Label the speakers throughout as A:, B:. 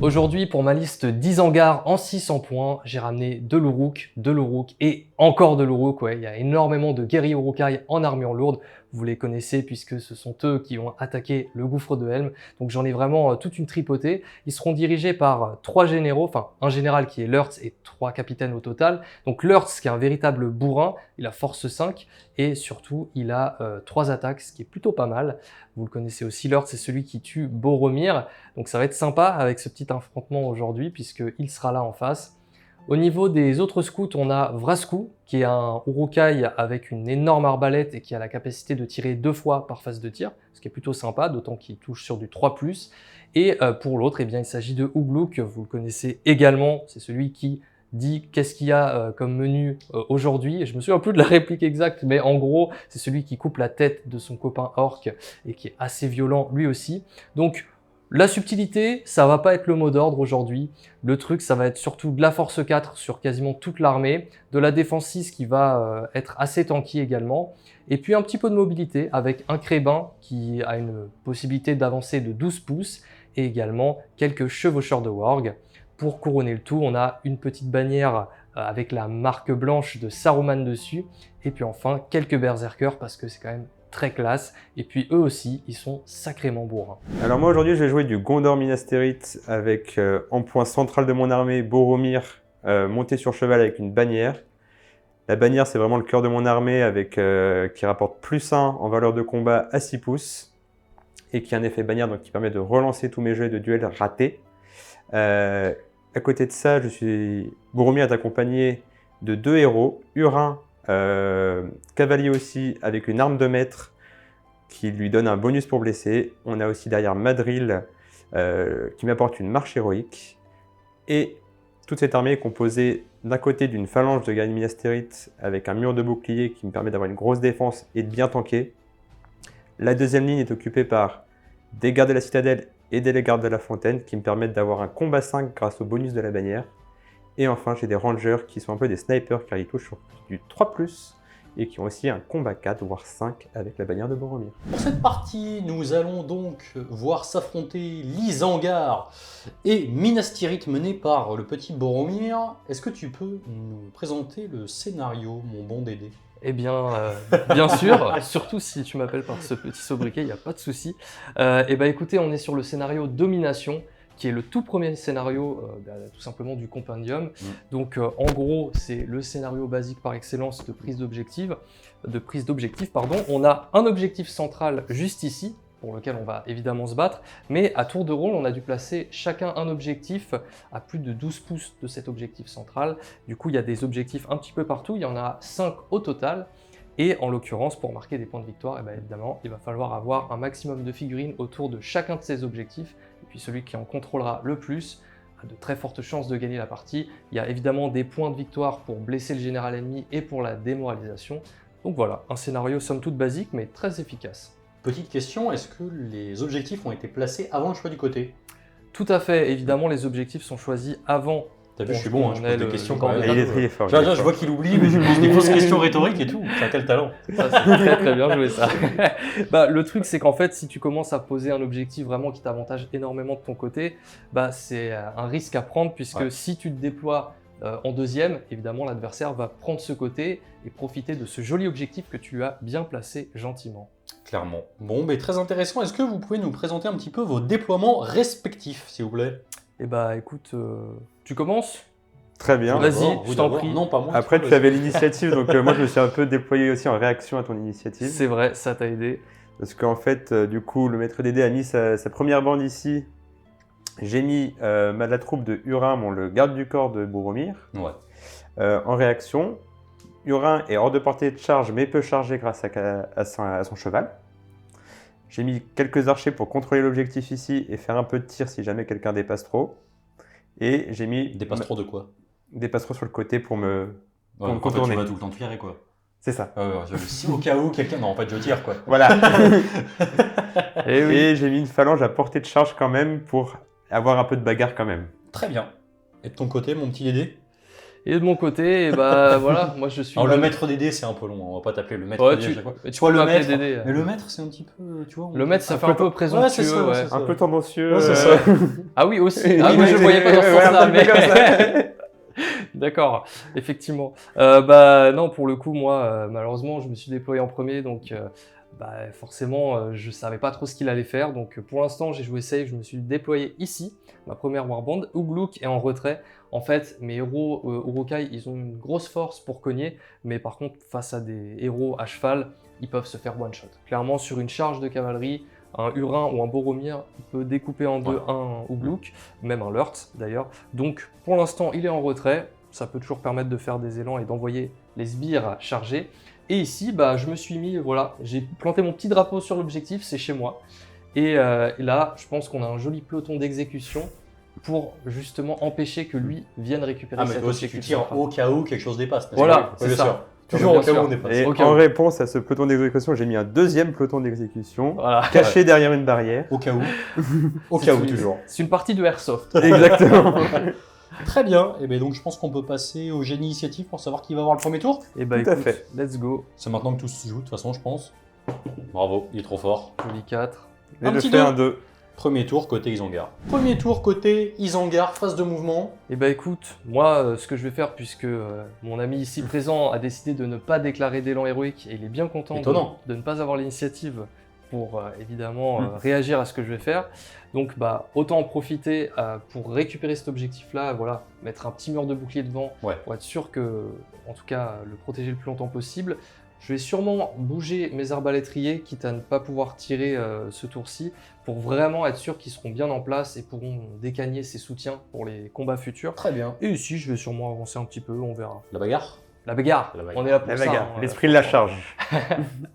A: Aujourd'hui, pour ma liste 10 hangars en 600 points, j'ai ramené de l'Uruk et encore de l'Uruk. Ouais, il y a énormément de guerriers Urukai en armure lourde. Vous les connaissez puisque ce sont eux qui ont attaqué le gouffre de Helm. Donc j'en ai vraiment toute une tripotée. Ils seront dirigés par 3 généraux, enfin un général qui est Lurtz et 3 capitaines au total. Donc Lurtz qui est un véritable bourrin, il a force 5 et surtout il a 3 attaques, ce qui est plutôt pas mal. Vous le connaissez aussi, Lurtz, c'est celui qui tue Boromir. Donc ça va être sympa avec ce petit affrontement aujourd'hui puisqu'il sera là en face. Au niveau des autres scouts, on a Vrasku, qui est un Urukai avec une énorme arbalète et qui a la capacité de tirer 2 fois par phase de tir, ce qui est plutôt sympa, d'autant qu'il touche sur du 3+. Et pour l'autre, eh bien, il s'agit de Ugluk, vous le connaissez également, c'est celui qui dit qu'est-ce qu'il y a comme menu aujourd'hui. Je me souviens plus de la réplique exacte, mais en gros, c'est celui qui coupe la tête de son copain orc et qui est assez violent lui aussi. Donc, la subtilité, ça va pas être le mot d'ordre aujourd'hui. Le truc, ça va être surtout de la force 4 sur quasiment toute l'armée, de la défense 6 qui va être assez tanky également, et puis un petit peu de mobilité avec un crébin qui a une possibilité d'avancer de 12 pouces, et également quelques chevaucheurs de warg. Pour couronner le tout, on a une petite bannière avec la marque blanche de Saruman dessus, et puis enfin quelques berserkers parce que c'est quand même très classe, et puis eux aussi, ils sont sacrément bourrins.
B: Alors moi aujourd'hui, je vais jouer du Gondor Minas Tirith avec en point central de mon armée Boromir monté sur cheval avec une bannière. La bannière, c'est vraiment le cœur de mon armée avec qui rapporte +1 en valeur de combat à 6 pouces et qui a un effet bannière donc qui permet de relancer tous mes jets de duel ratés. À côté de ça, Boromir est accompagné de 2 héros, Hurin, cavalier aussi, avec une arme de maître qui lui donne un bonus pour blesser. On a aussi derrière Madril qui m'apporte une marche héroïque. Et toute cette armée est composée d'un côté d'une phalange de guerriers Minas Tirith avec un mur de bouclier qui me permet d'avoir une grosse défense et de bien tanker. La deuxième ligne est occupée par des gardes de la citadelle et des gardes de la fontaine qui me permettent d'avoir un combat 5 grâce au bonus de la bannière. Et enfin, j'ai des rangers qui sont un peu des snipers car ils touchent sur du 3+, et qui ont aussi un combat 4, voire 5 avec la bannière de Boromir.
C: Pour cette partie, nous allons donc voir s'affronter Lysangar et Minas Tirith mené par le petit Boromir. Est-ce que tu peux nous présenter le scénario, mon bon Dédé?
A: Eh bien, bien sûr, surtout si tu m'appelles par ce petit sobriquet, il n'y a pas de souci. Eh bien écoutez, on est sur le scénario Domination, qui est le tout premier scénario tout simplement du compendium. Donc en gros, c'est le scénario basique par excellence de prise d'objectif. On a un objectif central juste ici, pour lequel on va évidemment se battre, mais à tour de rôle, on a dû placer chacun un objectif à plus de 12 pouces de cet objectif central. Du coup, il y a des objectifs un petit peu partout, il y en a 5 au total. Et en l'occurrence, pour marquer des points de victoire, eh bien, évidemment, il va falloir avoir un maximum de figurines autour de chacun de ces objectifs. Et puis celui qui en contrôlera le plus a de très fortes chances de gagner la partie. Il y a évidemment des points de victoire pour blesser le général ennemi et pour la démoralisation. Donc voilà, un scénario somme toute basique, mais très efficace.
C: Petite question, est-ce que les objectifs ont été placés avant le choix du côté?
A: Tout à fait, évidemment, les objectifs sont choisis avant.
C: T'as vu, je suis bon, hein, je pose des questions quand même.
B: Il est fort.
C: Je vois qu'il oublie, mais je pose des grosses questions rhétoriques et tout. T'as quel talent?
A: Ça, c'est très très bien joué ça. Bah, le truc, c'est qu'en fait, si tu commences à poser un objectif vraiment qui t'avantage énormément de ton côté, bah, c'est un risque à prendre puisque si tu te déploies en deuxième, évidemment, l'adversaire va prendre ce côté et profiter de ce joli objectif que tu as bien placé gentiment.
C: Clairement. Bon, mais très intéressant. Est-ce que vous pouvez nous présenter un petit peu vos déploiements respectifs, s'il vous plaît?
A: Eh bah, écoute, tu commences?
B: Très bien.
A: Vas-y, je t'en prie.
C: Non, pas moi.
B: Après, tu avais l'initiative, donc moi, je me suis un peu déployé aussi en réaction à ton initiative.
A: C'est vrai, ça t'a aidé.
B: Parce qu'en fait, du coup, le maître Dédé a mis sa première bande ici. J'ai mis la troupe de Hurin, le garde du corps de Boromir, en réaction. Hurin est hors de portée de charge, mais peut charger grâce à son cheval. J'ai mis quelques archers pour contrôler l'objectif ici et faire un peu de tir si jamais quelqu'un dépasse trop. Et j'ai mis...
C: Dépasse trop de quoi?
B: Dépasse trop sur le côté pour me
C: contourner. En fait, tu vas tout le temps tirer, quoi.
B: C'est ça.
C: Si au cas où quelqu'un... Non, en fait, je tire, quoi.
B: Voilà.
A: Et, oui.
B: Et j'ai mis une phalange à portée de charge quand même pour avoir un peu de bagarre quand même.
C: Très bien. Et de ton côté, mon petit Dédé?
A: Et de mon côté, bah voilà, moi je suis.
C: Alors le maître des dés, c'est un peu long, on va pas t'appeler le maître
A: Ouais,
C: des dés à
A: tu,
C: chaque fois.
A: tu
C: Soit
A: peux
C: le
A: m'appeler
C: maître,
A: Dédé.
C: mais le maître c'est un petit peu, tu vois.
A: Le maître, ça fait un peu présomptueux.
C: c'est ça,
A: ouais.
C: c'est ça.
B: Un peu tendancieux.
C: Ouais, c'est ça.
A: Ah oui, aussi.
B: Oui,
A: Ah,
B: oui,
A: moi je le
B: oui,
A: voyais pas dans ce
B: ouais,
A: sens-là,
B: un peu comme
A: mais. D'accord, effectivement. Bah non, pour le coup, moi, malheureusement, je me suis déployé en premier, donc bah, forcément, je savais pas trop ce qu'il allait faire. Donc pour l'instant, j'ai joué safe, je me suis déployé ici, ma première warband. Ugluk est en retrait. En fait, mes héros Urukai, ils ont une grosse force pour cogner, mais par contre, face à des héros à cheval, ils peuvent se faire one-shot. Clairement, sur une charge de cavalerie, un Hurin ou un Boromir, il peut découper en deux un Ugluk, même un Lurt d'ailleurs. Donc pour l'instant, il est en retrait. Ça peut toujours permettre de faire des élans et d'envoyer les sbires chargés. Et ici, bah, je me suis mis, voilà, j'ai planté mon petit drapeau sur l'objectif, c'est chez moi. Et là, je pense qu'on a un joli peloton d'exécution pour justement empêcher que lui vienne récupérer
C: Ah, mais
A: cet
C: toi aussi, tu
A: objectif
C: tires
A: central.
C: au cas où quelque chose dépasse. n'est-ce
A: Voilà,
C: pas Oui,
A: c'est
C: bien
A: ça.
C: sûr. Toujours
A: Bien
C: au cas où
A: sûr.
C: on dépasse.
B: Et
A: Au cas
B: en
A: où.
B: réponse à ce peloton d'exécution, j'ai mis un deuxième peloton d'exécution,
A: Voilà.
B: caché derrière une barrière.
C: Au cas où. Au cas où, toujours.
A: C'est une partie de airsoft.
B: Exactement.
C: Très bien. Et bien donc, je pense qu'on peut passer au génie initiative pour savoir qui va avoir le premier tour.
A: Et bah
B: Tout à
A: écoute,
B: fait.
A: let's go.
C: C'est maintenant que tout se joue, de toute façon, je pense. Bravo, il est trop fort.
A: Joli 4.
B: Et
C: Un
B: je
C: petit
B: fais
C: deux.
B: un 2.
C: Premier tour côté Isengard. Premier tour côté Isengard, phase de mouvement.
A: Et bah écoute, moi ce que je vais faire, puisque mon ami ici présent a décidé de ne pas déclarer d'élan héroïque, et il est bien content
C: Étonnant.
A: de ne pas avoir l'initiative pour évidemment réagir à ce que je vais faire. Donc bah autant en profiter pour récupérer cet objectif-là, voilà, mettre un petit mur de bouclier devant,
C: Ouais.
A: pour être sûr que, en tout cas, le protéger le plus longtemps possible. Je vais sûrement bouger mes arbalétriers, quitte à ne pas pouvoir tirer ce tour-ci, pour vraiment être sûr qu'ils seront bien en place et pourront décagner ses soutiens pour les combats futurs.
C: Très bien.
A: Et ici, je vais sûrement avancer un petit peu, on verra.
C: La bagarre.
A: La bagarre,
C: La bagarre.
A: on est là pour
B: La
A: ça.
B: bagarre,
A: hein,
B: l'esprit de la charge.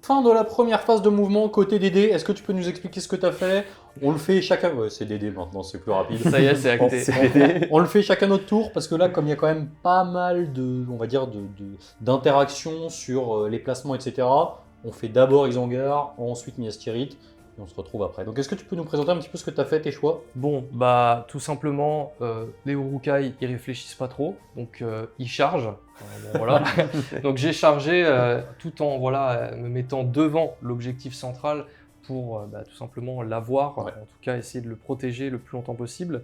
C: Fin de la première phase de mouvement côté Dédé. Est-ce que tu peux nous expliquer ce que tu as fait? On le fait chacun. Ouais, c'est Dédé maintenant, c'est plus rapide.
A: Ça y est, c'est acté.
C: On le fait chacun notre tour parce que là, comme il y a quand même pas mal de, on va dire, d'interactions sur les placements, etc. On fait d'abord Isengard, ensuite Minas Tirith, et on se retrouve après. Donc, est-ce que tu peux nous présenter un petit peu ce que tu as fait, tes choix?
A: Bon, bah tout simplement, les Urukai, ils réfléchissent pas trop, donc ils chargent. Bon, voilà. Donc j'ai chargé tout en voilà, me mettant devant l'objectif central pour bah, tout simplement l'avoir,
C: Ouais.
A: en tout cas essayer de le protéger le plus longtemps possible.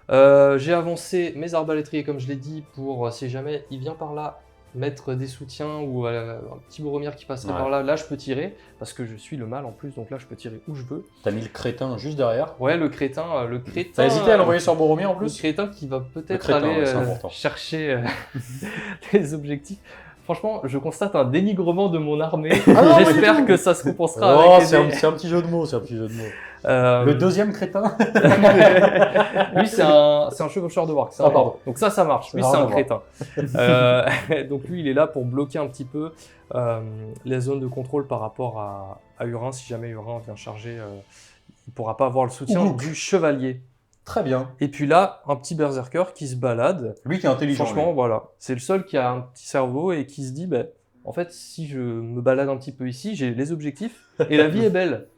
A: J'ai avancé mes arbalétriers comme je l'ai dit pour si jamais il vient par là mettre des soutiens ou un petit Boromir qui passerait
C: Ouais.
A: par là, là je peux tirer parce que je suis le mal en plus, donc là je peux tirer où je veux.
C: T'as mis le crétin juste derrière.
A: Ouais, le crétin.
C: T'as hésité à l'envoyer sur Boromir en
A: Le
C: plus?
A: crétin qui va peut-être
C: crétin,
A: aller
C: ouais, c'est important.
A: chercher les objectifs. Franchement, je constate un dénigrement de mon armée.
C: Ah non,
A: J'espère que ça se compensera avec les dés.
C: c'est un petit jeu de mots, c'est un petit jeu de mots.
A: Euh,
C: Le deuxième crétin.
A: Lui, c'est un chevaucheur de Warg.
C: Ah, pardon.
A: Donc ça marche. Lui,
C: Ça a
A: c'est
C: rien
A: un
C: à
A: crétin. Donc lui, il est là pour bloquer un petit peu les zones de contrôle par rapport à Hurin. Si jamais Hurin vient charger, il ne pourra pas avoir le soutien
C: Ouh.
A: du chevalier.
C: Très bien.
A: Et puis là, un petit berserker qui se balade.
C: Lui qui est intelligent.
A: Franchement,
C: lui.
A: voilà. C'est le seul qui a un petit cerveau et qui se dit, bah, en fait, si je me balade un petit peu ici, j'ai les objectifs et la vie est belle.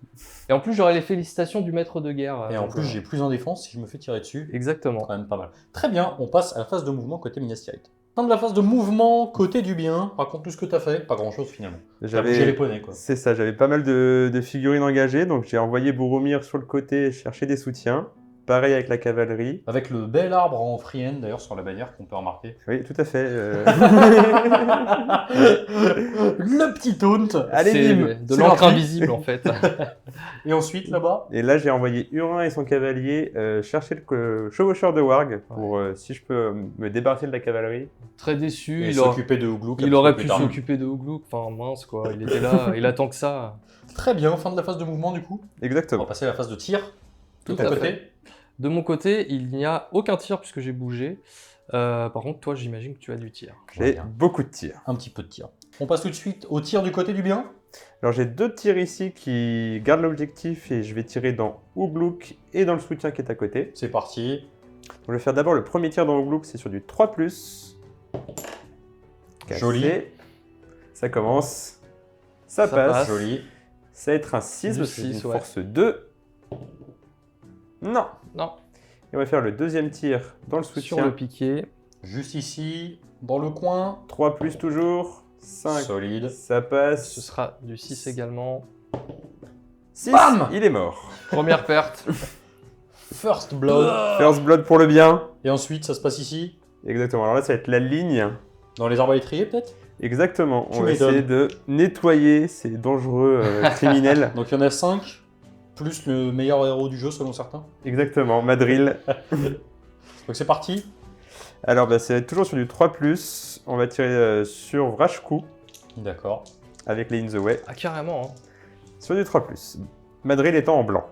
A: Et en plus, j'aurai les félicitations du maître de guerre.
C: Et en
A: Donc,
C: plus, j'ai plus en défense si je me fais tirer dessus.
A: Exactement.
C: Quand même pas mal. Très bien, on passe à la phase de mouvement côté Minas Tirith. Fin de la phase de mouvement côté du bien. Raconte tout ce que t'as fait. Pas grand chose finalement. T'as bougé les poneys quoi.
B: C'est ça, j'avais pas mal de figurines engagées, donc j'ai envoyé Boromir sur le côté chercher des soutiens. Pareil avec la cavalerie.
C: Avec le bel arbre en Friend d'ailleurs sur la bannière qu'on peut remarquer.
B: Oui, tout à fait.
C: Le petit taunt.
B: Allez,
A: C'est
B: bim
A: de
C: C'est
A: l'encre
C: parti.
A: invisible, en fait.
C: Et ensuite là-bas.
B: Et là, j'ai envoyé Hurin et son cavalier chercher le chevaucheur de Warg pour si je peux me débarrasser de la cavalerie.
A: Très déçu.
C: Et
A: Il,
C: s'occuper de Ugluk.
A: il aurait pu s'occuper de Ugluk. Enfin, mince, quoi. Il était là. Il attend que ça.
C: Très bien, fin de la phase de mouvement du coup. On va
B: Exactement.
C: passer à la phase de tir.
A: Tout
C: De ton
A: à
C: côté.
A: fait. De mon côté, il n'y a aucun tir puisque j'ai bougé. Par contre, toi, j'imagine que tu as du tir.
B: J'ai
C: bien.
B: beaucoup de tirs.
C: Un petit peu de tir. On passe tout de suite au tir du côté du bien.
B: Alors j'ai 2 tirs ici qui gardent l'objectif et je vais tirer dans Ugluk et dans le soutien qui est à côté.
C: C'est parti.
B: Donc, je vais faire d'abord le premier tir dans Ugluk, c'est sur du 3+. Cassé.
C: Joli.
B: Ça commence. Ça
A: Ça
B: passe.
A: passe.
C: Joli.
B: Ça va être un 6
A: Du
B: parce que c'est
A: 6,
B: une
A: ouais.
B: force 2. Non.
A: Non.
B: Et on va faire le deuxième tir dans le
A: Sur
B: soutien.
A: le piqué.
C: Juste ici, dans le coin.
B: 3 plus toujours. 5.
C: Solide.
B: Ça passe.
A: Ce sera du 6 également.
B: 6.
C: Bam
B: Il est mort.
A: Première perte.
C: First blood.
B: First blood pour le bien.
C: Et ensuite, ça se passe ici.
B: Exactement. Alors là, ça va être la ligne.
C: Dans les arbres à étrier, peut-être.
B: Exactement.
C: Tu
B: On va
C: m'étonnes.
B: essayer de nettoyer ces dangereux criminels.
C: Donc il y en a 5, plus le meilleur héros du jeu selon certains.
B: Exactement. Madril.
C: Donc c'est parti.
B: Alors, bah, c'est toujours sur du 3+. On va tirer sur Vrashku
C: D'accord.
B: avec les In the Way.
A: Ah, carrément. Hein.
B: Sur du 3+. Madril étant en blanc.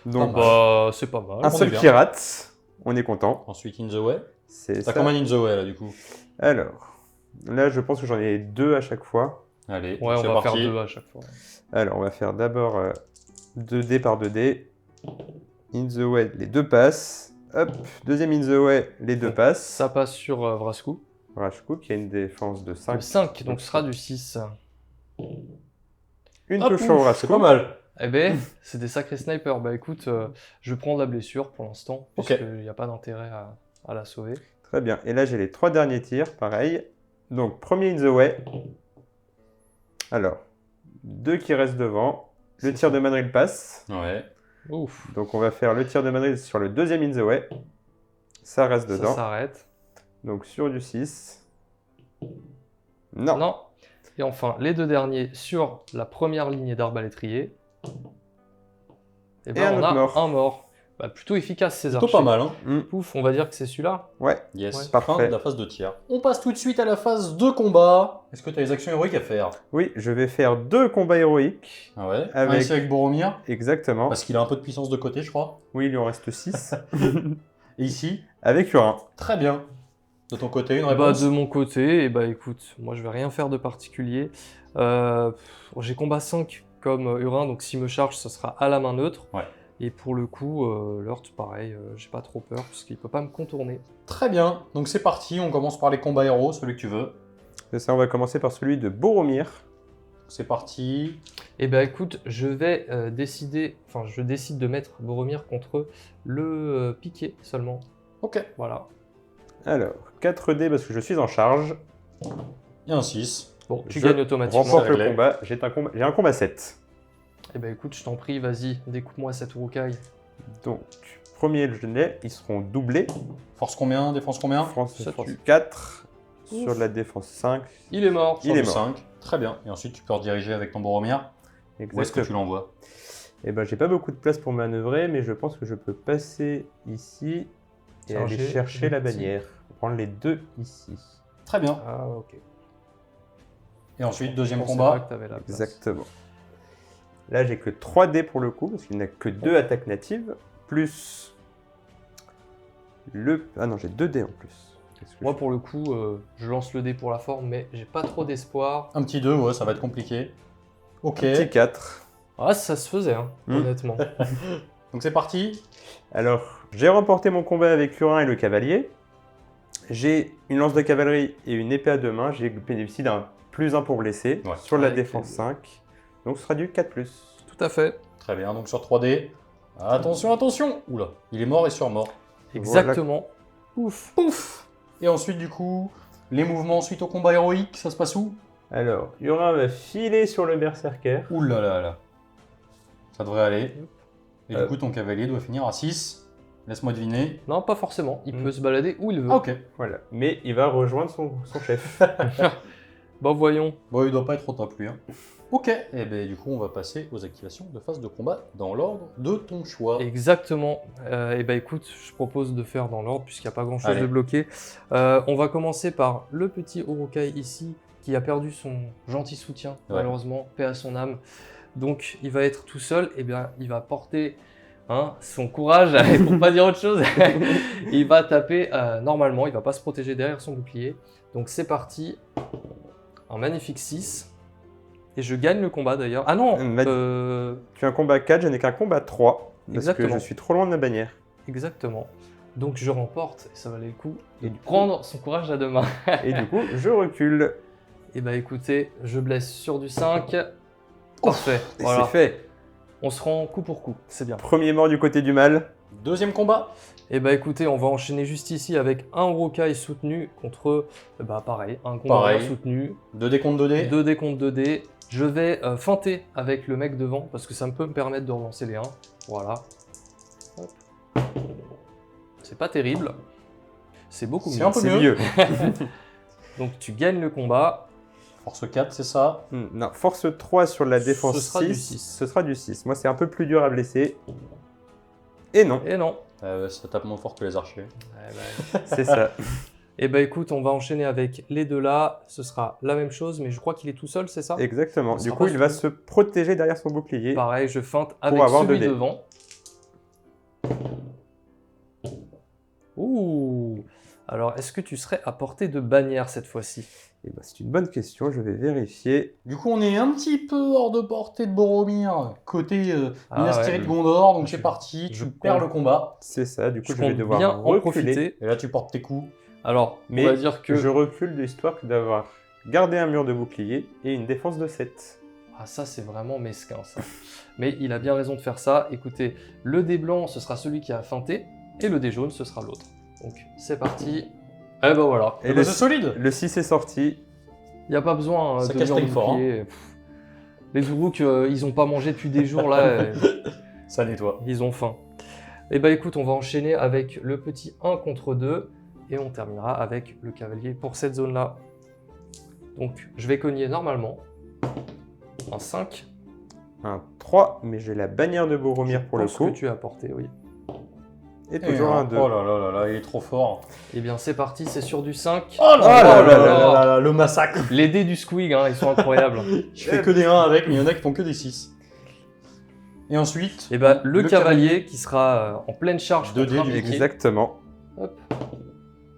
B: Donc,
C: Ah
A: Bah, c'est pas mal.
B: un
C: on est
B: seul
C: bien.
B: qui rate. On est content.
C: Ensuite In the Way.
B: C'est
C: T'as
B: ça.
C: combien In the Way là du coup?
B: Alors, là, je pense que j'en ai 2 à chaque fois.
C: Allez,
A: Ouais, on
C: c'est
A: va
C: parti.
A: faire 2 à chaque fois.
B: Alors, on va faire d'abord 2D par 2D. In the Way, les 2 passent. Hop, deuxième In the Way, les 2 passent.
A: Ça passe sur Vrashku.
B: Vrashku qui a une défense de
A: Le
B: 5.
A: 5, donc ce sera du 6.
B: Une
C: Hop,
B: touche
C: ouf,
B: sur Vrashku.
C: c'est pas mal.
A: Eh ben, c'est des sacrés snipers. Bah écoute, je vais prendre la blessure pour l'instant,
C: Ok.
A: puisqu'il n'y a pas d'intérêt à la sauver.
B: Très bien. Et là, j'ai les 3 derniers tirs, pareil. Donc, premier In the Way. Alors, 2 qui restent devant. Le
A: C'est
B: tir
A: ça.
B: de Madril passe.
C: Ouais.
A: Ouf,
B: Donc, on va faire le tir de Madril sur le deuxième In the Way. Ça reste
A: ça
B: dedans.
A: s'arrête.
B: Donc, sur du 6. Non.
A: Non. Et enfin, les 2 derniers sur la première lignée d'arbre à l'étrier. Et
B: Et
A: ben,
B: un
A: on
B: autre
A: a
B: mort.
A: un mort. Bah, plutôt efficace ces
C: Plutôt
A: archers.
C: pas mal, hein.
A: Pouf, on va dire que c'est celui-là.
B: Ouais.
C: Yes.
A: Ouais.
C: Fin
B: Parfait.
C: de la phase de tir. On passe tout de suite à la phase de combat. Est-ce que tu as des actions héroïques à faire?
B: Oui, je vais faire 2 combats héroïques.
C: Ah ouais. Un
B: Avec-
C: ici avec Boromir,
B: Exactement.
C: parce qu'il a un peu de puissance de côté, je crois.
B: Oui, il lui en reste 6.
C: Et ici,
B: Avec Urin.
C: très bien. De ton côté, une
A: Bah,
C: réponse?
A: de mon côté, bah écoute, moi je vais rien faire de particulier. J'ai combat 5 comme Urin, donc s'il me charge, ce sera à la main neutre.
C: Ouais.
A: Et pour le coup, l'Urt, pareil, j'ai pas trop peur parce qu'il peut pas me contourner.
C: Très bien. Donc c'est parti, on commence par les combats héros, celui que tu veux.
B: C'est ça, on va commencer par celui de Boromir.
C: C'est parti.
A: Et bah écoute, je vais je décide de mettre Boromir contre le piqué seulement.
C: Ok.
A: Voilà.
B: Alors, 4D parce que je suis en charge.
C: Et un 6.
A: Bon, tu
B: Je
A: gagnes automatiquement.
B: remporte
C: c'est
B: le
C: réglé.
B: combat. J'ai un combat 7.
A: Et bah écoute, je t'en prie, vas-y, découpe-moi cette Urukai.
B: Donc, premier je l'ai, ils seront doublés.
C: Force combien? Défense combien?
B: France,
A: Ça
B: France
A: tue.
B: 4.
A: Ouf.
B: Sur la défense 5.
A: Il est mort.
B: Il est
C: Sur
B: mort.
C: du 5. Très bien. Et ensuite, tu peux rediriger avec ton Boromir. Où est-ce que
B: Exactement.
C: tu l'envoies?
B: Eh ben, j'ai pas beaucoup de place pour manœuvrer, mais je pense que je peux passer ici et
A: Charger,
B: aller chercher la
A: petit.
B: bannière. Prendre les 2 ici.
C: Très bien.
A: Ah ok.
C: Et ensuite,
A: Je
C: deuxième
A: pensais
C: combat.
A: pas que t'avais la place.
B: Exactement. Là, j'ai que 3D pour le coup, parce qu'il n'a que 2 attaques natives, plus le... Ah non, j'ai 2D en plus. Qu'est-ce que
A: Moi pour le coup, je lance le dé pour la forme, mais j'ai pas trop d'espoir.
C: Un petit 2, ouais, ça va être compliqué. Ok.
B: Petit 4.
A: Ah ça se faisait, hein,
B: Hmm.
A: honnêtement.
C: Donc c'est parti.
B: Alors, j'ai remporté mon combat avec Urin et le cavalier. J'ai une lance de cavalerie et une épée à 2 mains. J'ai bénéficié d'un +1 pour blesser
C: Ouais.
B: sur la
A: Avec
B: défense
A: les-
B: 5. Donc ce sera du 4+.
A: Tout à fait.
C: Très bien. Donc sur 3D. Attention, attention. Oula. Il est mort et sur mort.
A: Exactement. Ouf.
C: Pouf. Et ensuite, du coup, les mouvements suite au combat héroïque, ça se passe où?
B: Alors, Urin va filer sur le berserker.
C: Ouh là là là. Ça devrait aller. Et
B: Euh.
C: du coup, ton cavalier doit finir à 6. Laisse-moi deviner.
A: Non, pas forcément. Il
B: Hmm.
A: peut se balader où il veut.
C: Ah, ok.
B: Voilà. Mais il va rejoindre son chef.
A: Bah voyons.
C: Bon, il doit pas être au top, lui. Hein. Ok. Et bien, du coup, on va passer aux activations de phase de combat dans l'ordre de ton choix.
A: Exactement. Et bah écoute, je propose de faire dans l'ordre puisqu'il n'y a pas grand chose
C: Allez.
A: de bloqué. On va commencer par le petit Urukai ici qui a perdu son gentil soutien,
C: Ouais.
A: malheureusement, paix à son âme. Donc il va être tout seul, et bien il va porter son courage, pour pas dire autre chose. Il va taper normalement, il va pas se protéger derrière son bouclier. Donc c'est parti. Un magnifique 6. Et je gagne le combat d'ailleurs. Ah non
B: Tu as un combat 4, je n'ai qu'un combat 3. Parce
A: Exactement.
B: que je suis trop loin de la bannière.
A: Exactement. Donc je remporte, et ça valait le coup,
B: Et
A: de
B: du coup-
A: prendre son courage à deux mains.
B: Et du coup, je recule.
A: Et bah écoutez, je blesse sur du 5. Parfait.
B: Et
A: Voilà.
B: c'est fait.
A: On se rend coup pour coup, c'est bien.
B: Premier mort du côté du mal.
C: Deuxième combat.
A: Et bah écoutez, on va enchaîner juste ici avec un Urukai soutenu contre, pareil, un Gondorien
C: Pareil.
A: soutenu,
C: 2D contre 2D.
A: 2D contre 2D. Je vais feinter avec le mec devant parce que ça peut me permettre de relancer les 1. Voilà. Hop. C'est pas terrible. C'est beaucoup
C: C'est
A: mieux.
C: un peu mieux.
A: Donc tu gagnes le combat.
C: Force 4, c'est ça.
B: Non, force 3 sur la défense
A: Ce sera
B: 6.
A: du 6.
B: Ce sera du 6. Moi, c'est un peu plus dur à blesser. Et non,
A: Et non.
C: Ça tape moins fort que les archers.
B: c'est ça.
A: Et bah écoute, on va enchaîner avec les deux là. Ce sera la même chose, mais je crois qu'il est tout seul, c'est ça?
B: Exactement.
A: Ça
B: Du
A: sera
B: coup,
A: pas
B: il va
A: sous-
B: se protéger derrière son bouclier.
A: Pareil, je feinte avec
B: avoir
A: celui
B: 2 dés.
A: devant. Ouh. Alors, est-ce que tu serais à portée de bannière cette fois-ci?
B: Eh ben, c'est une bonne question, je vais vérifier.
C: Du coup, on est un petit peu hors de portée de Boromir, côté
A: Ah
C: Minas
A: ouais.
C: Tirith Gondor, donc
A: Je-
C: c'est parti,
A: je
C: tu perds le
A: compte.
C: combat,
B: C'est ça, du coup,
A: Je
B: je vais
A: compte
B: devoir
A: bien en
B: reculer.
A: profiter.
C: et là tu portes tes coups.
A: Alors, on
B: Mais
A: va dire que...
B: je recule de histoire que d'avoir gardé un mur de bouclier et une défense de 7.
A: Ah, ça, c'est vraiment mesquin, ça. Mais il a bien raison de faire ça. Écoutez, le dé blanc, ce sera celui qui a feinté, et le dé jaune, ce sera l'autre. Donc, c'est parti. Eh ben voilà.
B: Et
C: Et
B: le-
C: c'est solide.
B: Le 6 est sorti.
A: Il n'y a pas besoin
C: Ça
A: de
C: cache
A: mur
C: pas fort,
A: bouclier. Pff. Les Uruks, ils ont pas mangé depuis des jours, là.
C: Ça nettoie.
A: Ils ont faim. Et bah écoute, on va enchaîner avec le petit 1 contre 2, et on terminera avec le cavalier pour cette zone-là. Donc, je vais cogner normalement. Un 5.
B: Un 3, mais j'ai la bannière de Boromir pour le
A: pense
B: coup.
A: que tu as apporté, oui.
B: Et toujours un 2.
C: Oh là là là là, il est trop fort.
A: Eh bien, c'est parti, c'est sur du 5.
C: Oh
B: là là
C: là là, le massacre.
A: Les dés du Squig, hein, ils sont incroyables.
C: Je fais que des 1 avec, mais il y en a qui font que des 6. Et ensuite,
A: Et bah, le cavalier qui sera en pleine charge
C: 2D
A: contre un
C: du
A: piqué.
B: Exactement.
A: Hop.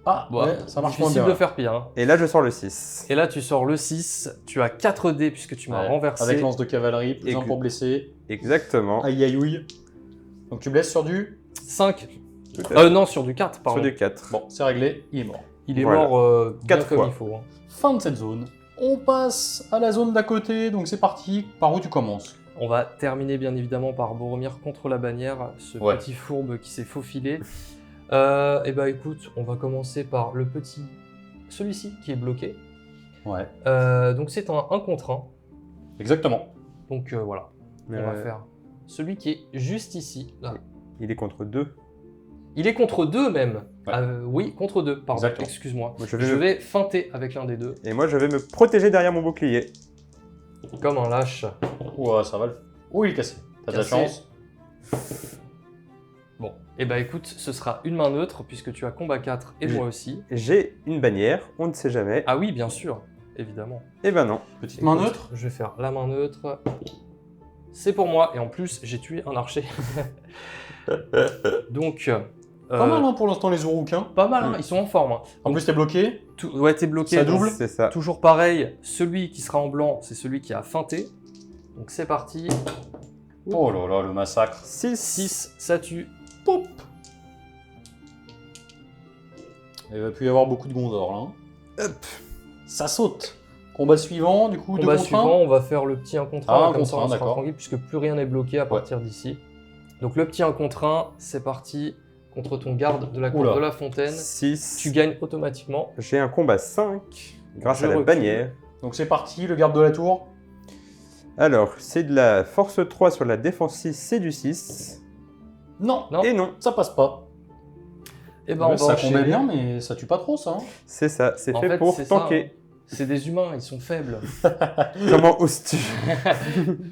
C: Ah,
A: Bon,
C: ouais, ça marche moins
A: difficile
C: bien.
A: de faire pire. Hein.
B: Et là, je sors le 6.
A: Et là, tu sors le 6. Tu as 4 dés puisque tu m'as
C: Ouais,
A: renversé.
C: avec lance de cavalerie, plus
B: Et
C: 1
B: que-
C: pour blesser.
B: Exactement.
C: Aïe aïe ouille. Donc tu blesses sur du...
A: 5.
B: Tout à fait.
A: Non, sur du 4, pardon.
B: Sur du 4.
C: Bon, c'est réglé, il est mort.
A: Il est
B: Voilà.
A: mort bien
B: 4
A: comme
B: fois.
A: il faut. Hein.
C: Fin de cette zone. On passe à la zone d'à côté, donc c'est parti. Par où tu commences?
A: On va terminer bien évidemment par Boromir contre la bannière, ce
C: Ouais.
A: petit fourbe qui s'est faufilé. Et bah écoute, on va commencer par le petit, celui-ci qui est bloqué.
C: Ouais,
A: Donc c'est un 1 contre 1.
C: exactement.
A: Donc voilà, on va faire celui qui est juste ici. Là.
B: Il est contre 2.
A: Il est contre 2 même.
C: Ouais.
A: Oui, contre 2, pardon,
C: Exactement.
A: excuse-moi.
B: Moi,
A: Je vais feinter avec l'un des deux,
B: Et moi, je vais me protéger derrière mon bouclier.
A: comme un lâche.
C: Ouais, ça va le... Oh, il est cassé. T'as de la
A: Cassé.
C: chance.
A: Bon, et bah écoute, ce sera une main neutre puisque tu as combat 4 et moi aussi.
B: J'ai une bannière, on ne sait jamais.
A: Ah oui, bien sûr, évidemment.
B: Eh ben non.
C: Petite main
A: Écoute,
C: neutre.
A: Je vais faire la main neutre. C'est pour moi, et en plus, j'ai tué un archer. Donc,
C: Pas mal hein, pour l'instant les Urukiens.
A: pas mal, hein, ils sont en forme. Hein.
C: En plus t'es bloqué.
A: Ouais, t'es bloqué.
C: Ça
A: donc
C: double.
B: C'est ça.
A: Toujours pareil, celui qui sera en blanc, c'est celui qui a feinté. Donc c'est parti.
C: Oh là là, le massacre.
B: 6.
A: 6, ça tue.
C: Pop. Il va plus y avoir beaucoup de Gondor là. hein.
B: Hop.
C: Ça saute. Combat suivant, du coup,
A: Combat
C: 2 contre 1.
A: suivant, on va faire le petit 1 contre 1,
C: Ah, un
A: comme
C: contre
A: ça
C: un,
A: on sera
C: d'accord.
A: tranquille, puisque plus rien n'est bloqué à partir d'ici. Donc le petit 1 contre 1, c'est parti contre ton garde de la cour
C: Oula.
A: de la fontaine.
B: 6.
A: Tu gagnes automatiquement.
B: J'ai un combat 5 grâce
A: Je
B: à la
A: recule.
B: bannière.
C: Donc c'est parti, le garde de la tour.
B: Alors, c'est de la force 3 sur la défense 6, c'est du 6.
C: Non,
A: Non.
B: Et non,
C: ça passe pas.
A: Et ben
C: Ouais,
A: on va
C: ça
A: enchaîner.
C: combat bien, mais ça tue pas trop ça. hein.
B: c'est ça, c'est
A: En
B: fait,
A: fait,
B: pour
A: c'est ça,
B: tanker.
A: C'est des humains, ils sont faibles.
B: Comment oses-tu?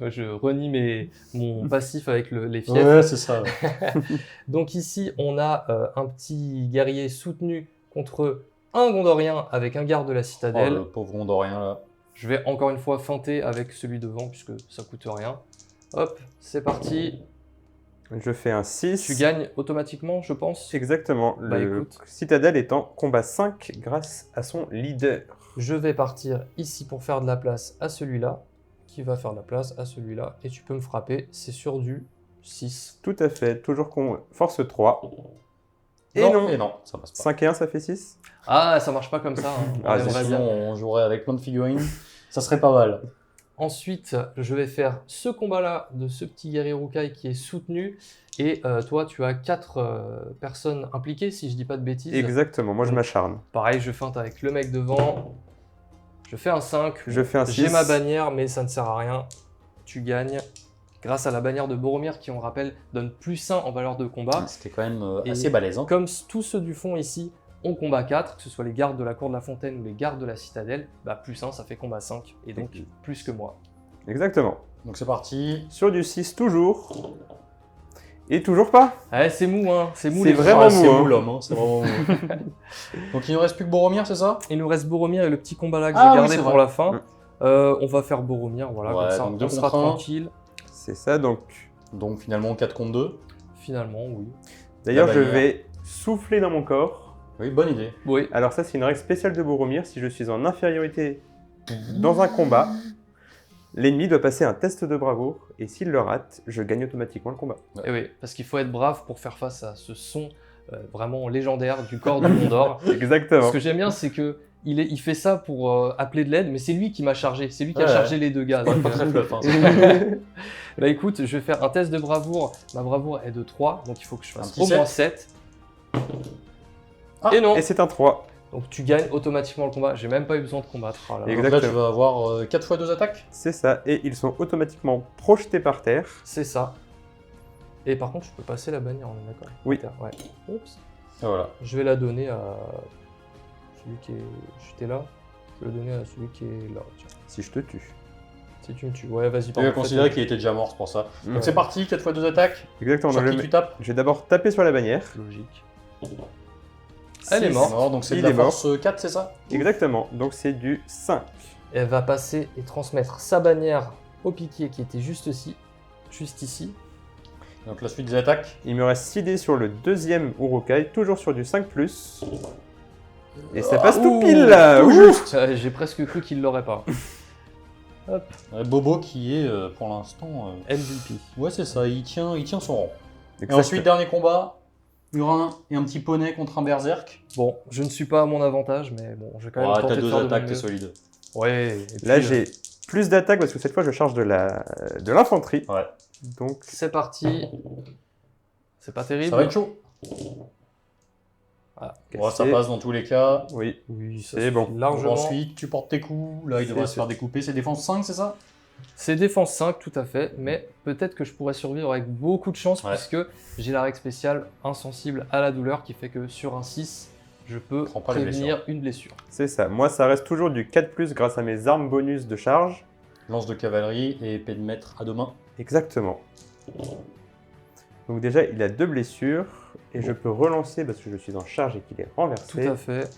A: Je renie mon passif avec les fiefs.
C: Ouais, c'est ça. ouais.
A: Donc ici, on a un petit guerrier soutenu contre un Gondorien avec un garde de la
C: Oh,
A: citadelle.
C: le pauvre Gondorien là.
A: Je vais encore une fois feinter avec celui devant puisque ça coûte rien. Hop, c'est parti.
B: Je fais un 6.
A: Tu gagnes automatiquement, je pense.
B: Exactement.
A: Bah,
B: Le
A: écoute.
B: citadelle est en combat 5 grâce à son leader.
A: Je vais partir ici pour faire de la place à celui-là, qui va faire de la place à celui-là, et tu peux me frapper, c'est sur du 6.
B: Tout à fait, toujours force 3. Et
C: Et
B: non,
C: non, ça passe pas.
B: 5 et 1, ça fait 6.
A: Ah, ça marche pas comme ça. Hein.
B: Ah,
A: On aimerait
C: Sinon,
A: bien.
C: on jouerait avec plein de figurines. Ça serait pas mal.
A: Ensuite, je vais faire ce combat-là de ce petit guerrier Urukai qui est soutenu. Et toi, tu as 4 personnes impliquées, si je dis pas de bêtises.
B: Exactement, moi je m'acharne.
A: Pareil, je feinte avec le mec devant. Je fais un 5.
B: Je fais un 6.
A: J'ai ma bannière, mais ça ne sert à rien. Tu gagnes. Grâce à la bannière de Boromir qui, on rappelle, donne +1 en valeur de combat.
C: C'était quand même
A: Et
C: assez balèze. Hein.
A: Comme tous ceux du fond ici ont combat 4, que ce soit les gardes de la cour de la fontaine ou les gardes de la citadelle, bah +1 ça fait combat 5, et donc plus que moi.
B: Exactement.
C: Donc c'est parti.
B: Sur du 6 toujours. Et toujours pas.
A: Ouais, c'est mou, hein. C'est mou
B: C'est
A: les
B: vraiment
A: bras.
C: C'est
B: mou, hein.
C: mou l'homme. Hein. C'est vraiment mou. Donc il ne reste plus que Boromir, c'est ça?
A: Il nous reste Boromir et le petit combat là que
C: Ah
A: j'ai
C: oui,
A: gardé
C: c'est
A: pour
C: vrai.
A: la fin. On va faire Boromir, voilà,
C: Ouais,
A: comme ça
C: donc deux
A: on sera
C: contre un.
A: tranquille.
B: C'est ça donc.
C: Donc finalement 4 contre 2.
A: Finalement, oui.
B: D'ailleurs,
C: La
B: je
C: bannière.
B: vais souffler dans mon corps.
C: Oui, bonne idée.
A: Oui.
B: Alors ça, c'est une règle spéciale de Boromir. Si je suis en infériorité dans un combat, l'ennemi doit passer un test de bravoure. Et s'il le rate, je gagne automatiquement le combat.
A: Et oui, parce qu'il faut être brave pour faire face à ce son vraiment légendaire du corps de Gondor.
B: Exactement.
A: Ce que j'aime bien, c'est que il fait ça pour appeler de l'aide, mais c'est lui qui m'a chargé. C'est lui qui a
C: Ouais.
A: chargé les 2 gars.
C: Ouais,
A: donc,
C: pas très fluff. Hein,
A: Bah écoute, je vais faire un test de bravoure. Ma bravoure est de 3, donc il faut que je
C: Un
A: fasse
C: petit
A: au moins 7.
C: Ah,
A: Et non.
B: Et c'est un 3.
A: Donc tu gagnes automatiquement le combat. J'ai même pas eu besoin de combattre. Oh là là.
C: Donc là,
B: Exactement.
C: tu vas avoir 4 fois 2 attaques.
B: C'est ça. Et ils sont automatiquement projetés par terre.
A: C'est ça. Et par contre, je peux passer la bannière, on est d'accord?
B: Oui.
A: Ouais. Oups.
C: Et voilà.
A: Je vais la donner à celui qui est. J'étais là. Je vais la donner à celui qui est là. Tiens.
B: Si je te tue.
A: Si tu me tues. Ouais, vas-y.
C: Tu
A: pardon,
C: vas considérer
A: faites-
C: qu'il était déjà mort, c'est pour ça.
B: Ouais.
C: Donc c'est parti, 4 fois 2 attaques.
B: Exactement.
C: Sur
B: donc
C: qui
B: je,
C: tu tapes?
B: je vais d'abord taper sur la bannière.
A: Logique. Elle est
B: Six.
A: morte.
C: Donc c'est de
B: Il
C: la
B: est mort.
C: force 4, c'est ça?
B: Exactement. Donc c'est du 5.
A: Elle va passer et transmettre sa bannière au piquier qui était juste ici. Juste ici.
C: Donc la suite des attaques.
B: Il me reste 6 dés sur le deuxième Urukai, toujours sur du 5+. Et ça passe tout
A: Ouh,
B: pile là.
A: tout
B: Ouh.
A: juste. J'ai presque cru qu'il l'aurait pas.
C: Bobo qui est pour l'instant.
A: MVP.
C: Ouais, c'est ça, il tient son rang. Et
B: Exact.
C: ensuite, dernier combat. Urin et un petit poney contre un berserk.
A: Bon, je ne suis pas à mon avantage, mais bon, je vais quand même
C: Ouais,
A: tenter
C: t'as
A: de
C: 2
A: faire de
C: attaques,
A: mon
C: t'es
A: mieux.
C: solide.
A: Ouais. Et puis,
B: Là j'ai plus d'attaque parce que cette fois je charge de l'infanterie.
C: Ouais.
B: Donc
A: C'est parti. C'est pas terrible.
C: Ça va être chaud.
A: Ah,
C: Bon, ça
B: c'est-
C: passe dans tous les cas.
B: oui.
A: oui, ça
B: C'est
A: suffit
B: bon.
C: Donc
A: largement.
C: ensuite, tu portes tes coups. Là, il devrait
B: C'est
C: se faire découper. C'est défense 5, c'est ça?
A: C'est défense 5, tout à fait, mais peut-être que je pourrais survivre avec beaucoup de chance
C: Ouais.
A: puisque j'ai la règle spéciale insensible à la douleur qui fait que sur un 6, je peux
C: Prends pas les
A: prévenir une blessure.
B: C'est ça. Moi ça reste toujours du 4+ grâce à mes armes bonus de charge.
C: Lance de cavalerie et épée de maître à deux mains.
B: Exactement. Donc déjà il a 2 blessures. Et je peux relancer parce que je suis en charge et qu'il est
A: Tout
B: renversé.
A: à fait.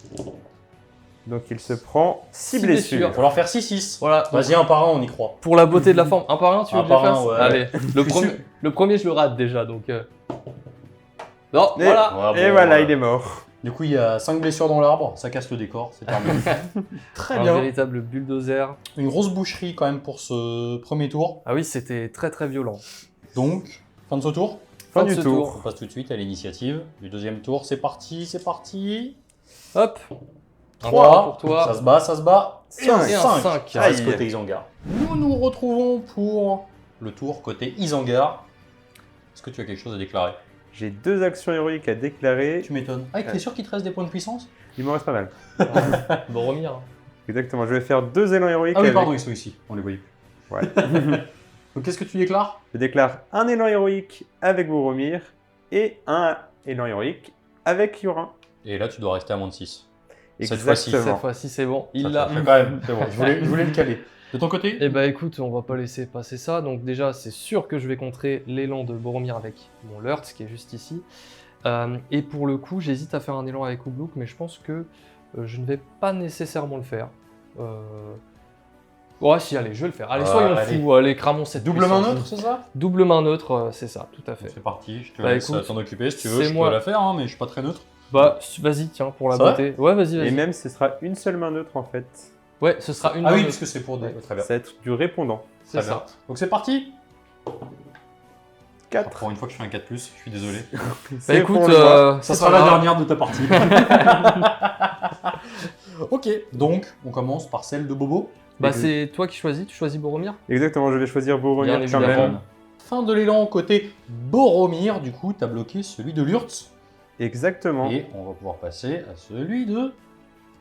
B: Donc il se prend 6
A: Six
B: blessures.
A: blessures.
C: Faut leur faire 6-6.
A: Voilà.
C: Vas-y, un par un, on y croit.
A: Pour la beauté de la forme, un par un, tu veux
C: Un
A: que je le
C: par un,
A: fasse
C: ouais.
A: Allez, le
C: suis
A: premier,
C: sûr.
A: le premier, je le rate déjà, donc... Non,
B: Et-
A: voilà.
C: Ouais,
B: Et
C: bon,
B: voilà, il est mort.
C: Du coup, il y a 5 blessures dans l'arbre. Ça casse le décor. C'est terminé. Très
A: Un
C: bien.
A: véritable bulldozer.
C: Une grosse boucherie quand même pour ce premier tour.
A: Ah oui, c'était très très violent.
C: Donc, fin de ce tour.
B: Fin
A: de
B: du
A: ce
B: tour.
C: On passe tout de suite à l'initiative du deuxième tour. C'est parti, c'est parti.
A: Hop. Un
C: 3
A: point pour toi.
C: Ça se bat, ça se bat. Et un
B: Cinq.
A: Et un
C: 5
A: cinq.
C: qui reste
B: Aïe.
C: côté Isengard. Nous nous retrouvons pour le tour côté Isengard. Est-ce que tu as quelque chose à déclarer?
B: J'ai 2 actions héroïques à déclarer.
C: Tu m'étonnes. Ah, t'es sûr qu'il te reste des points de puissance?
B: Il m'en reste pas mal.
A: Boromir.
B: Exactement. Je vais faire 2 élans héroïques.
C: Ah oui,
B: avec-
C: pardon, ils sont ici. On les voyait plus.
B: Ouais.
C: Donc, qu'est-ce que tu déclares?
B: Je déclare un élan héroïque avec Boromir et un élan héroïque avec Yurin.
C: Et là, tu dois rester à moins de 6. Cette
B: Exactement.
C: fois-ci,
A: Cette fois-ci, c'est bon. Il l'a.
C: Quand même, c'est bon. Je voulais le caler. De ton côté?
A: Eh bah écoute, on va pas laisser passer ça. Donc déjà, c'est sûr que je vais contrer l'élan de Boromir avec mon Lurtz, qui est juste ici. Et pour le coup, j'hésite à faire un élan avec Oubluk, mais je pense que je ne vais pas nécessairement le faire. Ouais, si, allez, je vais le faire. Allez, soyons
C: allez.
A: fous. Allez, cramons cette
C: Double main
A: puissance.
C: neutre, c'est ça?
A: Double main neutre, c'est ça, tout à fait.
C: C'est parti, je te
A: Bah,
C: laisse
A: écoute,
C: t'en occuper si tu veux.
A: c'est
C: Je
A: moi.
C: peux la faire, hein, mais je suis pas très neutre.
A: Bah, vas-y, tiens, pour la
C: C'est vrai
A: beauté. Ouais, vas-y,
B: Et
A: vas-y.
B: même, ce sera une seule main neutre en fait.
A: Ouais, ce sera une
C: Ah
A: main
C: oui,
A: neutre.
C: parce que c'est pour des.
A: Ouais.
C: Très bien.
B: Ça va être du répondant.
A: C'est
C: Très bien.
A: ça.
C: Donc c'est parti.
B: 4.
C: Pour une fois que je fais un 4+, je suis désolé.
A: Bah écoute,
B: pour le mois.
C: Ça sera la dernière de ta partie. Ok, donc on commence par celle de Bobo.
A: Bah c'est toi qui choisis, tu choisis Boromir?
B: Exactement, je vais choisir Boromir
A: Bien
B: quand
A: évidemment.
B: même.
C: Fin de l'élan côté Boromir, du coup, t'as bloqué celui de Lurtz.
B: Exactement.
C: Et on va pouvoir passer à celui de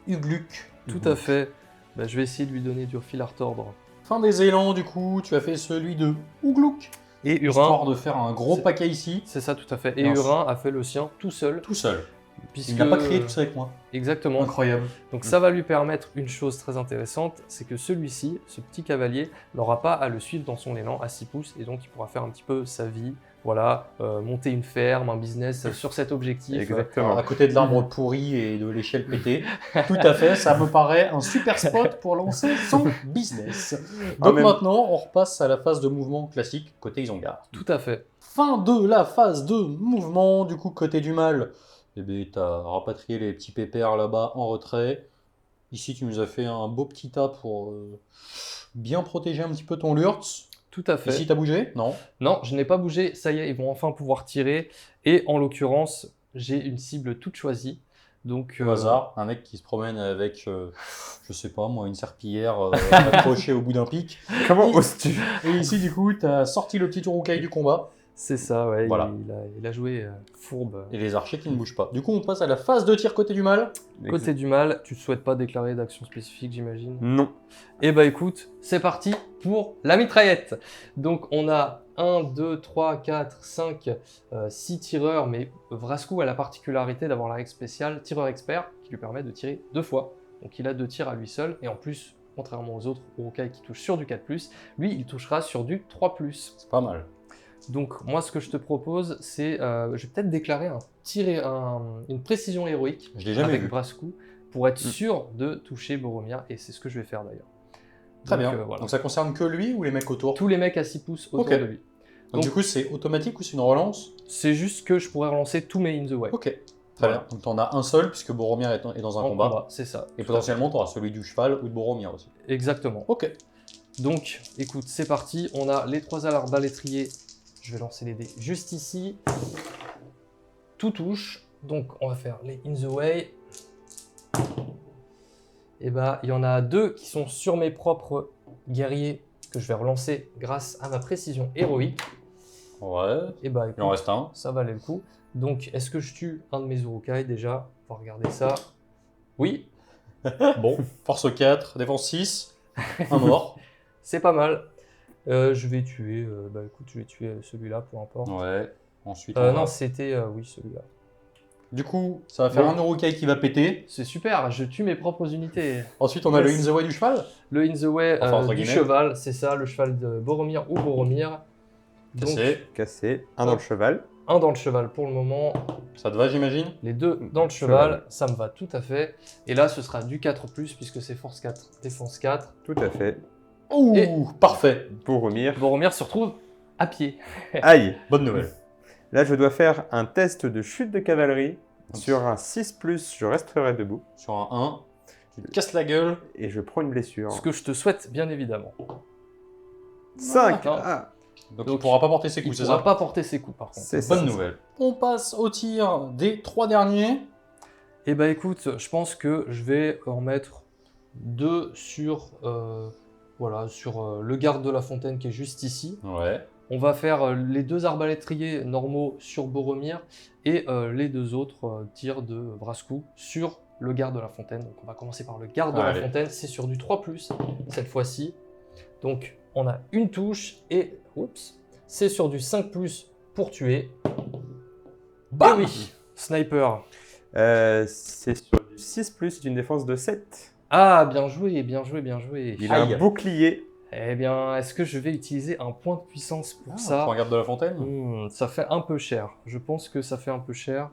C: Ugluk.
A: Tout à fait. Bah, je vais essayer de lui donner du fil à retordre.
C: Fin des élans, du coup, tu as fait celui de Ugluk.
A: Et
C: Histoire
A: Hurin,
C: de faire un gros
A: C'est-
C: paquet ici,
A: c'est ça tout à fait. Et
C: Non,
A: Hurin a fait le sien tout seul.
C: tout seul.
A: Puisque...
C: Il n'a pas créé tout ça avec moi.
A: Exactement.
C: Incroyable.
A: Donc ça va lui permettre une chose très intéressante, c'est que celui-ci, ce petit cavalier, n'aura pas à le suivre dans son élan à 6 pouces, et donc il pourra faire un petit peu sa vie, voilà, monter une ferme, un business sur cet objectif.
B: Exactement.
C: À côté de l'arbre pourri et de l'échelle pétée. Tout à fait, ça me paraît un super spot pour lancer son business.
B: En
C: Donc
B: même-
C: maintenant, on repasse à la phase de mouvement classique côté Isengard.
A: Tout à fait.
C: Fin de la phase de mouvement, du coup côté du mal. Eh bien, t'as rapatrié les petits pépères là-bas en retrait. Ici, tu nous as fait un beau petit tas pour bien protéger un petit peu ton Lurtz.
A: Tout à fait.
C: Ici, t'as bougé? Non.
A: Non, je n'ai pas bougé, ça y est, ils vont enfin pouvoir tirer, et en l'occurrence, j'ai une cible toute choisie. Donc,
C: Au hasard, un mec qui se promène avec, je sais pas moi, une serpillière accrochée au bout d'un pic.
B: Comment oses-tu?
C: Et ici, du coup, t'as sorti le petit Urukai du combat
A: c'est ça, ouais,
C: Voilà.
A: il a joué fourbe.
C: et les archers qui ne bougent pas. Du coup, on passe à la phase de tir côté du mal.
A: Côté du mal, tu ne souhaites pas déclarer d'action spécifique, j'imagine?
B: Non.
A: Eh bah écoute, c'est parti pour la mitraillette. Donc on a 1, 2, 3, 4, 5, 6 tireurs, mais Vrascou a la particularité d'avoir la règle spéciale tireur expert qui lui permet de tirer 2 fois. Donc il a 2 tirs à lui seul, et en plus, contrairement aux autres Urukai qui touchent sur du 4+, lui il touchera sur du 3+.
C: C'est pas mal.
A: Donc moi ce que je te propose, c'est, je vais peut-être déclarer une précision héroïque
C: Je l'ai jamais
A: avec
C: vu.
A: Vrascou pour être sûr de toucher Boromir, et c'est ce que je vais faire d'ailleurs.
C: Très
A: Donc,
C: bien.
A: voilà.
C: Donc ça concerne que lui ou les mecs autour?
A: Tous les mecs à 6 pouces autour
C: Ok.
A: de lui.
C: Donc du coup, c'est automatique ou c'est une relance?
A: C'est juste que je pourrais relancer tous mes In the Way.
C: Ok. Très
A: Voilà.
C: bien. Donc t'en as un seul puisque Boromir est dans un
A: En
C: combat.
A: c'est ça.
C: Et potentiellement, t'auras celui du cheval ou de Boromir aussi.
A: Exactement.
C: Ok.
A: Donc, écoute, c'est parti. On a les 3 arbalétriers. Je vais lancer les dés juste ici. Tout touche. Donc, on va faire les In the Way. Et bah, il y en a 2 qui sont sur mes propres guerriers que je vais relancer grâce à ma précision héroïque.
C: Ouais.
A: Et bah,
C: Il en
A: écoute,
C: reste un.
A: ça valait le coup. Donc, est-ce que je tue un de mes Urukai déjà? On va regarder ça. Oui,
C: Bon. Force 4, défense 6. Un mort.
A: c'est pas mal. Je vais tuer, je vais tuer celui-là, peu importe.
C: Ouais. Ensuite, on
A: Non,
C: va-
A: c'était, oui, celui-là.
C: Du coup, ça va faire
A: Bon.
C: un Urukai qui va péter.
A: C'est super, je tue mes propres unités.
C: Ensuite, on a le In
A: Yes.
C: the Way du cheval.
A: Le In the Way
C: Enfin, entre
A: du
C: guillemets.
A: cheval, c'est ça, le cheval de Boromir ou Boromir. Donc,
C: Cassé.
B: Cassé. Un dans le cheval.
A: un dans le cheval pour le moment,
C: Ça te va, j'imagine?
A: les 2 dans le cheval, ça me va tout à fait. Et là, ce sera du 4+, puisque c'est force 4, défense 4.
B: Tout à fait.
C: Ouh,
A: Et-
C: parfait.
B: Boromir.
A: Boromir se retrouve à pied.
B: Aïe.
C: Bonne nouvelle.
B: Là, je dois faire un test de chute de cavalerie. Sur un 6+, je resterai debout.
C: Sur un 1, tu te casses la gueule.
B: Et je prends une blessure.
A: Ce que je te souhaite, bien évidemment.
B: 5.
A: Ah.
B: Ah,
C: Donc,
A: Donc,
C: il pourra pas porter ses
A: Il ne
C: coups, c'est
A: pourra
C: ça?
A: pas porter ses coups, par contre.
B: c'est ça.
C: Bonne nouvelle. On passe au tir des 3 derniers.
A: Eh ben écoute, je pense que je vais en mettre 2 sur, sur le garde de la fontaine qui est juste ici.
C: Ouais.
A: On va faire les 2 arbalétriers normaux sur Boromir et les 2 autres tirs de Vrascou sur le garde de la fontaine. Donc on va commencer par le garde de
C: Allez.
A: la fontaine, c'est sur du 3+, cette fois-ci. Donc on a une touche et oups, c'est sur du 5+ pour tuer.
C: Bam
A: Et oui, sniper.
B: C'est sur du 6+, c'est une défense de 7.
A: Ah, bien joué, bien joué, bien joué.
B: Il a
C: Aïe.
B: un bouclier.
A: Eh bien, est-ce que je vais utiliser un point de puissance pour
C: Pour
A: ça?
C: garde de la fontaine.
A: Ça fait un peu cher. Je pense que ça fait un peu cher.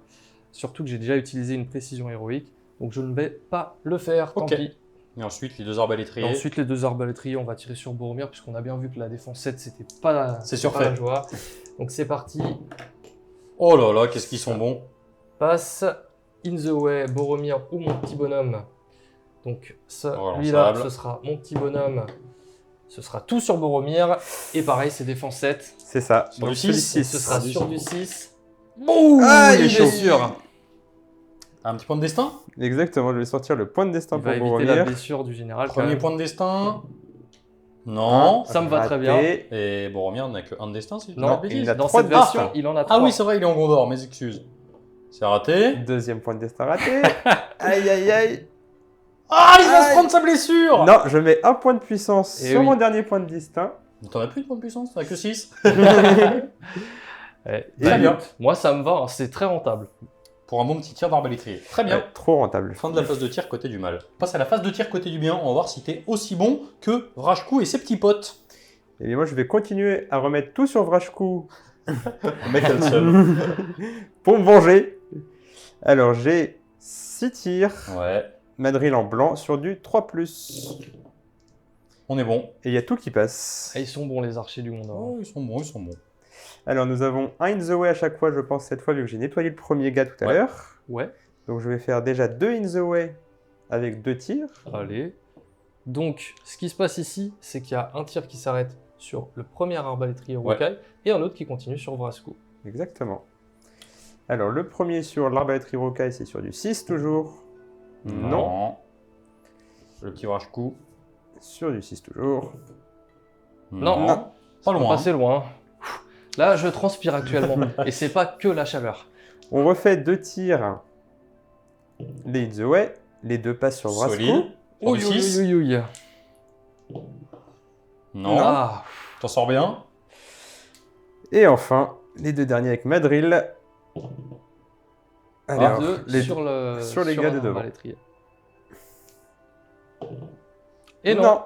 A: Surtout que j'ai déjà utilisé une précision héroïque. Donc je ne vais pas le faire, tant
C: Ok.
A: pis.
C: Et ensuite, les 2 arbalétriers.
A: Et ensuite, les 2 arbalétriers, on va tirer sur Boromir, puisqu'on a bien vu que la défense 7, c'était pas,
C: C'est
A: c'était pas
C: surfait.
A: la joie. Donc c'est parti.
C: Oh là là, qu'est-ce qu'ils sont bons.
A: Passe, In the Way, Boromir ou mon petit bonhomme. Donc
C: Relançable.
A: celui-là, ce sera mon petit bonhomme. Ce sera tout sur Boromir. Et pareil, c'est défense 7.
B: C'est ça.
C: Sur
B: Donc,
C: du
B: celui
C: 6,
A: Et
B: six.
A: ce sera
C: du
A: sur
C: six.
A: du 6. Bouh,
B: Ah,
A: il est
B: il est chaud.
A: sûr.
C: Un petit point de destin.
B: Exactement, je vais sortir le point de destin
A: Il
B: pour
A: va éviter la
B: Boromir.
A: blessure du général. quand
C: Premier
A: même.
C: point de destin. Non.
A: Ça me va très bien.
B: Raté.
C: Et Boromir n'a que un de destin, si je dis
A: Non,
C: pas de
B: il
C: bêtises.
B: a
A: Dans
B: 3
A: cette
B: de
A: version,
B: destin.
A: il en a
C: Ah
A: 3.
C: oui, c'est vrai, il est en Gondor, mes excuses. C'est raté.
B: Deuxième point de destin raté. Aïe aïe aïe.
C: Ah, il va se
B: Aïe.
C: prendre sa blessure.
B: Non, je mets un point de puissance
A: Eh
B: sur
A: oui.
B: mon dernier point de destin.
C: T'en as plus de point de puissance, t'en as que 6.
A: Eh,
C: Très bien.
A: Moi, ça me va, hein, c'est très rentable.
C: Pour un bon petit tir d'arbalétrier. Très bien.
B: Ouais, trop rentable.
C: Fin de la phase de tir côté du mal. On passe à la phase de tir côté du bien. On va voir si t'es aussi bon que Vrashku et ses petits potes.
B: Et bien moi, je vais continuer à remettre tout sur Vrashku
C: Le mec a le seum.
B: pour me venger. Alors, j'ai 6 tirs.
C: Ouais,
B: Madril en blanc sur du 3+.
C: on est bon.
B: Et il y a tout qui passe.
A: Et ils sont bons, les archers du Gondor.
C: Oh, ils sont bons, ils sont bons.
B: Alors, nous avons un in the way à chaque fois, je pense, cette fois, vu que j'ai nettoyé le premier gars tout à
C: Ouais.
B: l'heure.
A: Ouais,
B: Donc, je vais faire déjà 2 in the way avec 2 tirs.
A: allez. Donc, ce qui se passe ici, c'est qu'il y a un tir qui s'arrête sur le premier arbalétrier Urukai et un autre qui continue sur Vrashku.
B: Exactement. Alors, le premier sur l'arbalétrier Rokai, c'est sur du 6 toujours. Non.
C: Le petit Vrashku.
B: Sur du 6 toujours.
A: Non.
C: Pas
A: On
C: loin.
A: passait loin. Là, je transpire actuellement. Et c'est pas que la chaleur.
B: On refait 2 tirs. Les in the way. Les 2 passent sur Vrashku.
C: Solide. Pour du 6.
A: ouï.
C: Non.
A: Ah,
C: T'en sors bien.
B: Et enfin, les 2 derniers avec Madril. Alors,
A: deux
B: les
A: sur
B: les gars
A: un
B: de devant.
A: arbalétrier. Et non.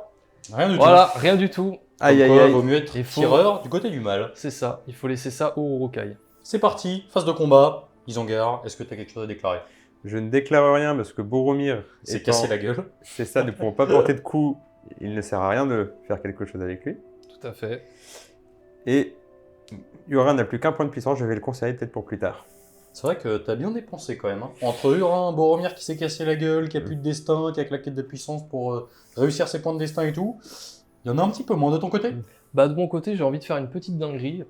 C: Rien du
A: Voilà, rien du tout.
C: tout.
B: Aïe
C: Comme
B: aïe
C: quoi,
B: aïe.
C: vaut mieux être
A: Il faut-
C: tireur du côté du mal.
A: C'est ça, il faut laisser ça au Urukai.
C: C'est parti, phase de combat. Isengard, est-ce que tu as quelque chose à déclarer?
B: Je ne déclare rien parce que Boromir,
C: C'est
B: étant-
C: cassé la gueule.
B: c'est ça, ne pouvant pas porter de coups, il ne sert à rien de faire quelque chose avec lui.
A: Tout à fait.
B: Et Urin n'a plus qu'un point de puissance, je vais le conserver peut-être pour plus tard.
C: C'est vrai que t'as bien dépensé quand même. Hein. Entre Urin, Boromir qui s'est cassé la gueule, qui a plus de destin, qui a claqué de puissance pour réussir ses points de destin et tout, il y en a un petit peu moins de ton côté.
A: Bah de mon côté, j'ai envie de faire une petite dinguerie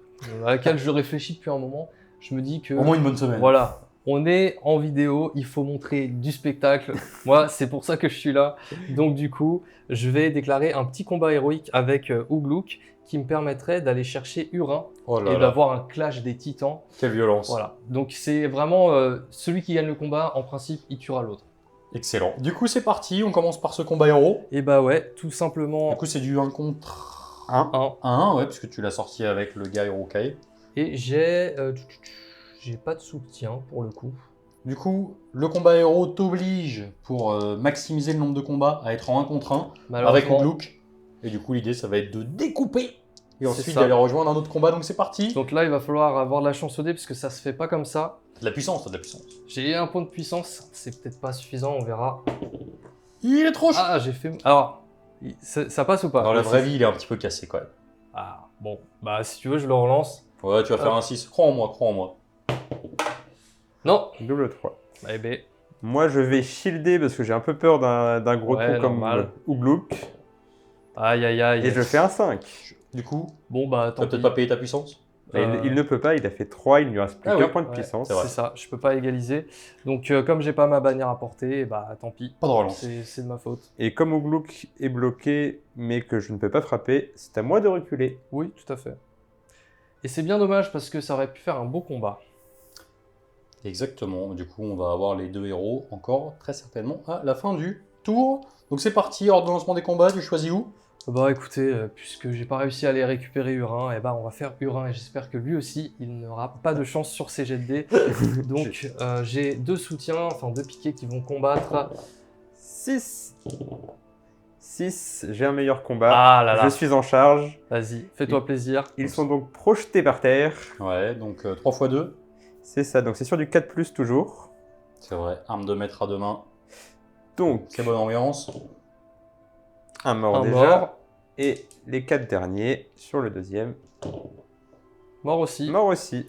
A: à laquelle je réfléchis depuis un moment. Je me dis que
C: Au moins une bonne semaine.
A: voilà, on est en vidéo, il faut montrer du spectacle. Moi, c'est pour ça que je suis là. Donc du coup, je vais déclarer un petit combat héroïque avec Ugluk qui me permettrait d'aller chercher Urin
C: Oh là
A: et
C: là,
A: d'avoir un clash des titans.
C: quelle violence.
A: Voilà. Donc c'est vraiment celui qui gagne le combat, en principe, il tuera l'autre.
C: Excellent. Du coup, c'est parti, on commence par ce combat héros.
A: Et bah ouais, tout simplement
C: Du coup, c'est du 1 contre
B: 1.
A: 1.
C: 1, ouais, puisque tu l'as sorti avec le gars Urukai.
A: Et j'ai pas de soutien pour le coup.
C: Du coup, le combat héros t'oblige, pour maximiser le nombre de combats, à être en 1 contre 1 avec
A: Malheureusement.
C: Ugluk. Et du coup, l'idée, ça va être de découper et
A: C'est
C: ensuite
A: ça.
C: d'aller rejoindre un autre combat. Donc, c'est parti.
A: Donc là, il va falloir avoir de la chance au dé parce que ça se fait pas comme ça.
C: De la puissance, t'as de la puissance.
A: J'ai un point de puissance, c'est peut-être pas suffisant, on verra.
C: Il est trop chaud.
A: Ah, j'ai fait. Alors, ça passe ou pas?
C: Dans la vraie vie, il est un petit peu cassé quand même.
A: Ah, bon. Bah, si tu veux, je le relance.
C: Ouais, tu vas faire un 6. Crois en moi, crois en moi.
A: Non.
B: Double 3.
A: Eh ben,
B: Moi, je vais shielder parce que j'ai un peu peur d'un gros
A: Ouais,
B: trou comme
A: normal.
B: Ugluk.
A: aïe aïe aïe.
B: Et je fais un 5.
C: Du coup,
A: Bon, bah,
C: t'as
A: tant
C: peut-être
A: pis.
C: pas payé ta puissance.
B: Et il ne peut pas, il a fait 3, il ne lui reste plus
C: Ah
B: qu'un
C: oui,
B: point de
A: ouais,
B: puissance.
C: c'est vrai.
A: C'est ça, je peux pas égaliser. Donc, comme j'ai pas ma bannière à porter, bah, tant pis.
C: Pas de relance.
A: C'est de ma faute.
B: Et comme Ugluk est bloqué, mais que je ne peux pas frapper, c'est à moi de reculer.
A: Oui, tout à fait. Et c'est bien dommage parce que ça aurait pu faire un beau combat.
C: Exactement. Du coup, on va avoir les deux héros encore très certainement à la fin du tour. Donc, c'est parti. Ordre de lancement des combats. Tu choisis où?
A: Bah écoutez, puisque j'ai pas réussi à aller récupérer Urin, et bah on va faire Urin et j'espère que lui aussi il n'aura pas de chance sur ses jets de dés. Donc j'ai deux soutiens, enfin deux piquets qui vont combattre.
B: 6. 6, j'ai un meilleur combat.
A: Ah là là,
B: Je suis en charge.
A: vas-y, fais-toi plaisir.
B: Ils sont donc projetés par terre.
C: Ouais, donc 3 x 2.
B: C'est ça, donc c'est sur du 4+, toujours.
C: C'est vrai. Arme de maître à deux mains.
B: Donc,
C: C'est bonne ambiance.
B: un mort
A: Un
B: déjà.
A: mort.
B: Et les 4 derniers sur le deuxième.
A: Mort aussi.
B: Mort aussi.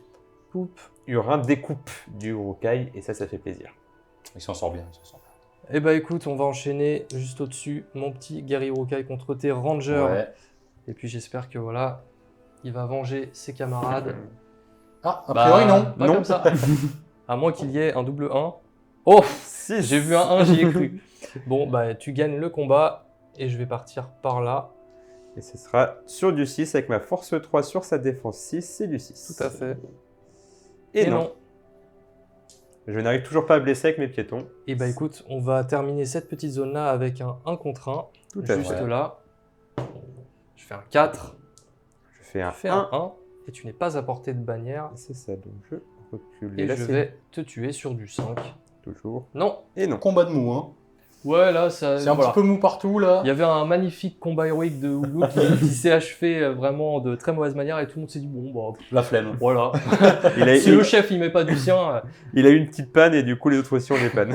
A: Poup.
B: Urin découpe du Urukai et ça fait plaisir.
C: Il s'en sort bien. Il s'en sort
A: Et bah écoute, on va enchaîner juste au-dessus, mon petit Gary Urukai contre tes
C: bien.
A: Rangers.
C: Ouais.
A: Et puis j'espère que voilà, il va venger ses camarades.
C: Ah, a
A: Bah,
C: priori, non.
A: Pas
B: Non.
A: comme ça. À moins qu'il y ait un double 1. Oh,
B: 6.
A: j'ai vu un 1, j'y ai cru. Bon, bah tu gagnes le combat et je vais partir par là.
B: Et ce sera sur du 6 avec ma force 3 sur sa défense 6, c'est du 6.
A: Tout à fait.
B: Et non. Je n'arrive toujours pas à blesser avec mes piétons.
A: Et bah écoute, on va terminer cette petite zone-là avec un 1 contre 1.
B: Tout à
A: Juste
B: fait.
A: là. Je fais un 4.
B: Je fais un
A: Je fais
B: 1.
A: un 1. Et tu n'es pas à portée de bannière.
B: C'est ça, donc je recule.
A: Et
B: là,
A: je
B: c'est
A: vais te tuer sur du 5.
B: toujours.
A: Non.
B: Et non.
C: Combat de mou, hein.
A: Ouais, là, ça.
C: C'est un petit peu mou partout, là.
A: Il y avait un magnifique combat héroïque de Houlou qui s'est achevé vraiment de très mauvaise manière et tout le monde s'est dit bon, bah
C: La flemme.
A: voilà.
B: Il a,
A: Si le chef il met pas du sien.
B: il a eu une petite panne et du coup les autres aussi ont des pannes.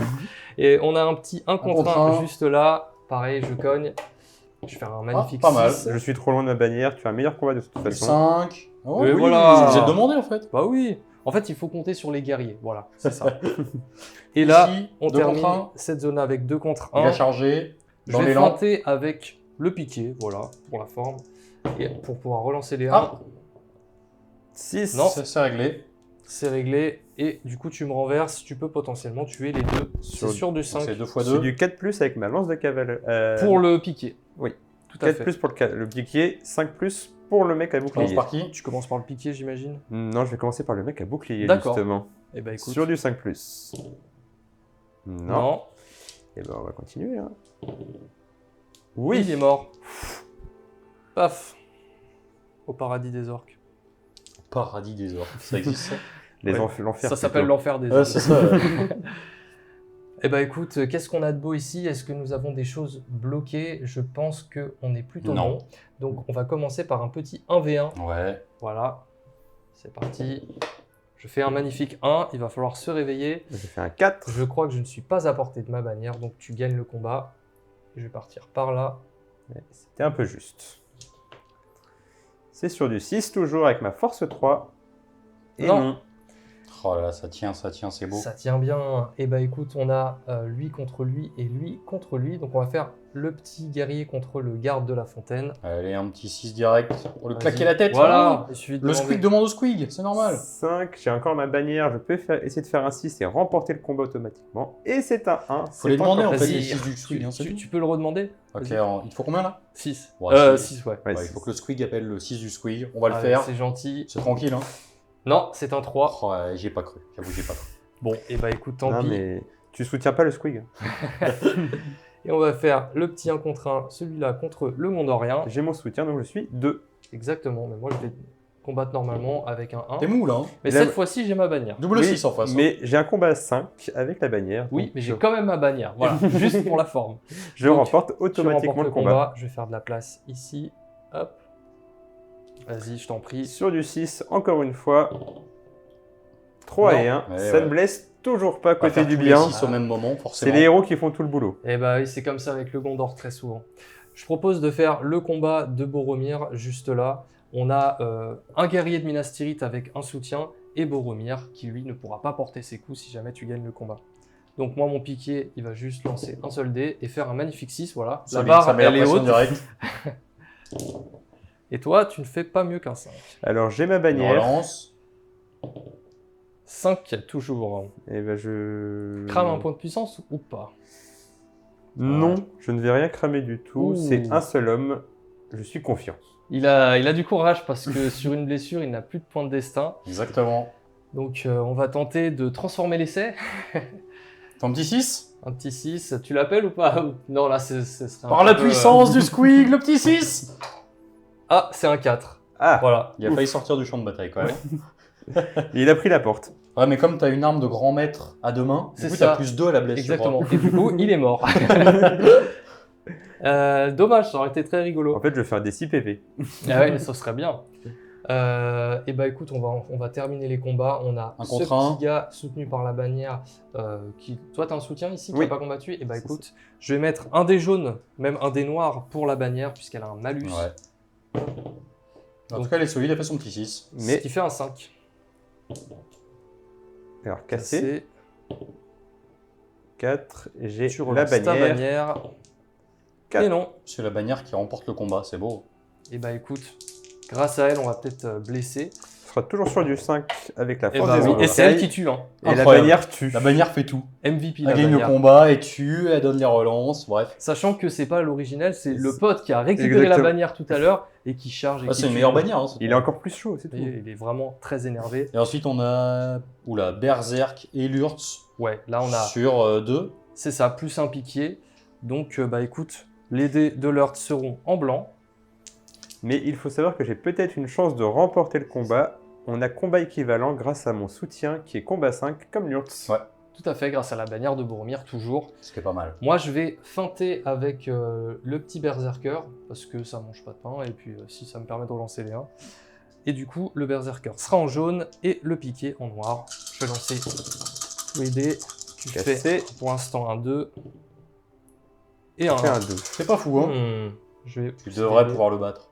A: Et on a un petit 1 contre
C: contre
A: 1
C: un.
A: juste là. Pareil, je cogne. Je fais un magnifique
C: pas mal.
A: 6.
B: Je suis trop loin de ma bannière, tu as un meilleur combat de toute
C: Du
B: façon.
C: 5. Oh,
A: Et
C: oui,
A: voilà.
C: Vous êtes demandé, en fait.
A: Bah oui. En fait, il faut compter sur les guerriers. Voilà, c'est ça. Et là,
C: Ici,
A: on
C: 2
A: termine
C: contre 1.
A: cette zone avec 2 contre
C: Il
A: 1.
C: a chargé.
A: Je
C: Dans
A: vais
C: l'élan.
A: feinter avec le piqué, voilà, pour la forme. Et pour pouvoir relancer les 1,
C: Ah.
B: 6.
A: Non.
C: C'est réglé.
A: c'est réglé. Et du coup, tu me renverses, tu peux potentiellement tuer les deux.
B: Sur-
A: C'est sur du
C: Donc,
A: 5
C: c'est 2 x
B: C'est
C: 2.
B: du 4+ avec ma lance de cavalerie.
A: pour le piqué.
B: Oui.
A: Tout à
B: 4+
A: fait.
B: pour le piquier, 5+ pour le mec à
C: Commence
B: bouclier.
C: par qui?
A: Tu commences par le piqué, j'imagine.
B: Non, je vais commencer par le mec à bouclier
A: D'accord.
B: justement.
A: Eh ben écoute.
B: Sur du 5+. Non.
A: Non.
B: Et ben on va continuer. Hein.
A: Oui, il
B: Oui.
A: est mort. Paf. Au paradis des orques.
C: Paradis des orques. Ça existe, ça?
B: Les
A: Ouais.
B: L'enfer.
A: Ça s'appelle
B: plutôt.
A: l'enfer des
C: Ouais,
A: orques.
C: c'est ça.
A: Eh ben écoute, qu'est-ce qu'on a de beau ici? Est-ce que nous avons des choses bloquées? Je pense qu'on est plutôt
C: Non.
A: non. Donc on va commencer par un petit 1v1.
C: Ouais.
A: Voilà. C'est parti. Je fais un magnifique 1. Il va falloir se réveiller.
B: J'ai fait un 4.
A: Je crois que je ne suis pas à portée de ma bannière, donc tu gagnes le combat. Je vais partir par là.
B: C'était un peu juste. C'est sur du 6 toujours avec ma force 3. Et
A: Non.
B: non.
C: Oh là là, ça tient, c'est beau.
A: Ça tient bien. Et bah écoute, on a lui contre lui et lui contre lui. Donc on va faire le petit guerrier contre le garde de la fontaine.
C: Allez, un petit 6 direct pour le
A: Vas-y.
C: claquer la tête.
A: Voilà. Il suffit de
C: Le
A: demander.
C: squig demande au squig, c'est normal.
B: 5, j'ai encore ma bannière, je peux essayer de faire un 6 et remporter le combat automatiquement. Et c'est un 1.
C: Faut les demander, en fait,
A: Vas-y,
C: les 6 du squig. Hein, c'est
A: tu,
C: tout.
A: tu peux le redemander?
C: Ok,
A: Vas-y.
C: alors, il te faut combien là?
A: 6.
C: Ouais,
A: 6, ouais.
B: Ouais,
C: Ouais, il
B: six.
C: faut que le squig appelle le 6 du squig. On va le
A: Allez,
C: faire.
A: C'est gentil.
C: C'est tranquille, hein.
A: Non, c'est un 3.
C: Oh, ouais, j'y ai pas cru. J'avoue, j'y ai pas cru.
A: Bon, et bah écoute, tant
B: Non,
A: pis.
B: mais tu soutiens pas le squig.
A: Et on va faire le petit 1 contre 1, celui-là contre le Mondorien.
B: J'ai mon soutien, donc je suis 2.
A: Exactement, mais moi je vais combattre normalement avec un 1.
C: T'es mou là, hein.
A: Mais
B: Là-
A: cette fois-ci, j'ai ma bannière.
C: Double
B: Oui,
C: 6 en face. hein.
B: Mais j'ai un combat à 5 avec la bannière.
A: Oui,
B: donc
A: mais j'ai quand même ma bannière. Voilà, juste pour la forme.
B: je
A: donc,
B: remporte
A: Tu
B: automatiquement
A: remportes
B: le combat.
A: Je vais faire de la place ici. Hop. Vas-y, je t'en prie.
B: Sur du 6, encore une fois. 3
A: Non.
B: et 1.
C: Ouais,
B: Ça
C: ouais.
B: ne blesse toujours pas
C: On va
B: côté
C: faire
B: du
C: tous
B: bien.
C: les 6 au même moment,
B: C'est
C: forcément.
B: les héros qui font tout le boulot.
A: Et bah oui, c'est comme ça avec le Gondor très souvent. Je propose de faire le combat de Boromir juste là. On a un guerrier de Minas Tirith avec un soutien et Boromir qui lui ne pourra pas porter ses coups si jamais tu gagnes le combat. Donc moi mon piqué il va juste lancer un seul dé et faire un magnifique 6, voilà. La
C: Solide,
A: barre
C: ça met la
A: elle est
C: pression
A: haute.
C: directe.
A: Et toi tu ne fais pas mieux qu'un 5.
B: Alors j'ai ma
C: On
B: bannière.
C: relance.
A: 5 toujours.
B: Et ben je.
A: Crame un point de puissance ou pas?
B: Non, je ne vais rien cramer du tout.
A: Ouh.
B: C'est un seul homme. Je suis confiant.
A: Il a du courage parce que sur une blessure il n'a plus de point de destin.
C: Exactement.
A: Donc on va tenter de transformer l'essai.
C: Ton petit 6?
A: Un petit 6, tu l'appelles ou pas? Non, là, ce serait un
C: Par la
A: peu,
C: puissance du squig, le petit 6!
A: Ah, c'est un 4.
B: Ah,
A: Voilà.
C: Il a failli sortir du champ de bataille quand même.
B: il a pris la porte.
C: Ouais, mais comme t'as une arme de grand maître à deux mains,
A: C'est
C: du coup
A: ça.
C: t'as plus 2 à la blessure.
A: Exactement. Et du coup, il est mort. Dommage, ça aurait été très
B: En
A: rigolo.
B: fait, je vais faire des 6 PV.
A: Ah ouais, ça serait bien. Et bah écoute, on va terminer les combats. On a
C: Un
A: ce
C: contre un.
A: petit gars soutenu par la bannière. Toi, t'as un soutien ici qui
B: Oui.
A: n'a pas combattu. Et bah
B: C'est
A: écoute, je vais mettre un dé jaune, même un dé noir pour la bannière, puisqu'elle a un malus.
C: Ouais. En tout cas, elle est solide, elle fait son petit 6.
A: Ce
B: Mais
A: qui fait un 5.
B: alors cassé. 4, j'ai
A: Tu
B: la
A: relances ta
B: bannière.
A: bannière.
B: Quatre.
A: Et non.
C: C'est la bannière qui remporte le combat, c'est beau.
A: Et bah écoute, grâce à elle, on va peut-être blesser.
B: sera toujours sur du 5 avec la
A: Et,
B: force
A: bah
B: des
A: oui, et c'est elle
B: orocailles.
A: qui tue, hein.
B: Et la
C: Incroyable.
B: bannière tue.
C: La bannière fait tout.
A: MVP
C: Elle
A: la
C: gagne le
A: bannière.
C: combat, elle tue, elle donne les relances, bref.
A: Sachant que c'est pas l'original, c'est le pote qui a récupéré la
B: Exactement.
A: bannière tout à l'heure et qui charge. Et
C: Ah,
A: qui
C: c'est une
A: tue.
C: meilleure bannière. Hein,
B: Il est encore plus chaud, c'est tout.
A: Il est vraiment très énervé.
C: Et ensuite, on a Berserk et Lurtz
A: Ouais, là on a,
C: sur 2.
A: c'est ça, plus un piquier. Donc bah écoute, les dés de l'Earth seront en blanc.
B: Mais il faut savoir que j'ai peut-être une chance de remporter le combat. On a combat équivalent grâce à mon soutien qui est combat 5 comme Lurtz.
C: Ouais.
A: Tout à fait, grâce à la bannière de Boromir, toujours.
C: Ce qui est pas mal.
A: Moi, je vais feinter avec le petit berserker, parce que ça mange pas de pain, et puis si ça me permet de relancer les 1. Et du coup, le berserker sera en jaune, et le piqué en noir. Je vais lancer tous les dés. Tu
B: Cassé.
A: fais pour l'instant un 2. Et un
B: Fait
A: 1.
B: un 2.
C: C'est pas fou, hein.
A: Je vais
C: Tu devrais pouvoir le battre.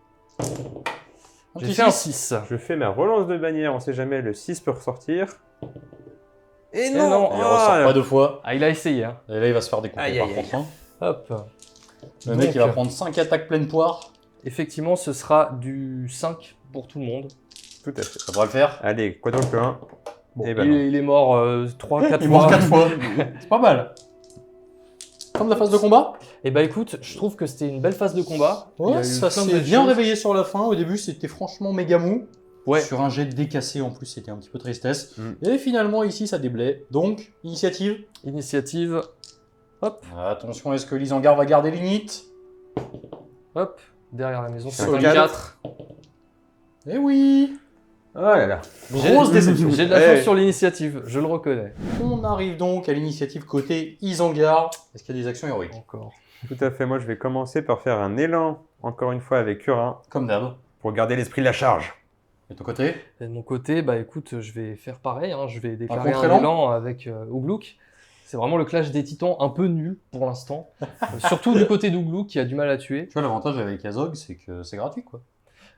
A: J'ai
C: petit
A: fait un
C: 6.
A: 6.
B: Je fais ma relance de bannière, on sait jamais, le 6 peut ressortir. Et
A: non.
B: non,
C: Il ressort pas deux fois.
A: Ah, il a essayé, hein.
C: Et là, il va se faire découper
B: Aïe,
C: par
B: aïe,
C: contre. Hein.
A: Hop.
C: Le mec,
A: Donc,
C: il va prendre 5 attaques pleines poires.
A: Effectivement, ce sera du 5 pour tout le monde.
B: Tout à fait.
C: Ça devrait le faire.
B: Allez, quadruple 1.
A: Bon,
B: Et ben non.
A: il est mort 3-4
C: Il
A: fois.
C: mange 4 fois. C'est pas mal. Comme la phase de combat.
A: Et bah écoute, je trouve que c'était une belle phase de combat. Il y a
C: Ouais,
A: eu
C: ça
A: plein de
C: s'est
A: belles
C: bien
A: choses.
C: réveillé sur la fin. Au début, c'était franchement méga mou.
A: Ouais.
C: Sur un jet décassé en plus, c'était un petit peu tristesse.
B: Mm.
C: Et finalement, ici, ça déblaye. Donc, initiative.
A: Initiative. Hop,
C: Attention, est-ce que Lysangar va garder l'init?
A: hop. Derrière la maison, c'est
B: Un
A: 24.
C: Eh oui.
B: Oh là là.
C: Grosse déception.
A: J'ai de la
B: Eh.
A: chance sur l'initiative, je le reconnais.
C: On arrive donc à l'initiative côté Isengard. Est-ce qu'il y a des actions héroïques?
A: Encore.
B: Tout à fait, moi je vais commencer par faire un élan, encore une fois avec Urin,
C: Comme d'hab.
B: pour garder l'esprit de la charge.
C: Et de ton côté?
A: Et de mon côté, bah écoute, je vais faire pareil. Hein. Je vais déclarer un
C: contre-élan
A: élan avec Ouglouk. C'est vraiment le clash des titans un peu nul pour l'instant. Surtout du côté d'Ouglouk qui a du mal à tuer.
C: Tu vois, l'avantage avec Azog, c'est que c'est gratuit, quoi.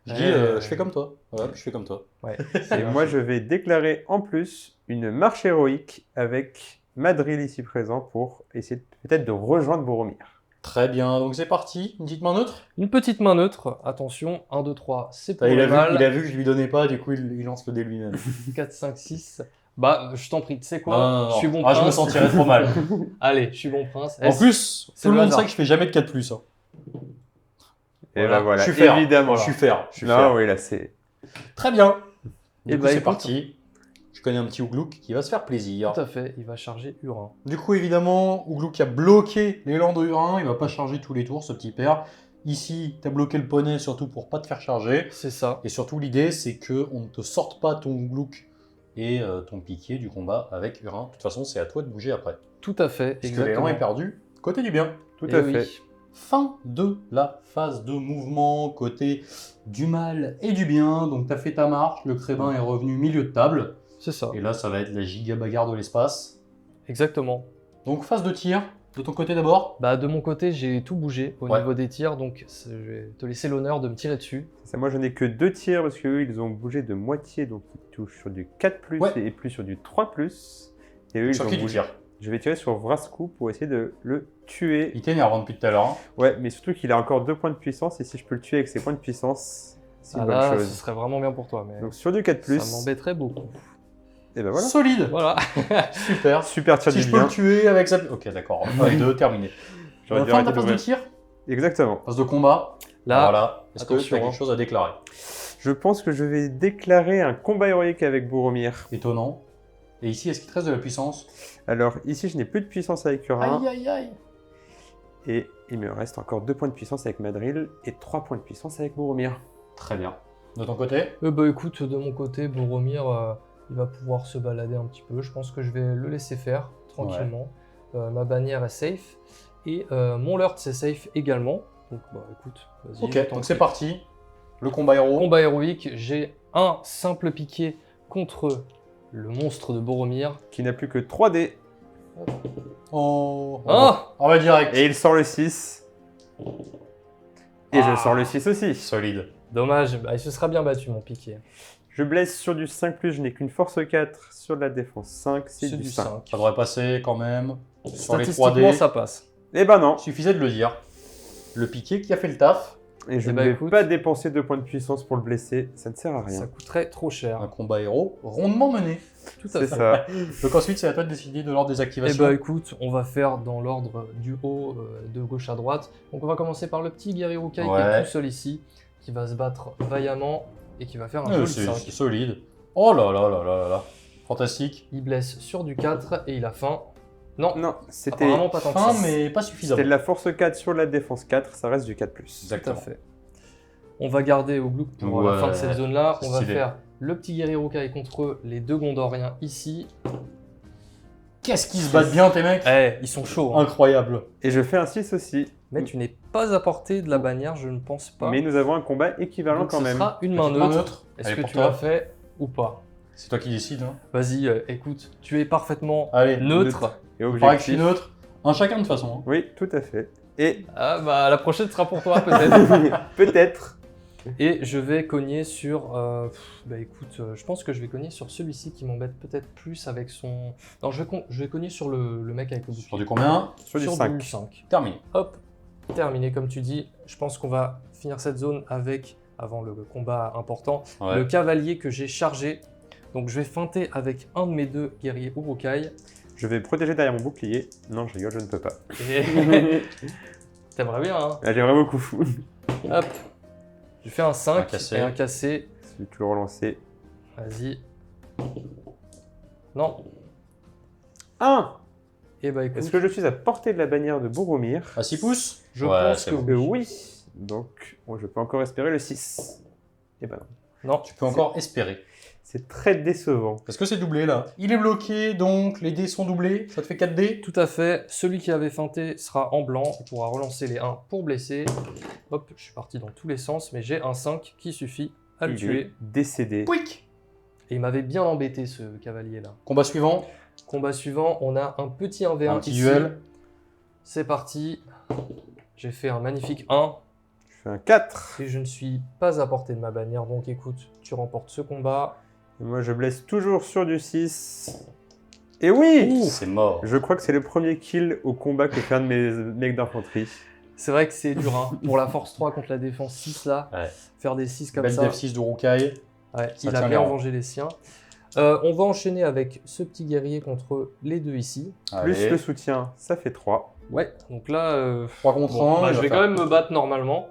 C: Je dis,
A: Ouais.
C: je fais comme toi. Voilà, je fais comme toi.
A: Ouais.
B: Et moi je vais déclarer en plus une marche héroïque avec Madril ici présent pour essayer peut-être de rejoindre Boromir.
C: Très bien, donc c'est parti. Une petite main neutre.
A: Une petite main neutre. Attention, 1, 2, 3, c'est pour
C: Il
A: le
C: a,
A: mal.
C: vu que je lui donnais pas, du coup, il lance le dé lui-même.
A: 4, 5, 6. Bah, je t'en prie, tu sais quoi?
C: Non.
A: Je suis bon
C: Ah, je me
A: prince.
C: sentirais trop mal.
A: Allez, je suis bon prince.
C: En plus,
A: c'est
C: tout le
A: le
C: monde
A: hasard.
C: sait que je fais jamais de 4+. Hein.
B: Et
C: Voilà.
B: ben voilà,
C: Je suis fair.
B: évidemment.
C: Je suis fair. Je suis
B: Non,
C: fair.
B: oui, là c'est...
C: Très bien.
A: Et
C: Du coup,
A: bah,
C: c'est
A: écoute.
C: parti. Je connais un petit Ouglouk qui va se faire plaisir.
A: Tout à fait, il va charger Urin.
C: Du coup, évidemment, Ouglouk a bloqué l'élan de Hurin. Il va pas charger tous les tours, ce petit père. Ici, tu as bloqué le poney surtout pour pas te faire charger.
A: C'est ça.
C: Et surtout, l'idée, c'est que on ne te sorte pas ton Ouglouk et ton piquier du combat avec Hurin. De toute façon, c'est à toi de bouger après.
A: Tout à fait,
C: Puisque l'élan est perdu. Côté du bien.
B: Tout
A: Eh
B: à
A: oui.
B: fait.
C: Fin de la phase de mouvement côté du mal et du bien. Donc, tu as fait ta marche. Le crébin est revenu milieu de table.
A: C'est ça.
C: Et là, ça va être la giga bagarre de l'espace.
A: Exactement.
C: Donc, phase de tir. De ton côté d'abord.
A: Bah, de mon côté, j'ai tout bougé au
C: Ouais.
A: niveau des tirs, donc je vais te laisser l'honneur de me tirer dessus.
B: Ça, moi je n'ai que 2 tirs parce qu'eux ils ont bougé de moitié, donc ils touchent sur du 4+,
C: Ouais.
B: et plus sur du 3+. Et eux
C: Sur
B: ils ont
C: qui tu
B: bougé.
C: tires?
B: Je vais tirer sur Vrasku pour essayer de le tuer.
C: Il t'énerve depuis tout à l'heure. Hein.
B: Ouais, mais surtout qu'il a encore 2 points de puissance, et si je peux le tuer avec ses points de puissance, c'est une
A: Ah
B: bonne
A: là,
B: chose.
A: ce serait vraiment bien pour toi, mais
B: Donc sur du 4+,
A: ça m'embêterait beaucoup.
B: et ben voilà.
C: Solide.
A: Voilà.
C: Super.
B: Super tir
C: Si
B: du
C: je peux
B: bien.
C: le tuer avec sa... Ok, d'accord. Phase 2, terminé.
B: J'aurais dû
C: Fin de
B: arrêter
C: la phase de
B: d'ouvrir.
C: tir.
B: Exactement.
C: Phase de combat.
A: Là,
C: Voilà. Est-ce que tu
A: attention,
C: as quelque chose à déclarer?
B: Je pense que je vais déclarer un combat héroïque avec Boromir.
C: Étonnant. Et ici, est-ce qu'il te reste de la puissance?
B: Alors ici je n'ai plus de puissance avec Urin,
C: Aïe, aïe, aïe.
B: et il me reste encore 2 points de puissance avec Madril, et 3 points de puissance avec Boromir.
C: Très bien. De ton côté?
A: bah écoute, de mon côté, Boromir, il va pouvoir se balader un petit peu. Je pense que je vais le laisser faire tranquillement. Ma bannière est safe. Et mon Lurt, c'est safe également. Donc bah écoute, vas-y.
C: Ok,
A: je t'en
C: donc c'est
A: prie.
C: parti. Le combat héros.
A: Combat héroïque, j'ai un simple piqué contre le monstre de Boromir.
B: Qui n'a plus que 3 dés,
C: Oh.
A: Oh
C: On va direct.
B: et il sort le 6. Et
C: Ah.
B: je sors le 6 aussi.
C: Solide.
A: Dommage, bah, il se sera bien battu mon piqué.
B: Je blesse sur du 5+, je n'ai qu'une force 4, sur de la défense 5, c'est du 5.
C: Ça devrait passer quand même. Sur les
A: Statistiquement,
C: 3D.
A: ça passe.
B: Eh ben non.
C: Suffisait de le dire. Le piqué qui a fait le taf.
B: Et je
A: Eh
B: ne
A: bah,
B: vais
A: écoute.
B: pas dépenser 2 points de puissance pour le blesser, ça ne sert à rien.
A: Ça coûterait trop
C: Un
A: cher.
C: combat héros rondement mené.
A: Tout à
B: C'est
A: fait.
B: ça.
C: Donc ensuite, c'est à toi de décider de l'ordre des
A: Eh
C: activations.
A: bah écoute, on va faire dans l'ordre du haut, de gauche à droite. Donc on va commencer par le petit guerrier Urukai qui
C: Ouais.
A: est tout seul ici, qui va se battre vaillamment et qui va faire un joli
C: C'est
A: 5.
C: solide. Oh là là là là là là. Fantastique.
A: Il blesse sur du 4 et il a faim. Non,
B: Non, c'était
A: apparemment pas tant que
C: Fin,
A: ça.
C: mais pas
B: c'était
C: suffisamment.
B: de la force 4 sur la défense 4, ça reste du 4+.
A: Tout à
C: Exactement.
A: fait. On va garder au Glook pour la
C: Ouais,
A: fin de cette zone-là. On va
C: stylé.
A: faire le petit guerrier Urukai contre les deux Gondoriens ici.
C: Qu'est-ce qu'ils se battent bien, tes mecs.
A: Eh, ils sont chauds. Hein.
C: Incroyable.
B: Et je fais un 6 aussi.
A: Mais tu n'es pas à portée de la bannière, je ne pense pas.
B: Mais nous avons un combat équivalent
A: Donc
B: quand
A: ce
B: même.
A: sera une main
C: Petite main
A: neutre.
C: neutre.
A: Est-ce
C: Allez,
A: que
C: pour
A: tu
C: toi.
A: l'as fait ou pas?
C: C'est toi qui décides. Hein.
A: Vas-y, écoute, tu es parfaitement
C: Allez,
A: neutre.
B: Et
C: il paraît que je suis
B: objectif.
C: neutre. Un chacun de toute façon. Hein.
B: Oui, tout à fait. Et
A: Ah bah la prochaine sera pour toi peut-être.
B: peut-être.
A: Et je vais cogner sur... bah écoute, je pense que je vais cogner sur celui-ci qui m'embête peut-être plus avec son... Non, je vais cogner sur le mec avec le
C: Sur
A: bouclier.
C: du combien?
B: Sur du 5.
A: 5.
C: Terminé.
A: Hop, terminé comme tu dis. Je pense qu'on va finir cette zone avec, avant le combat important,
C: Ouais.
A: le cavalier que j'ai chargé. Donc je vais feinter avec un de mes deux guerriers Urukai.
B: Je vais protéger derrière mon bouclier. Non, je rigole, je ne peux pas.
A: Et... T'aimerais bien, hein?
B: Ah, j'aimerais beaucoup.
A: Hop. Je fais un 5
C: Un cassé.
A: et un cassé.
B: Si tu veux le relancer.
A: Vas-y. Non.
B: 1.
A: Et bah écoute,
B: Est-ce que je suis à portée de la bannière de Boromir?
C: À 6 pouces?
A: je
C: Ouais,
A: pense
C: c'est
A: que
C: bon.
A: oui.
B: Oui. Donc, bon, je peux encore espérer le 6. Et ben non.
A: Non,
C: Tu peux encore espérer.
B: C'est très décevant.
C: Est-ce que c'est doublé là? Il est bloqué, donc les dés sont doublés. Ça te fait 4 dés?
A: tout à fait. Celui qui avait feinté sera en blanc. Il pourra relancer les 1 pour blesser. Hop, je suis parti dans tous les sens, mais j'ai un 5 qui suffit à le
B: Il est
A: tuer.
B: décédé.
C: Pouic!
A: Et il m'avait bien embêté ce cavalier-là.
C: Combat suivant.
A: Combat suivant, on a un petit 1v1
C: Un petit
A: ici.
C: duel.
A: C'est parti. J'ai fait un magnifique 1.
B: Je fais un 4.
A: Et je ne suis pas à portée de ma bannière, donc écoute, tu remportes ce combat.
B: Et moi, je blesse toujours sur du 6. Et oui!
C: C'est mort.
B: Je crois que c'est le premier kill au combat que fait un de mes mecs d'infanterie.
A: C'est vrai que c'est dur, hein. Pour la force 3 contre la défense 6, là,
C: Ouais.
A: faire des 6 comme
C: Belle
A: ça,
C: def 6 de Rukai.
A: ouais,
C: ça
A: il a
C: tient
A: bien
C: les rangs.
A: vengé les siens. On va enchaîner avec ce petit guerrier contre les deux ici.
B: Plus
C: Allez.
B: le soutien, ça fait 3.
A: Ouais, donc là,
C: 3 contre
A: bon,
C: 1.
A: bah, je vais quand même me battre normalement.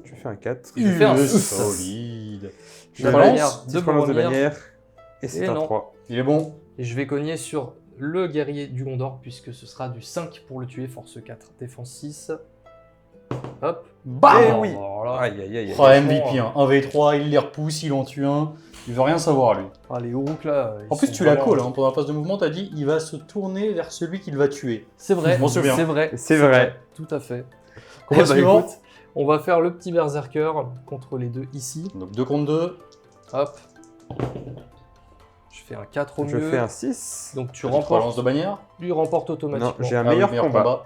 B: Je fais un 4.
A: Je fais un
C: Il est
A: 6.
C: solide.
B: Je
A: La
B: balance,
A: bannière de
B: petite relance de
A: Boromir.
B: bannière. Et c'est
A: Et
B: un
A: non.
B: 3.
C: Il est bon.
A: Et je vais cogner sur le guerrier du Gondor, puisque ce sera du 5 pour le tuer, force 4, défense 6. Hop.
C: Bam!
B: Eh oui.
A: Voilà.
B: Aïe aïe aïe.
C: Oh, MVP, hein. 1v3, il les repousse, il en tue un. Il veut rien savoir, lui.
A: Ah, les Uruk là.
C: En
A: ils
C: plus,
A: sont
C: tu la
A: vraiment-
C: calls, hein. Pendant la phase de mouvement, t'as dit il va se tourner vers celui qu'il va tuer.
A: C'est vrai,
C: Je m'en souviens.
A: c'est vrai.
B: C'est vrai.
A: Tout à fait.
C: Combat
A: Eh bah,
C: suivant.
A: écoute, on va faire le petit berserker contre les deux ici.
C: Donc 2 contre 2.
A: Hop. Je fais un 4 au
B: Je
A: mieux.
B: fais un 6.
A: Donc tu
C: Petite relance
A: remportes,
C: de bannière.
A: lui remporte
B: Non,
A: automatiquement.
B: j'ai un
C: Ah oui,
B: meilleur combat.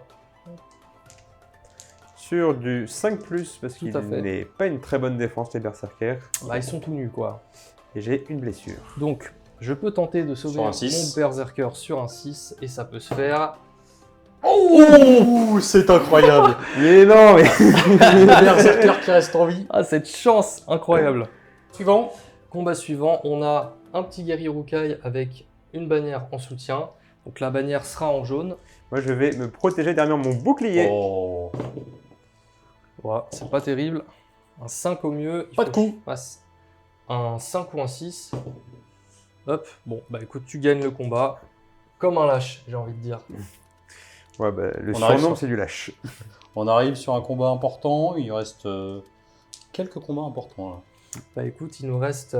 B: Sur du 5+, parce
A: Tout
B: qu'il
A: à fait.
B: n'est pas une très bonne défense, les berserkers.
A: Bah, ils sont tout nus quoi.
B: Et j'ai une blessure.
A: Donc je peux tenter de sauver
C: Sur un
A: mon
C: 6.
A: berserker sur un 6 et ça peut se faire.
C: Oh, c'est incroyable.
B: Mais non, mais...
C: Le berserker qui reste en vie.
A: Ah, cette chance incroyable.
C: Suivant.
A: Combat suivant, on a un petit guerrier Urukai avec une bannière en soutien. Donc la bannière sera en jaune.
B: Moi, je vais me protéger derrière mon bouclier.
C: Oh.
A: Voilà, c'est pas terrible. Un 5 au mieux. Il
C: Pas
A: faut
C: de
A: que
C: coup.
A: je fasse un 5 ou un 6. Hop, bon, bah écoute, tu gagnes le combat. Comme un lâche, j'ai envie de dire.
B: Ouais, bah, le
C: On arrive
B: surnom,
C: sur-
B: c'est du lâche.
C: On arrive sur un combat important. Il reste quelques combats importants là.
A: Bah écoute, il nous reste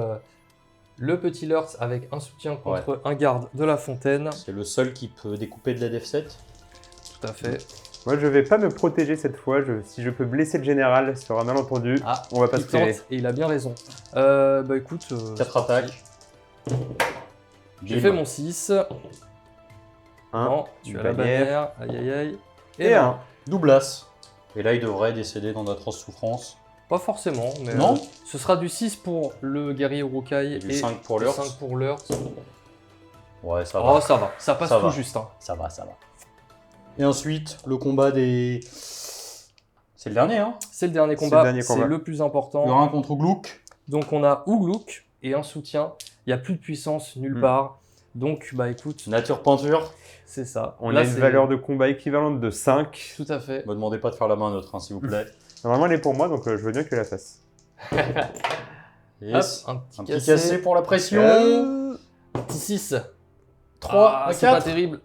A: le petit Lurtz avec un soutien contre un garde de la fontaine.
C: C'est le seul qui peut découper de la def 7.
A: Tout à fait.
B: Moi, je vais pas me protéger cette fois. Si je peux blesser le général, ce sera mal entendu.
A: Ah,
B: On va pas
A: il
B: se priver.
A: tente et il a bien raison. Bah écoute,
C: 4 attaques.
A: J'ai
C: Bim.
A: fait mon 6.
B: Un,
A: Non, tu
B: une
A: as la
B: bannière.
A: bannière. Aïe aïe aïe.
B: Et
A: non.
B: un.
C: Doublas. Et là, il devrait décéder dans d'atroces souffrances.
A: Pas forcément, mais
C: Non.
A: ce sera du 6 pour le guerrier Urukai
C: Et du 5 pour
A: du
C: Lurtz.
A: 5 pour Lurtz.
C: Ouais, ça va.
A: Oh, ça va, ça passe
C: Ça
A: tout
C: va.
A: juste. Hein.
C: Ça va, ça va. Et ensuite, le combat des C'est le dernier, hein.
A: C'est le dernier
B: C'est le
A: combat,
B: dernier
A: c'est
B: combat.
A: le plus important.
C: Urin contre Glouk.
A: Donc on a Ouglouk et un soutien. Il n'y a plus de puissance nulle part. Donc bah écoute,
C: Nature peinture.
A: c'est ça.
B: On
A: Là,
B: a une
A: c'est-
B: valeur de combat équivalente de 5.
A: Tout à fait.
C: Me demandez pas de faire la main neutre, hein, s'il vous plaît.
B: Normalement, elle est pour moi, donc je veux bien que tu la fasses.
C: Yes.
A: Hop,
C: Un petit cassé pour la pression.
A: Petit 6.
C: 3 à
A: c'est pas
C: 4.
A: terrible.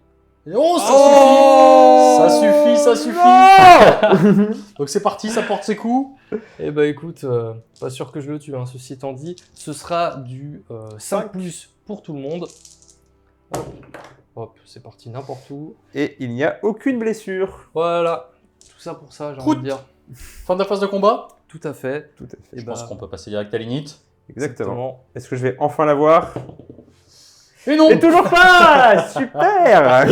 C: Oh, ça
A: Oh
C: suffit. Ça suffit. Donc c'est parti, ça porte ses coups.
A: Eh bah écoute, pas sûr que je le tue, hein, ceci étant dit. Ce sera du 5 plus pour tout le monde. Hop, c'est parti n'importe où.
B: Et il n'y a aucune blessure.
A: Voilà, tout ça pour ça, j'ai envie de dire.
C: Fin de la phase de combat.
A: Tout à fait.
B: Tout à fait.
A: Et
C: Je pense qu'on peut passer direct à l'init.
B: Exactement. Est-ce que je vais enfin l'avoir?
C: Et non.
B: Et toujours pas. Super.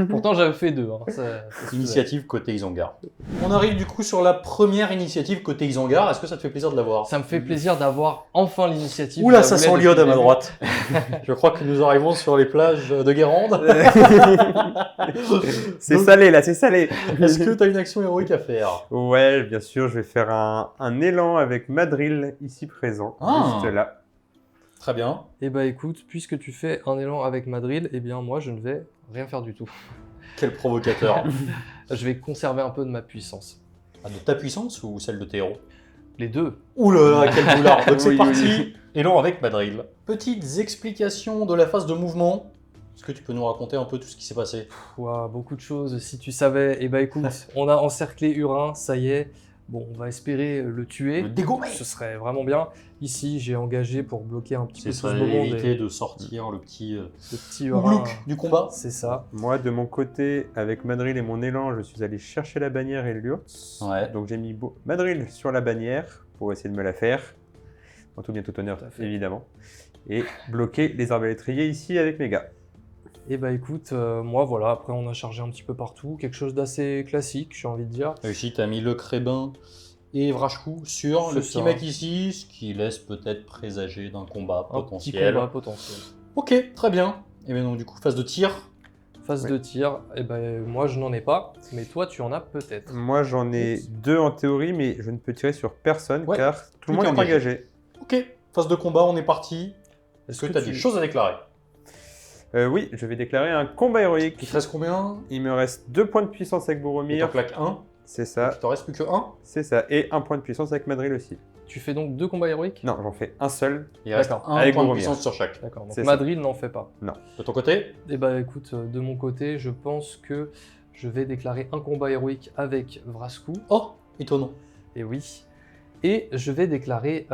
A: Pourtant, j'avais fait 2. Hein, ça se faisait.
C: Initiative côté Isengard. On arrive du coup sur la première initiative côté Isengard. Est-ce que ça te fait plaisir de l'avoir?
A: Ça me fait plaisir d'avoir enfin l'initiative.
C: Oula,
A: Je
C: ça
A: la
C: sent
A: voulais
C: l'iode à
A: depuis
C: ma
A: le
C: droite. Je crois que nous arrivons sur les plages de Guérande.
B: C'est salé là, c'est salé.
C: Est-ce que tu as une action héroïque à faire?
B: Ouais, bien sûr, je vais faire un élan avec Madril ici présent,
C: Ah.
B: juste là.
C: Très bien.
A: début. Eh bah écoute, puisque tu fais un élan avec Madrid, eh bien moi, je ne vais rien faire du tout.
C: Quel provocateur.
A: Je vais conserver un peu de ma puissance.
C: Ah, de ta puissance ou celle de tes héros?
A: Les deux.
C: Ouh là là, quel boulard. Donc c'est
B: Oui,
C: parti.
B: oui.
C: Élan avec Madril. Petites explications de la phase de mouvement. Est-ce que tu peux nous raconter un peu tout ce qui s'est passé?
A: Ouah, beaucoup de choses, si tu savais. Eh bah écoute, on a encerclé Urin, ça y est. Bon, on va espérer le tuer.
C: Le dégommer.
A: Ce serait vraiment bien. Ici, j'ai engagé pour bloquer un petit peu
C: C'est
A: tout
C: ça,
A: ce moment
C: éviter de sortir le petit
A: le petit Urin.
C: Ouglouk du combat.
A: C'est ça.
B: Moi, de mon côté, avec Madril et mon élan, je suis allé chercher la bannière et l'urte.
C: Ouais.
B: Donc j'ai mis Madril sur la bannière pour essayer de me la faire. En tout bien tout honneur,
A: Tout à fait.
B: évidemment. Et bloquer les arbalétriers ici avec mes gars.
A: Et bah écoute, moi voilà, après on a chargé un petit peu partout. Quelque chose d'assez classique, j'ai envie de dire.
C: Réussi, t'as mis le Crébin et Vrachkou sur
A: C'est
C: le petit
A: ça.
C: mec ici, ce qui laisse peut-être présager d'un combat
A: Un
C: potentiel.
A: petit combat potentiel.
C: Ok, très bien. Et bien donc du coup, phase de tir.
A: Phase
B: Ouais.
A: de tir, et ben moi je n'en ai pas, mais toi tu en as peut-être.
B: Moi, j'en ai 2 en théorie, mais je ne peux tirer sur personne
C: Ouais,
B: car tout le
C: tout
B: monde
C: est
B: est
C: engagé.
B: engagé.
C: Ok, phase de combat, on est parti. Est-ce que tu as
A: tu-
C: des choses à déclarer?
B: Oui, je vais déclarer un combat héroïque.
C: Il te reste combien?
B: Il me reste 2 points de puissance avec
C: Il t'en
B: Boromir.
C: claque un.
B: C'est ça,
C: Il t'en reste plus que un.
B: c'est ça. Et 1 point de puissance avec Madril aussi.
A: Tu fais donc 2 combats héroïques?
B: Non, j'en fais un seul.
C: Il reste
A: D'accord.
C: un
B: Avec
C: point de
B: Boromir.
C: puissance sur chaque.
A: D'accord, donc
B: C'est ça.
A: Madrid n'en fait pas.
C: De ton côté?
A: Et bah écoute, de mon côté, je pense que je vais déclarer un combat héroïque avec Vraskou,
C: Oh, étonnant.
A: et oui. Et je vais déclarer...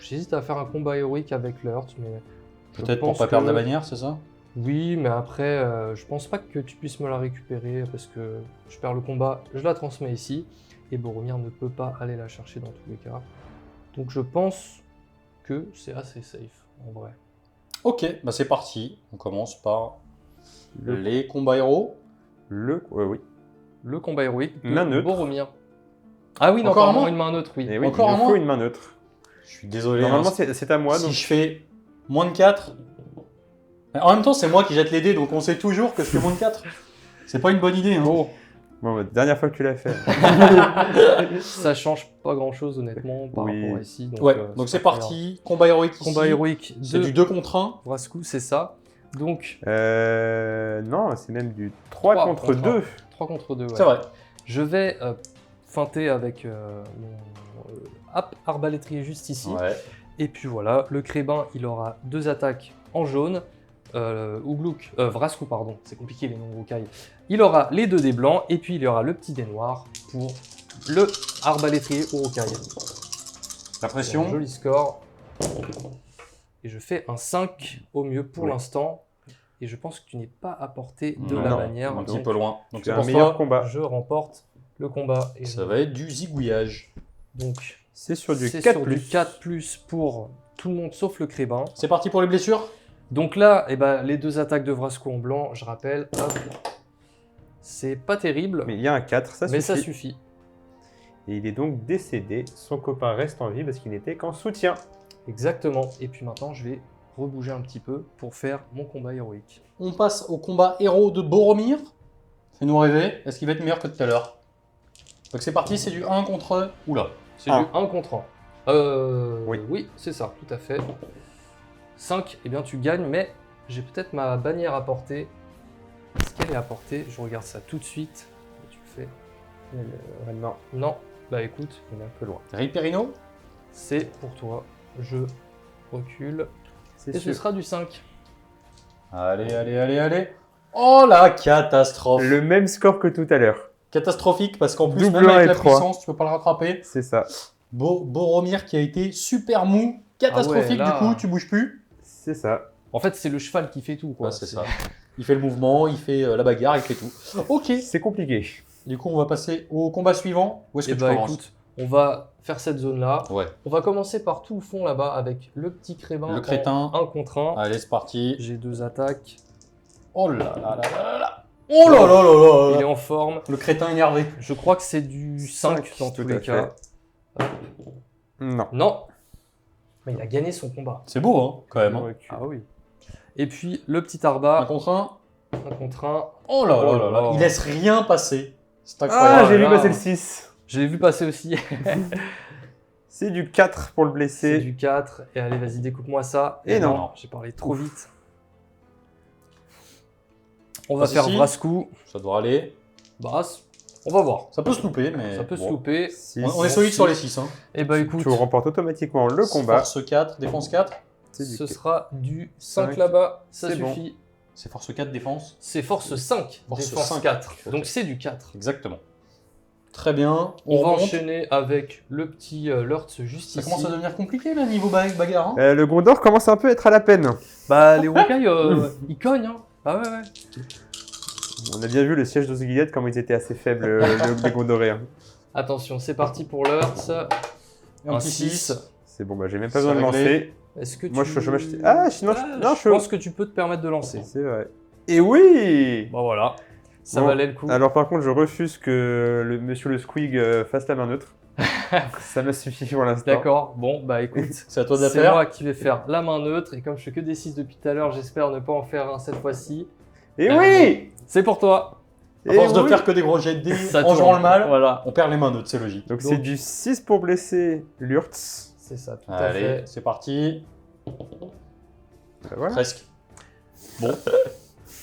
A: j'hésite à faire un combat héroïque avec l'Hurt, mais... je
C: Peut-être pour
A: pense
C: pas perdre
A: que-
C: la bannière, c'est ça?
A: Oui, mais après, je pense pas que tu puisses me la récupérer parce que je perds le combat, je la transmets ici et Boromir ne peut pas aller la chercher dans tous les cas. Donc je pense que c'est assez safe en vrai.
C: Ok, bah c'est parti. On commence par
B: Le-
C: les combats héros.
B: Oui.
A: Le combat héroïque de
B: Main neutre.
A: Boromir. Ah oui, non,
C: Encore un
A: pardon,
C: moins
A: une main neutre, oui.
B: Et oui,
C: Encore
B: il
C: un
B: me faut
C: moins
B: une main neutre.
C: Je suis désolé.
B: Normalement,
C: hein,
B: c'est à moi.
C: si
B: donc...
C: je fais moins de 4. En même temps, c'est moi qui jette les dés, donc on sait toujours que je fais moins de 4. C'est pas une bonne idée. Hein.
A: Bon,
B: Bon, bah, dernière fois que tu l'as fait.
A: ça change pas grand chose honnêtement par
B: Oui.
A: rapport à ici. Donc,
C: Ouais, donc c'est
A: pas très
C: parti. Combat héroïque
A: grave.
C: ici.
A: Combat héroïque
C: C'est
A: de
C: du 2 contre 1.
A: Vraskou, c'est ça. Donc
B: Non, c'est même du 3
A: 3
B: contre
A: contre
B: 2.
A: 3 contre 2, ouais.
C: C'est vrai.
A: Je vais feinter avec mon arbalétrier juste ici.
C: Ouais.
A: Et puis voilà, le Crébin, il aura 2 attaques en jaune. Vraskou, pardon, c'est compliqué les noms de Urukai. Il aura les 2 dés blancs, et puis il y aura le petit dé noir pour le arbalétrier Urukai.
C: La
A: C'est un
C: pression.
A: joli score. Et je fais un 5 au mieux pour
B: Oui.
A: l'instant. Et je pense que tu n'es pas à portée de
C: Non,
A: la
B: non,
A: bannière.
C: Un petit
A: donc
C: peu loin. Donc
B: Tu
C: c'est
B: as un
C: pour
B: meilleur
C: ça.
B: combat.
A: je remporte le combat. Et
C: Ça va être du zigouillage.
A: Donc,
B: C'est sur du
A: c'est
B: 4
A: sur
B: plus.
A: du 4+ pour tout le monde sauf le Crébin.
C: C'est parti pour les blessures.
A: Donc là, eh ben, les 2 attaques de Vraskou en blanc, je rappelle, hop, c'est pas terrible,
B: Mais il y a un 4, ça
A: mais
B: suffit.
A: ça suffit.
B: Et il est donc décédé. Son copain reste en vie parce qu'il n'était qu'en soutien.
A: Exactement. Et puis maintenant, je vais rebouger un petit peu pour faire mon combat héroïque.
C: On passe au combat héros de Boromir. Fais-nous rêver. Est-ce qu'il va être meilleur que tout à l'heure? Donc c'est parti, c'est du 1 contre... Oula.
A: C'est du 1 contre 1.
B: Oui.
A: Oui, c'est ça, tout à fait. 5, eh bien tu gagnes, mais j'ai peut-être ma bannière à porter. Est-ce qu'elle est à porter? Je regarde ça tout de suite. Tu le fais.
B: Non,
A: Non, bah écoute,
B: on est un peu loin.
C: Ripperino?
A: c'est pour toi. Je recule.
B: C'est
A: Et ce
B: sûr.
A: sera du 5.
C: Allez, allez, allez, allez. Oh la catastrophe.
B: Le même score que tout à l'heure.
C: Catastrophique parce qu'en plus,
B: Double
C: même
B: un
C: avec
B: et
C: la
B: trois.
C: puissance, tu peux pas le rattraper.
B: C'est ça.
C: Boromir qui a été super mou, catastrophique
A: Ah ouais, là-
C: du coup, tu bouges plus.
B: C'est ça.
A: En fait, c'est le cheval qui fait tout, quoi.
C: Ouais, c'est ça. Il fait le mouvement, il fait la bagarre, il fait tout. Ok.
B: C'est compliqué.
C: Du coup, on va passer au combat suivant. Où est-ce que
A: Et
C: tu
A: bah
C: commences?
A: écoute, on va faire cette zone-là.
C: Ouais.
A: On va commencer par tout au fond là-bas avec le petit crétin.
C: Le crétin.
A: 1 contre 1.
C: Allez, c'est parti.
A: J'ai 2 attaques.
C: Oh là là là là là. Oh là là là
A: Il
C: là
A: est
C: là.
A: en forme.
C: Le crétin énervé.
A: Je crois que c'est du 5
B: 5,
A: dans tous
B: tout
A: les
B: à
A: cas.
B: Non.
A: Non. Mais il a gagné son combat.
C: C'est beau, hein, quand même.
B: Je
C: Hein.
B: recule.
A: Ah oui. Et puis le petit
C: 1
A: Arba,
C: contre 1.
A: 1 contre 1.
C: Oh là là
A: Oh
C: là
A: là
C: là.
A: là.
C: Il laisse rien passer. C'est
B: Ah,
C: incroyable.
B: j'ai vu
A: là.
B: passer le 6.
A: Je l'ai vu passer aussi.
B: C'est du 4 pour le
A: C'est
B: blesser.
A: du 4. Et allez, vas-y, découpe-moi ça.
B: Et non.
A: J'ai parlé trop vite. On va
C: Passe
A: faire
C: ici.
A: brasse-coup.
C: Ça doit aller.
A: Brasse. On va voir.
C: Ça peut se louper, mais.
A: Ça peut se
C: bon.
A: louper.
B: Six.
C: On est solide sur les 6. Hein.
A: Et bah écoute,
B: Tu remportes automatiquement le combat.
C: Force 4, défense 4.
B: C'est du
A: ce
B: K.
A: sera du 5
B: Cinq.
A: là-bas. Ça
B: C'est bon.
A: suffit.
C: C'est force 4, défense.
A: C'est force 5.
C: Force
A: défense
C: 5.
A: 4.
C: Ok.
A: Donc c'est du 4.
C: Exactement. Très bien.
A: On va
C: remonte.
A: enchaîner avec le petit Lurtz juste
C: Ça
A: ici.
C: commence à devenir compliqué, là, niveau bagarre. Hein.
B: Le Gondor commence un peu à être à la peine.
A: Bah les Wokai, ils cognent. Hein. Ah ouais, ouais.
B: On a bien vu le siège d'Osgiliath, comment ils étaient assez faibles, les Gondoriens.
A: Attention, c'est parti pour Lurtz.
C: Un petit 6.
B: C'est bon, bah j'ai même pas
C: C'est
B: besoin de
C: réglé.
B: lancer.
A: Est-ce que
B: Moi,
A: tu...
B: je peux m'acheter. Ah, sinon, non,
A: je pense que tu peux te permettre de lancer.
B: C'est vrai. Et oui.
A: Bon voilà, ça
B: Bon,
A: valait le coup.
B: Alors par contre, je refuse que le monsieur le Squig fasse la main neutre. Ça m'a suffi pour l'instant.
A: D'accord, bon bah écoute,
C: C'est à toi de la
A: c'est
C: faire.
A: moi qui vais faire la main neutre et comme je fais que des 6 depuis tout à l'heure, j'espère ne pas en faire un cette fois-ci.
B: Et oui.
A: C'est pour toi.
C: À
B: Et
C: force de
B: oui.
C: faire que des gros jets de dés
A: Ça
C: en
A: tourne.
C: jouant le mal,
A: Voilà,
C: on perd les mains neutres, c'est logique.
B: Donc
A: Donc-
B: c'est du 6 pour blesser Lurtz.
A: c'est ça, tout à
C: Allez,
A: fait.
C: c'est parti.
B: Bah, voilà.
C: Presque. Bon.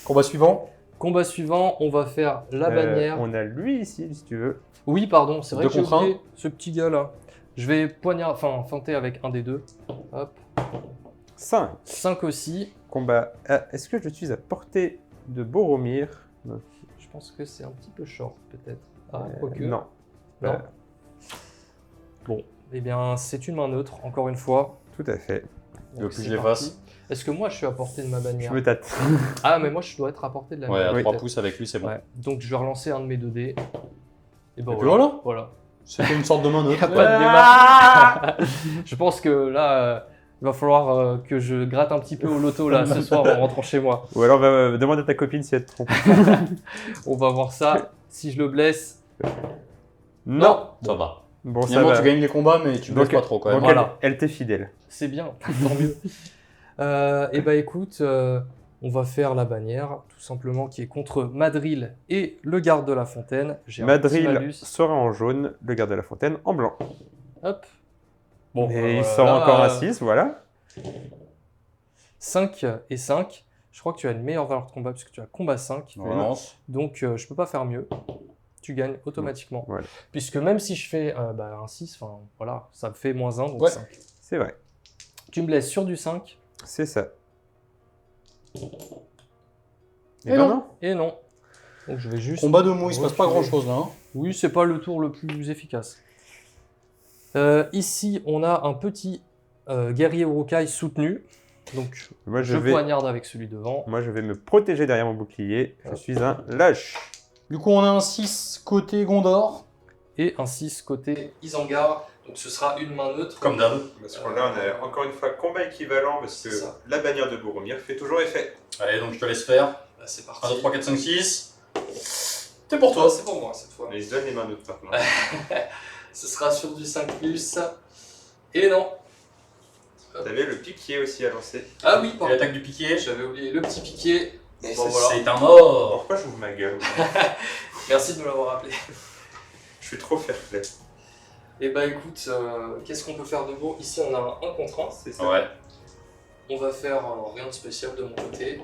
C: Combat suivant.
A: Combat suivant, on va faire la bannière.
B: On a lui ici, si tu veux.
A: Oui, pardon, c'est vrai
C: Deux
A: que j'ai
C: contre un.
A: oublié ce petit gars là. Je vais feinter avec un des deux. Hop,
B: 5.
A: 5 aussi.
B: Combat. Ah, est-ce que je suis à portée de Boromir? Non.
A: Je pense que c'est un petit peu short peut-être. Ah, quoique.
B: Non.
A: Non. Bon, eh bien c'est une main neutre, encore une fois.
B: Tout à fait.
C: Le
A: Donc,
C: plus
A: c'est
C: je les
A: parti.
C: fasse.
A: Est-ce que moi je suis à portée de ma
B: Je
A: bannière
B: me tâte.
A: Ah, mais moi je dois être à portée de la
C: Ouais, à
A: bannière.
C: 3
A: peut-être.
C: pouces avec lui, c'est bon.
A: Ouais. Donc je vais relancer un de mes 2 dés. Et ben
C: Et puis
A: voilà.
C: voilà.
A: Voilà.
C: C'était une sorte de main neutre.
A: Y a pas de débat. Je pense que là, il va falloir que je gratte un petit peu au loto là ce soir en rentrant chez moi.
B: Ou alors va demander à ta copine si elle te trompe.
A: On va voir ça. Si je le blesse.
B: Non.
C: Ça va.
B: Bon, ça
C: Finalement,
B: va.
C: tu gagnes les combats, mais tu blesses
B: Donc-
C: pas trop quand même.
B: Donc
A: Voilà.
B: elle t'est fidèle.
A: C'est bien, tant mieux. Et bah écoute, on va faire la bannière, tout simplement, qui est contre Madril et le garde de la fontaine. J'ai un petit
B: Madril
A: malus.
B: sera en jaune, le garde de la fontaine en blanc.
A: Hop.
B: Et il sort encore un 6, voilà.
A: 5 et 5. Je crois que tu as une meilleure valeur de combat puisque tu as combat 5.
C: On relance.
A: Donc je peux pas faire mieux. Tu gagnes automatiquement.
B: Voilà.
A: Puisque même si je fais un 6, enfin voilà, ça me fait -1, donc
C: Ouais.
A: 5.
B: C'est vrai.
A: Tu me blesses sur du 5.
B: C'est ça.
C: Et
B: ben
C: non.
A: Et non. Donc je vais juste...
C: Combat de mou, il se passe pas
A: reculer.
C: grand chose là. Hein.
A: Oui, c'est pas le tour le plus efficace. Ici, on a un petit guerrier Urukai soutenu. Donc,
B: Moi
A: je
B: vais
A: poignarde avec celui devant.
B: me protéger derrière mon bouclier. Je suis un lâche.
C: Du coup, on a un 6 côté Gondor.
A: Et un 6 côté Isengard. Donc, ce sera une main neutre.
C: Comme d'hab.
B: Parce que là, on a encore une fois combat équivalent parce
A: C'est ça.
B: la bannière de Boromir fait toujours effet.
C: Allez, donc je te laisse faire.
A: Bah, c'est
C: 1,
A: parti.
C: 2, 3, 4, 5, 6. C'est pour toi.
A: C'est pour moi cette fois.
B: Mais il se donne les mains neutres maintenant.
A: Ce sera sur du 5+. Et non.
B: T'avais le piquier aussi à lancer.
A: Ah oui,
C: Et
A: pardon.
C: l'attaque du piqué.
A: J'avais oublié le petit piqué. Bon,
C: C'est
A: voilà.
C: un mort.
B: Pourquoi j'ouvre ma gueule?
A: Merci de me l'avoir rappelé.
B: Je suis trop fair play.
A: Et bah écoute, qu'est-ce qu'on peut faire de beau? Ici on a un contre 1.
B: C'est ça.
C: Ouais.
A: On va faire rien de spécial de mon côté.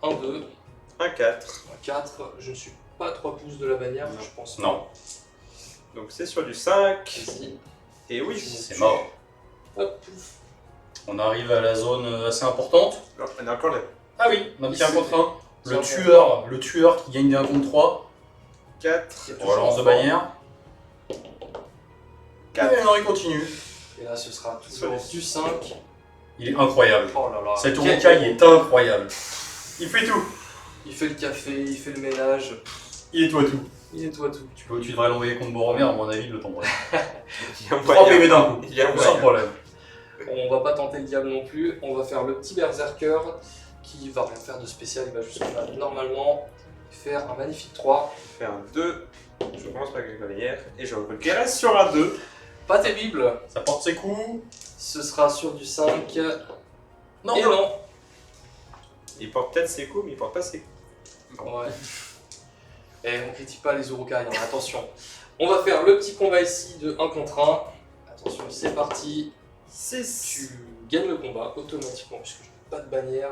A: 1, 2,
B: Un 4.
A: 1, 4. Je ne suis pas 3 pouces de la bannière,
B: Non.
A: je pense.
C: Non.
B: Donc c'est sur du 5.
A: Ici.
B: Et oui,
C: C'est mort.
A: Hop, pouf.
C: On arrive à la zone assez importante.
B: Alors, on est encore là.
C: Ah oui, on a petit 1 contre 1.
A: C'est
C: Le tueur qui gagne des 1 contre 3.
B: 4.
C: On relance de bannière.
B: 4.
C: Et on continue.
A: Et là ce sera toujours du 5.
C: Il est incroyable.
A: Oh là là.
C: Cet
A: Quel
C: Urukai
A: héros.
C: est incroyable. Il fait tout.
A: Il fait le café, il fait le ménage,
C: Il est tout à tout.
A: il nettoie tout.
C: Tu devrais l'envoyer contre Boromir, à mon avis, le tomberait.
B: Il y a
C: 3 PV d'un coup.
B: Il y a
C: Sans
B: moyen.
C: problème.
A: On va pas tenter le diable non plus, on va faire le petit berserker qui va rien faire de spécial, il va juste normalement faire un magnifique 3.
B: Je fais un 2. Je commence par la bannière. Et je reste sur un 2.
A: Pas terrible,
C: Ça porte ses coups.
A: ce sera sur du 5.
C: Non,
A: Et non.
B: Il porte peut-être ses coups, mais il porte pas ses coups.
A: Ouais. Et on critique pas les Urukai, hein, attention. On va faire le petit combat ici de 1 contre 1. Attention, c'est parti.
B: 6.
A: Tu gagnes le combat automatiquement puisque je n'ai pas de bannière.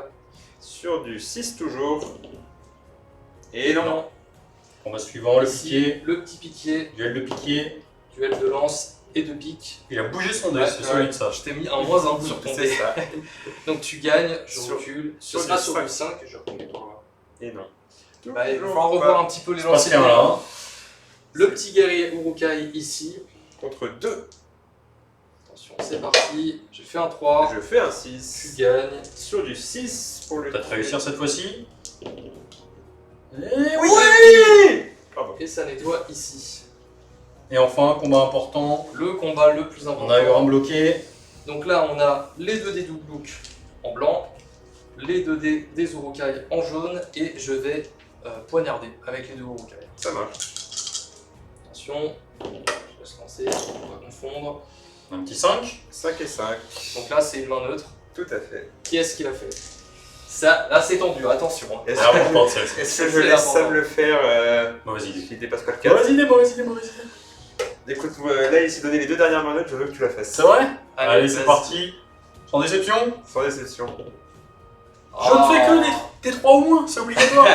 B: Sur du 6 toujours. Et non.
C: Combat suivant, le
A: Ici,
C: piqué.
A: le petit piquier,
C: Duel de piqué.
A: duel de lance et de pique.
C: Il a bougé son dé,
A: Ouais,
C: c'est
A: ouais.
C: solide ça.
A: Je t'ai mis un -1 sur ton
B: C'est
A: dé.
B: ça.
A: Donc tu gagnes, je
B: Sur-
A: recule. Ce
B: sur
A: sera
B: du
A: sur
B: 5.
A: du 5 et je recule.
B: Et non.
A: Bah, il va
B: Toujours
A: falloir
B: pas.
A: revoir un petit peu les
C: C'est pas
A: lancers.
C: bien là. Hein.
A: Le petit guerrier Urukai ici.
B: Contre 2.
A: Attention, c'est parti. J'ai fait un 3.
B: Je fais un
A: Tu
B: 6.
A: gagnes.
B: Sur du 6 pour le.
C: Peut-être réussir cette fois-ci. Et
B: Oui.
C: oui.
B: Pardon.
A: Et ça nettoie ici.
C: Et enfin, combat important.
A: Le combat le plus important.
C: On a eu un bloqué.
A: Donc là, on a les 2 dés double en blanc, les 2 dés des Urukai en jaune, et je vais poignarder avec les 2 Urukai.
B: Ça marche.
A: Attention, je laisse lancer, on va confondre.
C: Un petit 5.
B: 5 et 5.
A: Donc là, c'est une main neutre.
B: Tout à fait.
A: Qui est-ce qui l'a fait? Ça, là, c'est tendu, attention. Hein.
B: Est-ce
C: C'est
B: que,
C: important celle-ci.
B: est-ce que je
A: C'est
B: laisse
A: important.
B: Sam le faire
C: Mauvaise idée.
B: qui dépasse pas le 4?
C: Mauvaise idée, mauvaise idée, mauvaise idée.
B: Écoute, là il s'est donné les 2 dernières mains neutres, je veux que tu la fasses.
C: C'est vrai? Allez, c'est
A: vas-y.
C: parti. Sans déception.
B: Sans déception.
C: Je ne fais que des 3 au moins, c'est obligatoire.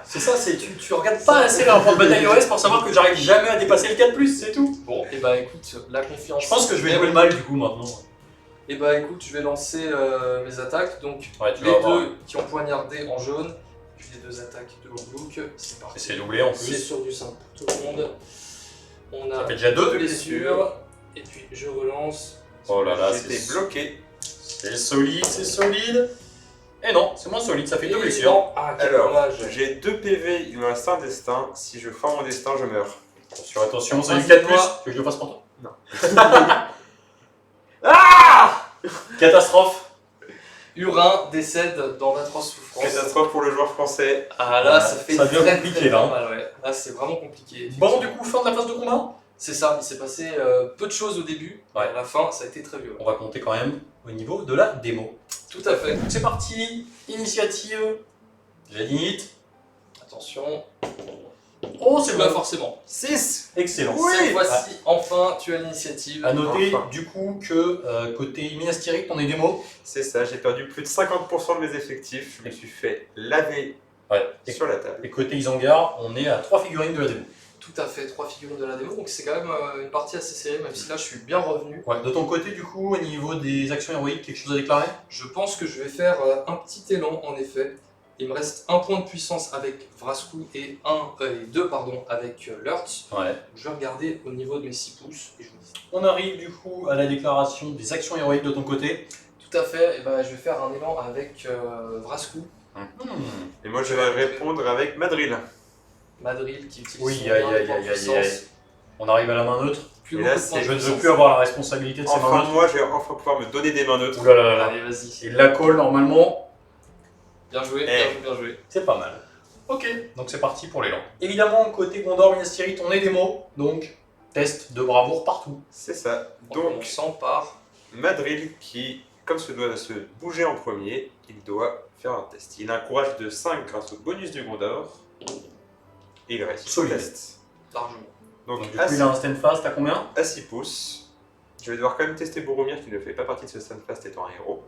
C: C'est ça, c'est tu regardes pas assez les rapports de bataille OS pour savoir que j'arrive jamais à dépasser le 4+, c'est tout.
A: Bon, et bah écoute, la confiance.
C: Je pense que je vais jouer le mal du coup maintenant.
A: Et bah écoute, je vais lancer mes attaques. Donc
C: Ouais, tu
A: les
C: vas voir.
A: 2 qui ont poignardé en jaune, puis les 2 attaques de Look. C'est
C: Et
A: parti.
C: c'est doublé en
A: C'est
C: plus.
A: sur du 5 pour tout le monde. On
C: Ça
A: a
C: fait déjà 2.
A: 2 blessures. Et puis je relance.
C: Oh là là,
B: J'étais
C: c'est
B: bloqué.
C: c'est solide, c'est solide. Et non, c'est moins solide, ça fait 2
A: Et
C: blessures.
A: non. Ah, quel
B: Alors,
A: dommage.
B: j'ai 2 PV, il me reste un destin. Si je forme mon destin, je meurs.
C: Attention, attention, c'est
A: Ah,
C: du
A: c'est
C: 4+,
A: toi.
C: que je le fasse pour toi.
B: Non.
C: Catastrophe.
A: Urin décède dans d'atroces souffrances.
B: Catastrophe pour le joueur français.
A: Ah là, ça fait
C: Ça devient
A: très,
C: compliqué,
A: très
C: là.
A: mal, ouais. Là, c'est vraiment compliqué.
C: Bon, du coup, fin de la phase de combat.
A: C'est ça, il s'est passé peu de choses au début.
C: Ouais.
A: À la fin, ça a été très violent.
C: On va compter quand même au niveau de la démo.
A: Tout à fait.
C: Donc c'est parti, initiative. J'inite.
A: Attention.
C: Oh, c'est
A: Tu
C: bon.
A: l'as forcément.
B: 6.
C: Excellent.
B: Oui.
A: Cette fois-ci, enfin, tu as l'initiative.
C: À noter
B: Enfin.
C: du coup que côté Minas Tirith, on est démo.
B: C'est ça, j'ai perdu plus de 50% de mes effectifs. Je me suis fait laver
C: Ouais.
B: sur la table.
C: Et côté Isengard, on est à 3 figurines de la démo.
A: Tout à fait, 3 figurines de la démo, donc c'est quand même une partie assez serrée, même si là je suis bien revenu.
C: Ouais. De ton côté, du coup, au niveau des actions héroïques, quelque chose à déclarer?
A: Je pense que je vais faire un petit élan en effet. Il me reste un point de puissance avec Vrasku et 2 avec Lurtz.
C: Ouais.
A: Je vais regarder au niveau de mes 6 pouces et je vous dis.
C: On arrive du coup à la déclaration des actions héroïques de ton côté.
A: Tout à fait, et ben, je vais faire un élan avec Vrasku,
B: Et moi, je vais répondre avec Madril.
A: Madril qui utilise
C: Oui,
A: son
C: aïe,
A: point
C: aïe,
A: de
C: aïe, aïe,
A: puissance.
C: aïe. On arrive à la main neutre.
A: Plus
B: Et
A: beaucoup
B: là,
A: de points de
C: Je ne veux
A: puissance.
C: plus avoir la responsabilité de ces mains
B: Enfin,
C: neutres.
B: moi, je vais enfin pouvoir me donner des mains neutres.
C: Ouh là là là là.
A: Allez, vas-y.
C: Il la colle normalement.
A: Bien joué,
B: Eh.
A: bien joué, bien joué.
C: C'est pas mal. Ok, donc c'est parti pour l'élan. Évidemment, côté Gondor, Minas Tirith, on est démo, donc test de bravoure partout.
B: C'est ça.
A: En
B: Donc,
A: commençant par.
B: Madril, qui, comme se doit se bouger en premier, il doit faire un test. Il a un courage de 5 grâce au bonus du Gondor. Et il réussit le
C: Solide.
B: test.
A: Largement.
C: Donc du coup, il a un stand fast, t'as combien?
B: à 6 pouces. Je vais devoir quand même tester Boromir qui ne fait pas partie de ce stand fast étant un héros.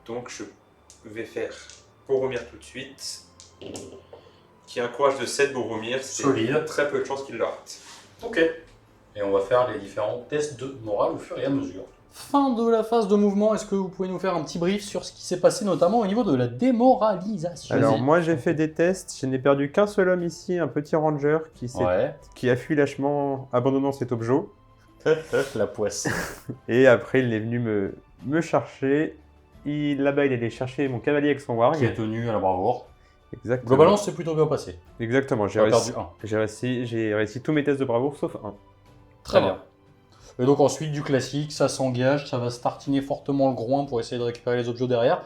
B: Donc je vais faire Boromir tout de suite. Qui a un courage de 7 Boromir, c'est
C: Solide.
B: très peu de chances qu'il le rate.
C: Ok. Et on va faire les différents tests de morale au fur et à mesure. Fin de la phase de mouvement, est-ce que vous pouvez nous faire un petit brief sur ce qui s'est passé notamment au niveau de la démoralisation?
B: Alors
C: Vas-y.
B: moi j'ai fait des tests, je n'ai perdu qu'un seul homme ici, un petit ranger qui a fui lâchement abandonnant cet objet.
C: La poisse.
B: Et après il est venu me chercher. Là-bas il allait chercher mon cavalier avec son warg.
C: Qui est tenu à la bravoure.
B: Exactement.
C: Globalement, c'est plutôt bien passé.
B: Exactement,
C: On a perdu un.
B: j'ai réussi tous mes tests de bravoure sauf un.
C: Très bien. Et donc ensuite, du classique, ça s'engage, ça va se tartiner fortement le groin pour essayer de récupérer les objets derrière.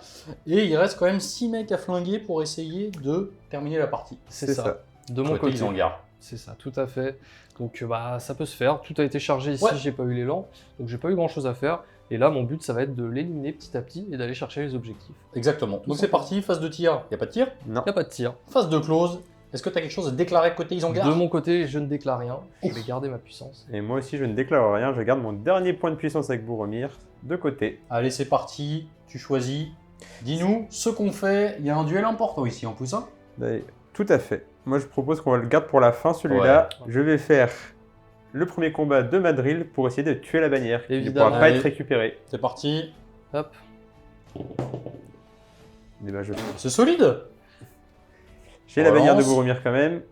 C: Et il reste quand même 6 mecs à flinguer pour essayer de terminer la partie.
A: C'est ça. De mon
C: Côté
A: côté.
C: Isengard.
A: C'est ça, tout à fait. Donc bah ça peut se faire. Tout a été chargé ici,
C: Ouais.
A: j'ai pas eu l'élan. Donc j'ai pas eu grand chose à faire. Et là, mon but, ça va être de l'éliminer petit à petit et d'aller chercher les objectifs.
C: Exactement. Donc c'est parti, phase de tir. Il n'y a pas de tir.
B: Non.
A: Y a pas de tir.
C: Phase de close. Est-ce que tu as quelque chose à déclarer côté Isengard?
A: De mon côté, je ne déclare rien. Je
C: Ouf.
A: vais garder ma puissance.
B: Et moi aussi je ne déclare rien, je garde mon dernier point de puissance avec Boromir de côté.
C: Allez, c'est parti. Tu choisis. Dis-nous ce qu'on fait. Il y a un duel important ici en plus. Hein.
B: Tout à fait. Moi je propose qu'on le garde pour la fin celui-là.
A: Ouais.
B: Je vais faire le premier combat de Madril pour essayer de tuer la bannière. Il ne
A: Évidemment.
B: pourra pas
C: Allez.
B: être récupéré.
C: C'est parti.
A: Hop.
B: Et ben,
C: C'est solide.
B: j'ai la bannière de
C: Relance.
B: Boromir quand même.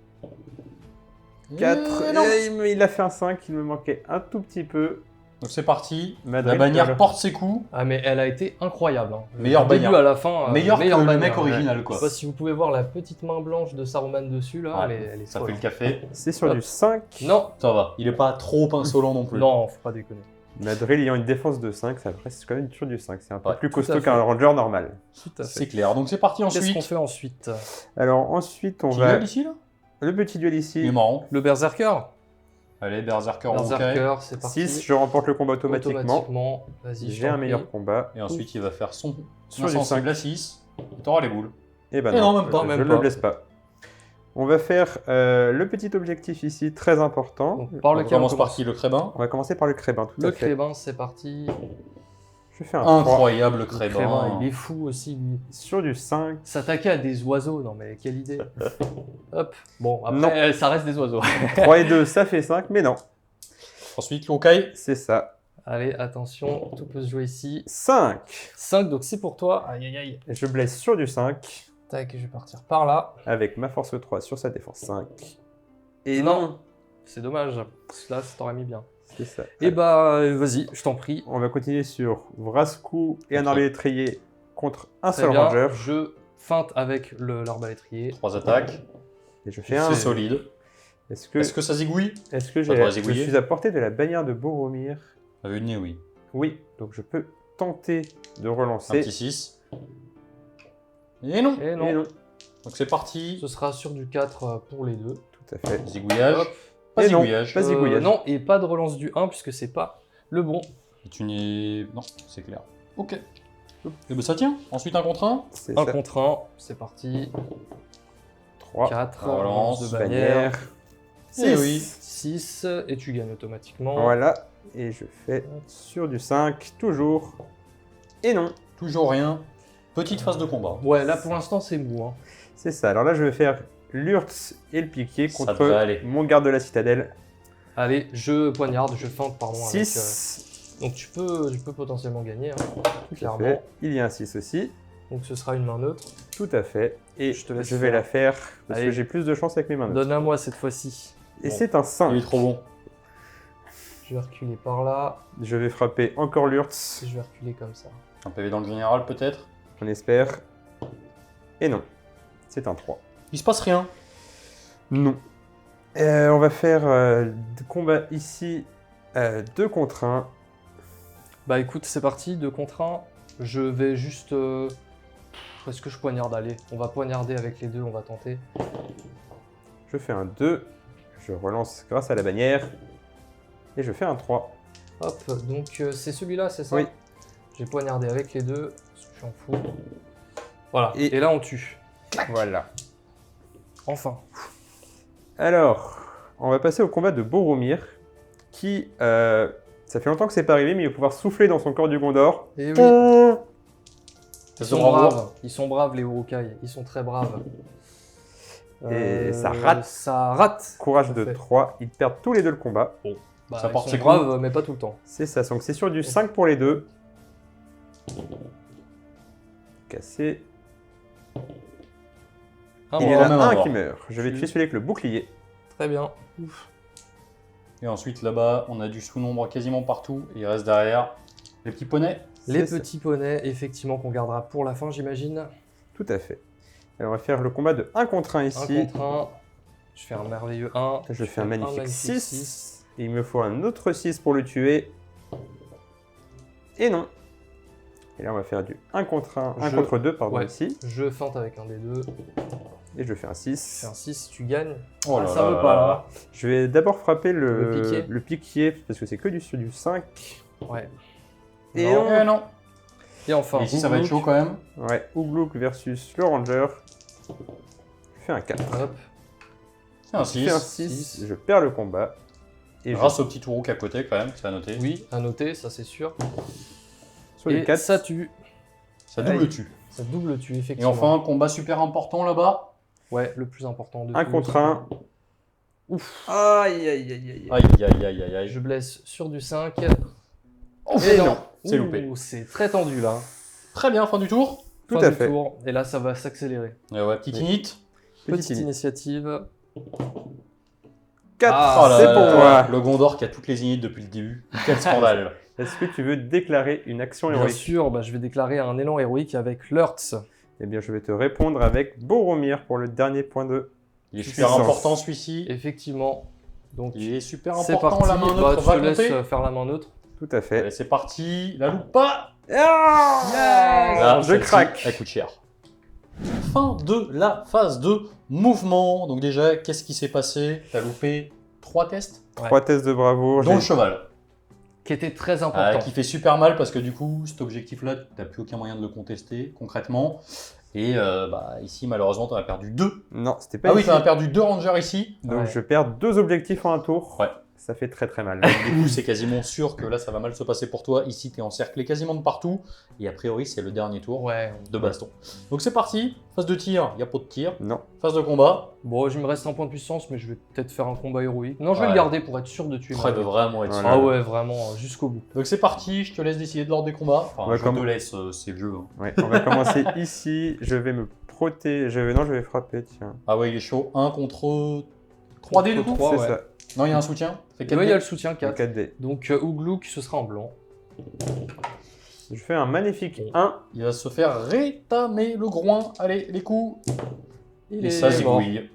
B: 4.
C: Et non.
B: Il a fait un 5, il me manquait un tout petit peu.
C: Donc c'est parti.
B: Madrid,
C: La bannière
B: alors.
C: porte ses coups.
A: Ah mais elle a été incroyable. Hein.
C: Meilleure
A: Du début
C: bannière.
A: à la fin.
C: Meilleur que le
A: bannière,
C: mec
A: ouais.
C: original,
A: Je
C: quoi.
A: sais pas si vous pouvez voir la petite main blanche de Saruman dessus là.
C: Ouais,
A: elle est
C: ça
A: folle,
C: fait le
A: hein.
C: café.
B: C'est sur
A: Hop.
B: du 5.
A: Non,
C: Ça va. Il est pas trop insolent non plus.
A: non, faut pas déconner.
B: Madril ayant une défense de 5, ça reste quand même sur du 5. C'est un peu
C: Ouais,
B: plus
A: tout à
B: costaud
A: fait.
B: qu'un ranger normal.
A: Tout à
C: C'est
A: fait.
C: clair. Donc c'est parti
A: Qu'est-ce qu'on
C: ensuite.
A: fait ensuite?
B: Alors ensuite, on
C: Petit
B: va.
C: duel ici là.
B: Le petit duel
C: Il est
B: ici.
C: marrant.
A: Le Berserker.
C: Allez, Berserker au hockey.
A: Berserker, c'est parti.
B: 6, je remporte le combat automatiquement.
A: Vas-y, je
B: J'ai
A: t'en
B: un meilleur
A: prie.
B: combat.
C: Et ensuite, il va faire son
B: Sur du
C: insensible
B: 5.
C: à 6. Et t'auras les boules.
B: Et ben
C: Et
B: non,
C: non, même pas,
B: je
A: même
B: ne
A: pas.
B: le blesse pas. On va faire le petit objectif ici, très important.
A: Donc, par
C: On
A: lequel on
C: commence par
A: commence?
C: qui? Le crébin.
B: On va commencer par le crébin, tout
A: Le
B: à fait.
A: Crébin, c'est parti.
B: Je fais un 3
C: Incroyable
A: Le
C: crébin.
A: Crébin, il est fou aussi, lui.
B: sur du 5.
A: S'attaquer à des oiseaux, non mais quelle idée. Hop. Bon, après, ça reste des oiseaux.
B: 3 et 2, ça fait 5, mais non,
C: Ensuite, l'Okai.
B: c'est ça.
A: Allez, attention, tout peut se jouer ici.
B: 5.
A: 5, donc c'est pour toi. Aïe, aïe, aïe.
B: Je blesse sur du 5,
A: Tac, je vais partir par là.
B: avec ma force 3 sur sa défense 5. Et
A: Non.
B: non,
A: C'est dommage. Là, ça t'aurait mis bien.
B: c'est ça.
A: Et bah, vas-y, je t'en prie.
B: On va continuer sur Vrasku et un arbalétrier contre un
A: Très
B: seul
A: bien.
B: ranger.
A: Je feinte avec l'arbalétrier.
C: 3 attaques.
B: Et je fais un.
C: C'est solide.
B: Est-ce que,
C: Est-ce que ça zigouille?
B: est-ce que
C: Ça devrait
B: je
C: zigouiller.
B: suis à portée de la bannière de Boromir?
C: À vue de nez, oui.
B: Oui, donc je peux tenter de
C: Un
B: relancer.
C: petit 6. Et non.
A: Et non,
B: Et non,
C: Donc c'est parti.
A: ce sera sur du 4 pour les deux.
B: tout à fait.
C: Zigouillage.
A: Hop.
C: Pas
B: Et non.
C: zigouillage.
B: Pas zigouillage.
A: Non, et pas de relance du 1 puisque c'est pas le bon.
C: Et tu n'es. Non, c'est clair. Ok. Et ben ça tient. Ensuite un contre 1.
B: C'est
A: 1
B: ça.
A: contre 1, c'est parti.
B: 3,
A: 4,
C: relance,
A: de bannière.
B: bannière.
C: Eh
B: 6.
C: oui.
A: 6, et tu gagnes automatiquement.
B: Voilà, et je fais sur du 5, toujours. Et non,
C: Toujours rien. Petite phase de combat.
A: Ouais, là pour l'instant c'est mou. Hein.
B: c'est ça. Alors là, je vais faire l'Urtz et le piqué
C: Ça
B: contre
C: devrait aller.
B: mon garde de la citadelle.
A: Allez, je poignarde, je feinte, pardon. avec,
B: 6,
A: donc tu peux potentiellement gagner, hein,
B: tout à
A: clairement.
B: fait. Il y a un 6 aussi,
A: Donc ce sera une main neutre.
B: tout à fait. Et
A: Je te laisse
B: je vais
A: faire.
B: la faire parce
A: Allez.
B: que j'ai plus de chance avec mes mains neutres.
A: Donne à moi cette fois-ci.
B: Et
C: Bon.
B: c'est un 5.
C: Il est trop bon.
A: Je vais reculer par là,
B: Je vais frapper encore l'Urtz,
A: et je vais reculer comme ça.
C: Un PV dans le général peut-être.
B: on espère. Et non, c'est un 3.
C: Il se passe rien.
B: Non. On va faire combat ici 2 contre 1.
A: Bah écoute, c'est parti, 2 contre 1. Je vais juste... Est-ce que je poignarde? Allez, on va poignarder avec les deux, on va tenter.
B: Je fais un 2. Je relance grâce à la bannière. Et je fais un 3.
A: Hop, donc c'est celui-là, c'est ça?
B: Oui.
A: J'ai poignardé avec les deux, parce que je suis en fou. Voilà,
B: Et-
A: et là on tue.
B: Voilà.
A: Enfin.
B: Alors, On va passer au combat de Boromir, qui, ça fait longtemps que c'est pas arrivé, mais il va pouvoir souffler dans son corps du Gondor.
A: Et oui,
C: Ça
A: ils
C: se
A: sont
C: bravoure.
A: braves. Ils sont braves, les Urukai. Ils sont très braves.
B: Et ça rate.
A: Ça rate.
B: Courage
A: Tout à
B: de
A: fait.
B: 3, ils perdent tous les deux le combat.
A: Bah,
C: Ça
A: ils
C: porte
A: sont
C: ses
A: braves, mais pas tout le temps.
B: C'est ça, donc c'est sur du 5 pour les deux. Cassé.
A: Un
B: Il y
A: mort.
B: en a
C: même
B: un
C: mort.
B: qui meurt. Je vais tuer celui avec le bouclier.
A: Très bien. Ouf.
C: Et ensuite, là-bas, on a du sous-nombre quasiment partout. Et il reste derrière les petits poneys.
A: Les
B: C'est ça.
A: petits poneys, effectivement, qu'on gardera pour la fin, j'imagine.
B: Tout à fait. Alors, on va faire le combat de 1 contre 1
A: Un
B: ici.
A: contre un. Je fais un merveilleux 1.
B: Je fais un magnifique
A: six.
B: 6. Il me faut un autre 6 pour le tuer. Et non. Et là, on va faire du 1 contre 1, 1
A: Je-
B: contre 2, pardon,
A: Ouais.
B: ici.
A: Je feinte avec un des deux.
B: Et je fais un
A: Je fais
B: 6.
A: un 6, tu gagnes.
C: Oh là
A: ça
C: là
A: veut
C: là
A: pas
C: là.
A: là.
B: Je vais d'abord frapper
A: Le
B: piquier, parce que c'est que sur du 5.
A: Ouais.
B: Et
A: Non.
B: on-
C: Non.
A: Et enfin,
C: Et ici, ça va être
A: Ougrouk.
C: chaud quand même.
B: Ouais, Ouglouk versus le Ranger. Je fais un 4.
A: Hop.
C: C'est un
B: Je fais un
C: 6.
B: 6, je perds le combat. Et
C: Grâce au petit Tourouk à côté quand même, c'est à noter.
A: Oui, à noter, ça c'est sûr.
B: sur les
A: Et
B: 4,
A: ça tue.
C: Ça double
B: Aïe.
C: tue.
A: Ça double tue,
C: Et
A: effectivement.
C: enfin, combat super important là-bas.
A: Ouais, le plus important de
B: 1
A: tous.
B: contre 1.
A: Ouf.
B: Aïe, aïe, aïe, aïe.
C: Aïe, aïe, aïe, aïe, aïe.
A: Je blesse sur du 5.
C: Oh,
B: Et
C: non.
B: non.
C: C'est loupé.
A: C'est très tendu là.
C: Très bien, fin du tour.
B: Tout
A: Fin
B: à
A: du
B: fait.
A: tour. Et là, ça va s'accélérer.
C: Et ouais, petite init.
A: Petite
B: init.
A: initiative.
B: 4,
A: Ah,
C: là
B: c'est
C: là
B: pour
C: là
B: toi.
C: là. Le Gondor qui a toutes les inits depuis le début. Quel scandale.
B: Est-ce que tu veux déclarer une action
A: Bien
B: héroïque?
A: sûr, bah, je vais déclarer un élan héroïque avec Lurtz.
B: Eh bien, je vais te répondre avec Boromir pour le dernier point de...
C: Il est super
B: Puissance.
C: important celui-ci.
A: Effectivement. Donc,
C: Il est super
A: c'est
C: important.
A: parti.
C: La main
A: Bah,
C: neutre
A: je
C: va
A: te laisse
C: compter.
A: faire la main neutre.
B: Tout à fait.
C: Allez, c'est parti. La loupe pas.
B: Ah,
C: Là,
B: je
C: celle-ci,
B: craque.
C: Elle coûte cher. Fin de la phase de mouvement. Donc déjà, qu'est-ce qui s'est passé? T'as loupé 3 tests,
B: 3 tests de bravoure.
C: dont le
B: j'ai-
C: cheval.
A: Qui était très important.
C: Qui fait super mal parce que du coup, cet objectif-là, t'as plus aucun moyen de le contester concrètement. Et ici, malheureusement, t'en as perdu 2.
B: Non, c'était pas
C: Ah oui,
B: ici.
C: t'en as perdu 2 rangers ici.
B: Donc,
A: Ouais.
B: je perds 2 objectifs en un tour.
C: Ouais.
B: Ça fait très très mal.
C: Du coup, c'est quasiment sûr que là, ça va mal se passer pour toi. Ici, t'es encerclé quasiment de partout. Et a priori, c'est le dernier tour
A: Ouais.
C: de baston. Donc c'est parti. Phase de tir, il n'y a pas de tir.
B: Non.
C: Phase de combat.
A: Bon, je me reste un point de puissance, mais je vais peut-être faire un combat héroïque. Non, je vais
C: Ouais.
A: le garder pour être sûr de tuer.
C: Très veut vraiment être
B: Voilà.
C: sûr.
A: Ah ouais, vraiment, jusqu'au bout.
C: Donc c'est parti, je te laisse décider de l'ordre des combats. Enfin,
B: Ouais,
C: je
B: comme-
C: te laisse, c'est le jeu. Hein.
B: Ouais, on va commencer ici. Je vais me protéger. Non, je vais frapper, tiens.
C: Ah ouais, il est chaud. 1 contre 3D du coup.
A: 3,
B: C'est
A: ouais.
B: ça.
C: Non, il y a un soutien. Fait 4D.
A: Ouais, il y a le soutien
B: Le
A: 4.
B: 4D.
A: Donc, Ouglouk, ce sera en blanc.
B: Je fais un magnifique 1.
C: Il va se faire rétamer le groin. Allez, les coups.
A: Il
C: Et
A: est
C: ça
A: mort.
C: zigouille.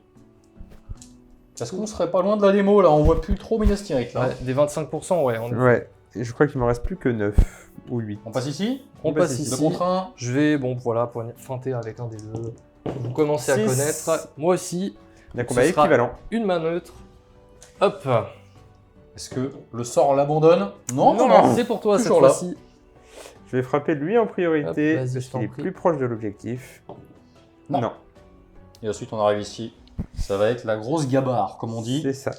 C: Est-ce qu'on serait pas loin de la démo là? On voit plus trop Minas Tirith là.
A: Ouais, des 25%, ouais.
B: Ouais. Et je crois qu'il m'en reste plus que 9 ou 8.
C: On passe ici.
A: On
B: passe
A: passe
B: ici.
C: 2
A: ici.
C: contre 1.
A: Je vais, bon, voilà, feinter avec un des deux. Vous commencez à
B: Six.
A: connaître. Moi aussi,
B: Un combat
A: Ce sera-
B: équivalent.
A: une main neutre. Hop.
C: Est-ce que le sort l'abandonne? Non.
A: C'est pour toi cette
C: Toujours là.
A: fois-ci.
B: Je vais frapper lui en priorité
A: Hop, vas-y,
B: parce
A: je
B: qu'il
A: t'en
B: est
A: prie.
B: plus proche de l'objectif.
C: Non. Et ensuite, on arrive ici. Ça va être la grosse gabarre, comme on dit.
B: C'est ça.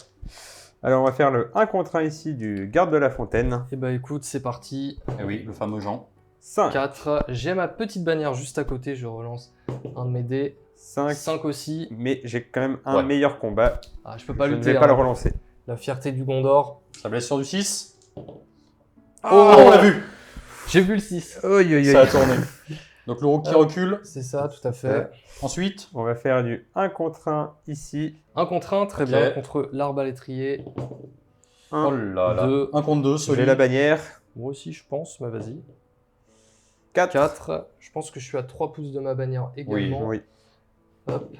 B: Alors on va faire le 1 contre 1 ici du garde de la fontaine.
A: Et bah écoute, c'est parti.
C: Eh oui, le fameux Jean.
B: 5.
A: 4. J'ai ma petite bannière juste à côté. Je relance un de mes dés.
B: 5.
A: 5 aussi.
B: Mais j'ai quand même un
C: Ouais.
B: meilleur combat.
A: Ah, je peux pas
B: je ne
A: lutter.
B: vais pas
A: hein.
B: le relancer.
A: La fierté du Gondor.
C: Ça blesse sur du 6.
A: Oh,
C: on l'a vu.
A: J'ai vu le 6.
C: Ça a tourné. Donc le rook qui recule.
A: C'est ça, tout à fait.
C: Ensuite,
B: On va faire du 1 contre 1 ici.
A: 1 contre 1, très
C: Ok.
A: bien. Contre l'arbalétrier.
B: 1.
C: oh là là.
A: Deux.
C: 1 contre 2,
B: J'ai
C: solide.
B: la bannière.
A: Moi aussi, je pense, mais vas-y.
B: 4.
A: 4. Je pense que je suis à 3 pouces de ma bannière également.
B: Oui.
A: Hop.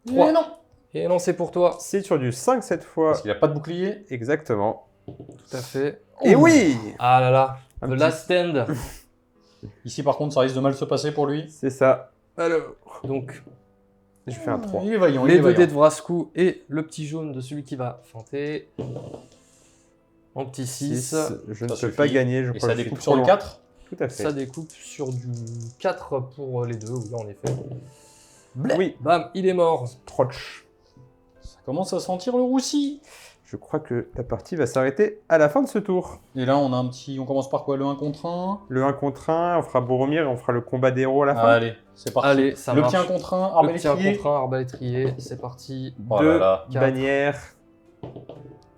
C: Mais
A: 3.
C: non.
A: Et non, c'est pour toi.
B: C'est sur du 5 cette fois.
C: Parce qu'il a pas de bouclier.
B: Exactement.
A: Tout à fait.
B: Et oui.
A: Ah là là.
B: Un
A: The
B: petit-
A: Last Stand.
C: Ici, par contre, ça risque de mal se passer pour lui.
B: C'est ça. Alors.
A: Donc,
B: Je fais un 3.
C: Il est vaillant. il
A: les
C: est
A: 2
C: vaillant.
A: dés de Vrascou et le petit jaune de celui qui va feinter. En petit 6.
B: 6. Je ne
C: Ça
B: peux
C: suffit.
B: pas gagner. Je
C: Et
B: crois
C: ça
B: que je suis
C: découpe
B: trop
C: sur le
B: loin.
C: 4.
B: Tout à fait.
A: Ça découpe sur du 4 pour les deux, oui, en effet.
B: Oui.
A: Bam, il est mort.
B: Trotch.
C: commence à sentir le roussi.
B: Je crois que la partie va s'arrêter à la fin de ce tour.
C: Et là, on a un petit... On commence par quoi? Le 1 contre 1.
B: Le 1 contre 1, on fera Boromir et on fera le combat des héros à la fin.
C: Allez, c'est parti.
A: Allez, ça
C: le
A: marche.
C: petit 1 contre 1,
A: Le petit 1
C: arbalétrier.
A: contre 1, arbalétrier, c'est parti.
C: Oh
B: Deux
C: là là.
A: Quatre.
B: bannières.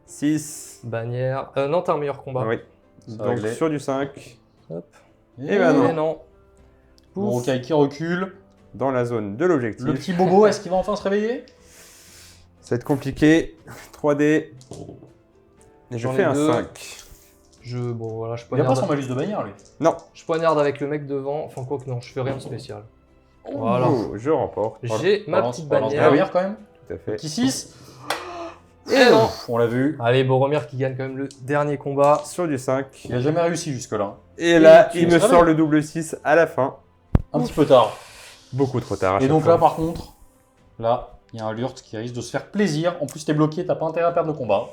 B: 6.
A: Bannière. Non, t'as un meilleur combat.
B: Oui.
C: Ça
B: Donc
C: réglé.
B: sur du 5,
A: Hop.
B: Et ben non.
A: Et non.
C: Bon,
A: Pouf.
C: Rocaille qui recule.
B: dans la zone de l'objectif.
C: Le petit Bobo, est-ce qu'il va enfin se réveiller?
B: Ça va être compliqué. 3D. Et je
A: J'en
B: fais
A: ai
B: un
A: deux.
B: 5.
A: Bon, voilà, je
C: Il a pas son
A: poignarde.
C: malus de bannière, lui.
B: Non.
A: Je poignarde avec le mec devant. Enfin, quoi que non, je fais rien de spécial. Voilà.
B: Oh, je remporte.
A: J'ai ma
C: Balance-
A: petite
C: balance
A: bannière.
C: bannière quand même.
B: Tout à fait.
C: Petit 6.
A: Et non.
C: On l'a vu.
A: Allez, Boromir qui gagne quand même le dernier combat.
B: Sur du 5.
C: Il a jamais réussi jusque-là.
B: Et là,
C: tu
B: il
C: me
B: me
C: savais.
B: sort le double 6 à la fin.
C: Un petit peu tard.
B: Beaucoup trop tard. à
C: Et
B: chaque
C: donc
B: fois.
C: là, par contre, là, il y a un Lurt qui risque de se faire plaisir. En plus, t'es bloqué, t'as pas intérêt à perdre le combat.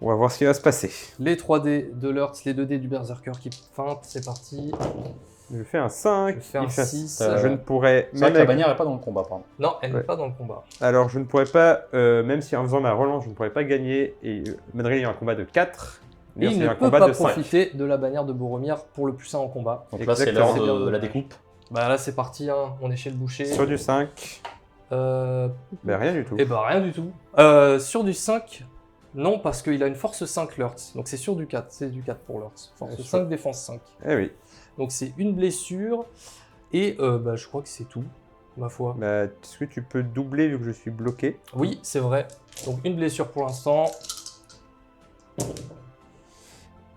B: On va voir ce qui va se passer.
A: Les 3D de Lurtz, les 2D du Berserker qui feintent, c'est parti.
B: Je fais un 5.
A: Je fais un
B: il fait
A: 6.
B: Je ne pourrais
C: C'est vrai
B: même
C: que la
B: avec-
C: bannière est pas dans le combat, pardon.
A: Non, elle n'est
B: Ouais.
A: pas dans le combat.
B: Alors, je ne pourrais pas, même si en faisant ma relance, je ne pourrais pas gagner. Et Madrid, il y a un combat de 4.
A: Et il
B: y
A: ne
B: a un
A: peut
B: combat
A: pas
B: de 5.
A: profiter de la bannière de Boromir pour le plus 1 en combat.
C: Donc là, c'est
B: Exactement.
C: l'heure
A: C'est bien
C: de la
A: dommage.
C: découpe.
A: Bah là, c'est parti, hein. On est chez le boucher.
B: Sur du 5.
A: Euh...
B: Ben, rien du tout.
A: Eh bah rien du tout. Sur du 5, non, parce qu'il a une force 5 Lurtz. Donc c'est sur du 4, c'est du 4 pour Lurtz. Force
B: Bien
A: 5,
B: sûr.
A: défense 5.
B: Eh oui.
A: Donc c'est une blessure, et bah, je crois que c'est tout, ma foi.
B: Bah, est-ce que tu peux doubler vu que je suis bloqué?
A: Oui, c'est vrai. Donc une blessure pour l'instant.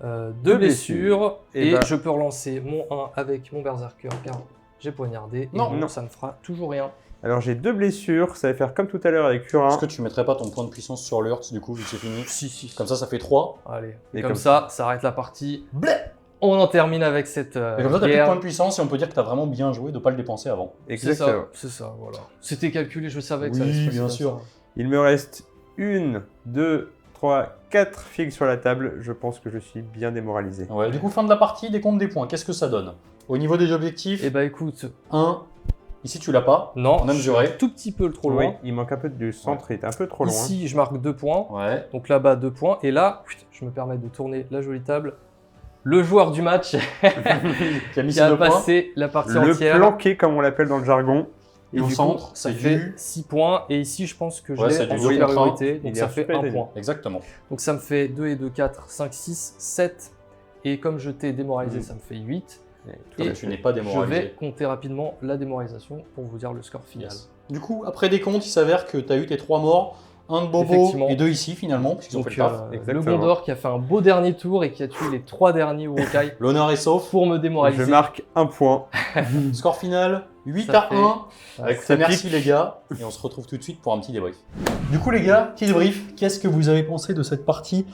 A: Deux
B: Deux
A: blessures,
B: Et
A: et
B: bah-
A: je peux relancer mon 1 avec mon Berserker, car j'ai poignardé. Et
C: Non.
A: non, ça ne fera toujours rien.
B: Alors, j'ai 2 blessures. Ça va faire comme tout à l'heure avec Curin.
C: Est-ce que tu mettrais pas ton point de puissance sur Lurt, du coup, vu que c'est fini?
A: Si.
C: Comme ça fait 3.
A: Allez.
B: Et
A: Et comme
B: comme
A: ça arrête la partie. On en termine avec cette
C: Et comme ça, t'as plus de
A: guerre.
C: points de puissance et on peut dire que t'as vraiment bien joué de pas le dépenser avant.
B: Exactement.
A: C'est ça, voilà. C'était calculé, je savais que ça allait
C: Oui,
A: se passer
C: bien
A: comme
C: sûr.
A: ça.
B: Il me reste 1, 2, 3, 4 figues sur la table. Je pense que je suis bien démoralisé.
C: Ouais, du coup, fin de la partie, décompte des points. Qu'est-ce que ça donne? Au niveau des objectifs,
A: Eh bah écoute,
C: 1. Ici, tu l'as pas.
A: non,
C: On a
A: je suis
C: mesuré.
A: un tout petit peu trop
B: Oui,
A: loin.
B: il manque un peu du centre. Il est un peu trop loin.
A: Ici, je marque 2 points.
C: Ouais.
A: Donc là-bas, 2 points. Et là, je me permets de tourner la jolie table. Le joueur du match
C: Qui a mis
A: qui
C: ses
A: a
C: 2 points.
A: passé la partie
B: Le
A: entière.
B: planqué, comme on l'appelle dans le jargon.
C: Et au
A: du
C: centre,
A: coup, ça
C: c'est
A: fait
C: du...
A: 6 points. Et ici, je pense que je
C: Ouais,
A: l'ai
C: c'est
A: en
C: du deux
A: supériorité.
B: contre un.
A: Donc
B: Il est
A: ça
B: en
A: fait 1
B: supériorité.
A: point.
C: Exactement.
A: Donc ça me fait 2 et 2, 4, 5, 6, 7. Et comme je t'ai démoralisé, ça me fait 8.
C: Et
A: Et
C: tu n'es pas
A: Je
C: démoralisé.
A: vais compter rapidement la démoralisation pour vous dire le score final.
C: Yes. Du coup, après des comptes, il s'avère que tu as eu tes 3 morts, un de Bobo
A: Effectivement.
C: et 2 ici finalement, puisqu'ils ont fait
A: Donc
C: le taf.
A: le
B: Exactement.
A: Gondor qui a fait un beau dernier tour et qui a tué les 3 derniers Urukai
C: L'honneur est sauf.
A: pour me démoraliser.
B: Je marque 1 point.
C: Score final 8
A: Ça
C: à
A: fait-
C: 1. Avec
B: ça
C: merci les gars. Et on se retrouve tout de suite pour un petit débrief. Du coup les gars, petit débrief. Qu'est-ce que vous avez pensé de cette partie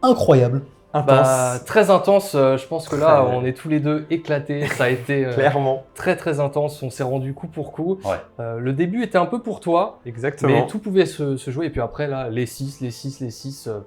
C: incroyable?
A: Bah, très intense, je pense que là
B: Très-
A: on est tous les deux éclatés, ça a été
B: Clairement.
A: très intense, on s'est rendu coup pour coup.
C: Ouais.
A: Le début était un peu pour toi,
B: Exactement.
A: mais tout pouvait se jouer et puis après là les 6,
B: Bah,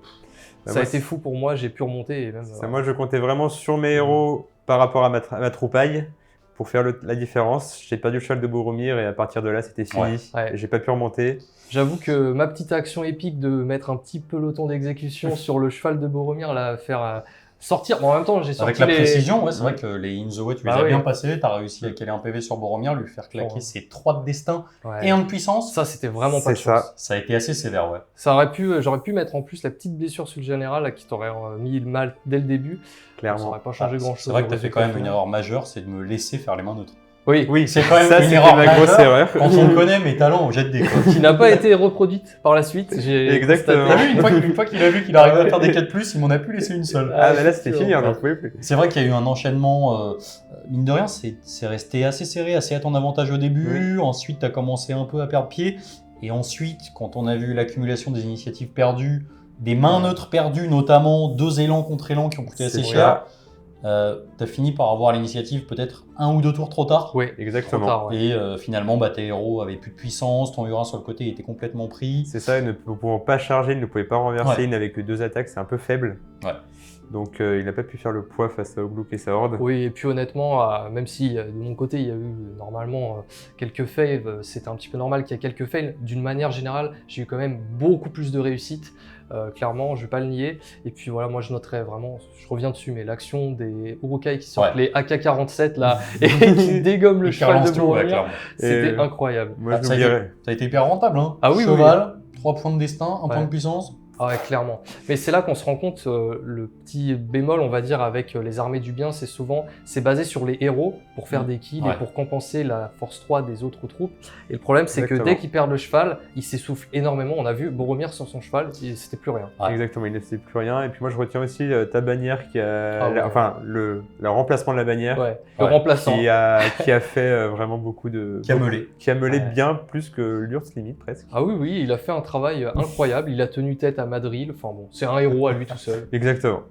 A: ça a
B: moi,
A: été fou pour moi, j'ai pu remonter et même...
B: Moi, je comptais vraiment sur mes héros par rapport à ma troupaille pour faire la différence. J'ai perdu le cheval de Boromir et à partir de là, c'était fini.
A: Ouais.
B: J'ai pas pu remonter.
A: J'avoue que ma petite action épique de mettre un petit peloton d'exécution sur le cheval de Boromir, là, faire sortir. Bon, en même temps, j'ai sorti
C: Avec la
A: les...
C: précision, ouais, c'est vrai que les In the Way, tu les
A: Bah
C: as
A: oui.
C: bien passés. Tu as réussi à caler un PV sur Boromir, lui faire claquer
A: Ouais.
C: ses 3 de destin
A: Ouais.
C: et 1 de puissance.
A: Ça, c'était vraiment pas de
B: C'est ça.
A: chance.
C: Ça a été assez sévère, ouais.
A: J'aurais pu mettre en plus la petite blessure sur le général là, qui t'aurait mis le mal dès le début. Ça
B: Clairement.
A: n'aurait pas changé grand chose.
C: C'est vrai que tu as fait quand même une erreur majeure, c'est de me laisser faire les mains neutres.
A: Oui,
B: Oui,
C: C'est quand même
B: ça,
C: une
B: c'était
C: erreur
B: ma grosse
C: majeure.
B: erreur.
C: Quand on connaît mes talents au jet de dés, quoi.
A: qui n'a pas été reproduite par la suite. J'ai
B: Exactement.
C: T'as
A: constaté.
C: vu, une fois qu'il a vu qu'il arrivait à faire des 4+, il m'en a plus laissé une seule.
B: Ah, mais là, c'était
A: sûr.
B: fini, on n'en pouvait plus.
C: C'est vrai qu'il y a eu un enchaînement, mine de rien, c'est resté assez serré, assez à ton avantage au début. Ensuite, tu as commencé un peu à perdre pied. Et ensuite, quand on a vu l'accumulation des initiatives perdues, des mains neutres perdues, notamment 2 élans contre élans qui ont coûté assez
B: C'est
C: cher, T'as fini par avoir l'initiative peut-être 1 ou 2 tours trop tard.
A: Oui,
B: Exactement.
A: trop tard, ouais.
C: Et finalement, tes héros avaient plus de puissance, ton Ura sur le côté était complètement pris.
B: C'est ça, ne pouvant pas charger, il ne pouvait pas renverser,
C: Ouais.
B: il n'avait que 2 attaques, c'est un peu faible.
C: Ouais.
B: Donc il n'a pas pu faire le poids face à Oglook et sa horde.
A: Oui, et puis honnêtement, même si de mon côté il y a eu normalement quelques fails, c'était un petit peu normal qu'il y ait quelques fails, d'une manière générale, j'ai eu quand même beaucoup plus de réussite, clairement, je vais pas le nier. Et puis voilà, moi je noterais vraiment, je reviens dessus, mais l'action des Urukai qui sortent les AK-47 là, et qui dégomment le
C: Et qui
A: cheval de
C: relance tout,
A: Boromir,
C: clairement.
A: c'était
B: Et-
A: incroyable.
B: Moi je
C: Ça a
B: l'oublierai.
C: été- ça a été hyper rentable. Hein.
A: Ah oui, oui,
C: Cheval, 3 points de destin, 1 point
A: Ouais.
C: de puissance.
A: Ah ouais, clairement. Mais c'est là qu'on se rend compte, le petit bémol, on va dire, avec les armées du bien, c'est souvent, c'est basé sur les héros pour faire des kills
C: Ouais.
A: et pour compenser la force 3 des autres troupes. Et le problème, c'est que
B: Exactement.
A: dès qu'ils perdent le cheval, ils s'essoufflent énormément. On a vu Boromir sans son cheval, c'était plus rien.
C: Ouais.
B: Exactement, il ne laissait plus rien. Et puis moi je retiens aussi ta bannière qui a.
A: Ah ouais.
B: Enfin, le remplacement de la bannière
A: Ouais. Le
C: Ouais.
A: remplaçant.
B: qui a fait vraiment beaucoup de.
C: Qui a meulé.
B: Qui a meulé
A: Ouais.
B: bien plus que l'URSS limite presque.
A: Ah oui, oui, il a fait un travail incroyable. Il a tenu tête à Madril. Enfin bon, c'est un héros à lui tout seul.
B: Exactement.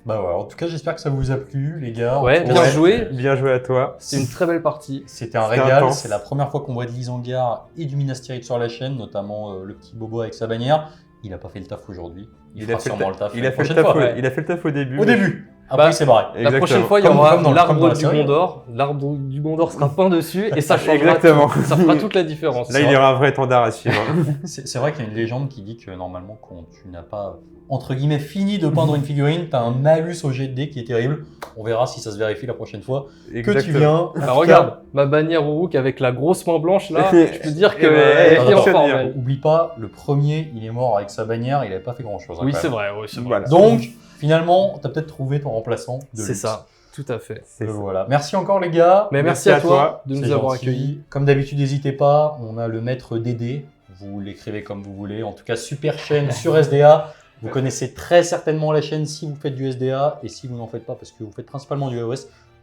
C: En tout cas, j'espère que ça vous a plu, les gars.
A: Ouais, bien joué.
B: Bien joué à toi.
A: C'est une très belle partie.
C: C'était un
B: C'était
C: régal.
B: intense.
C: C'est la première fois qu'on voit de l'Isengard et du Minas Tirith sur la chaîne, notamment le petit Bobo avec sa bannière. Il a pas fait le taf aujourd'hui. Il fera sûrement le taf
B: il
C: la
B: a fait le
C: prochaine
B: taf
C: fois.
B: il a fait le taf au début.
C: Au
B: mais-
C: début. Après,
A: Bah,
C: c'est barré.
A: La prochaine
B: Exactement.
A: fois, il y
C: Comme
A: aura
C: dans la
A: l'arbre du
C: série.
A: Gondor. L'arbre du Gondor sera peint dessus et ça changera.
B: Exactement.
A: Ça fera toute la différence.
B: Là, il y aura un vrai étendard à suivre.
C: C'est vrai qu'il y a une légende qui dit que normalement, quand tu n'as pas, entre guillemets, fini de peindre une figurine, tu as un malus au jet de dés qui est terrible. On verra si ça se vérifie la prochaine fois. Que tu
B: Exactement.
C: viens.
A: Bah, regarde, ma bannière Uruk avec la grosse main blanche là,
B: Et-
A: je peux dire
B: et
A: que
B: ben,
A: elle est en
B: fonctionne
A: forme,
B: bien.
A: elle.
C: Oublie pas, le premier, il est mort avec sa bannière, il avait pas fait grand chose.
A: Oui, c'est vrai, oui, c'est vrai.
B: Voilà.
C: Donc, finalement, tu as peut-être trouvé ton remplaçant de
A: C'est
C: luxe.
A: ça, tout à fait.
B: C'est ça.
C: Voilà. Merci encore, les gars.
A: Mais merci
B: Merci
A: à
B: à
A: toi
B: toi,
A: de
C: C'est
A: nous avoir
C: gentil.
A: accueillis.
C: Comme d'habitude, n'hésitez pas. On a le maître Dédé. Vous l'écrivez comme vous voulez. En tout cas, super chaîne sur SDA. Vous connaissez très certainement la chaîne si vous faites du SDA. Et si vous n'en faites pas parce que vous faites principalement du iOS,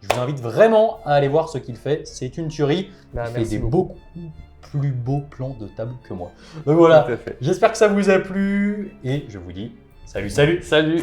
C: je vous invite vraiment à aller voir ce qu'il fait. C'est une tuerie.
A: Bah,
C: Il fait
A: merci
C: des
A: beaucoup.
C: beaucoup plus beaux plans de table que moi. Donc voilà.
B: Tout à fait.
C: J'espère que ça vous a plu. Et je vous dis salut, salut.
A: Salut.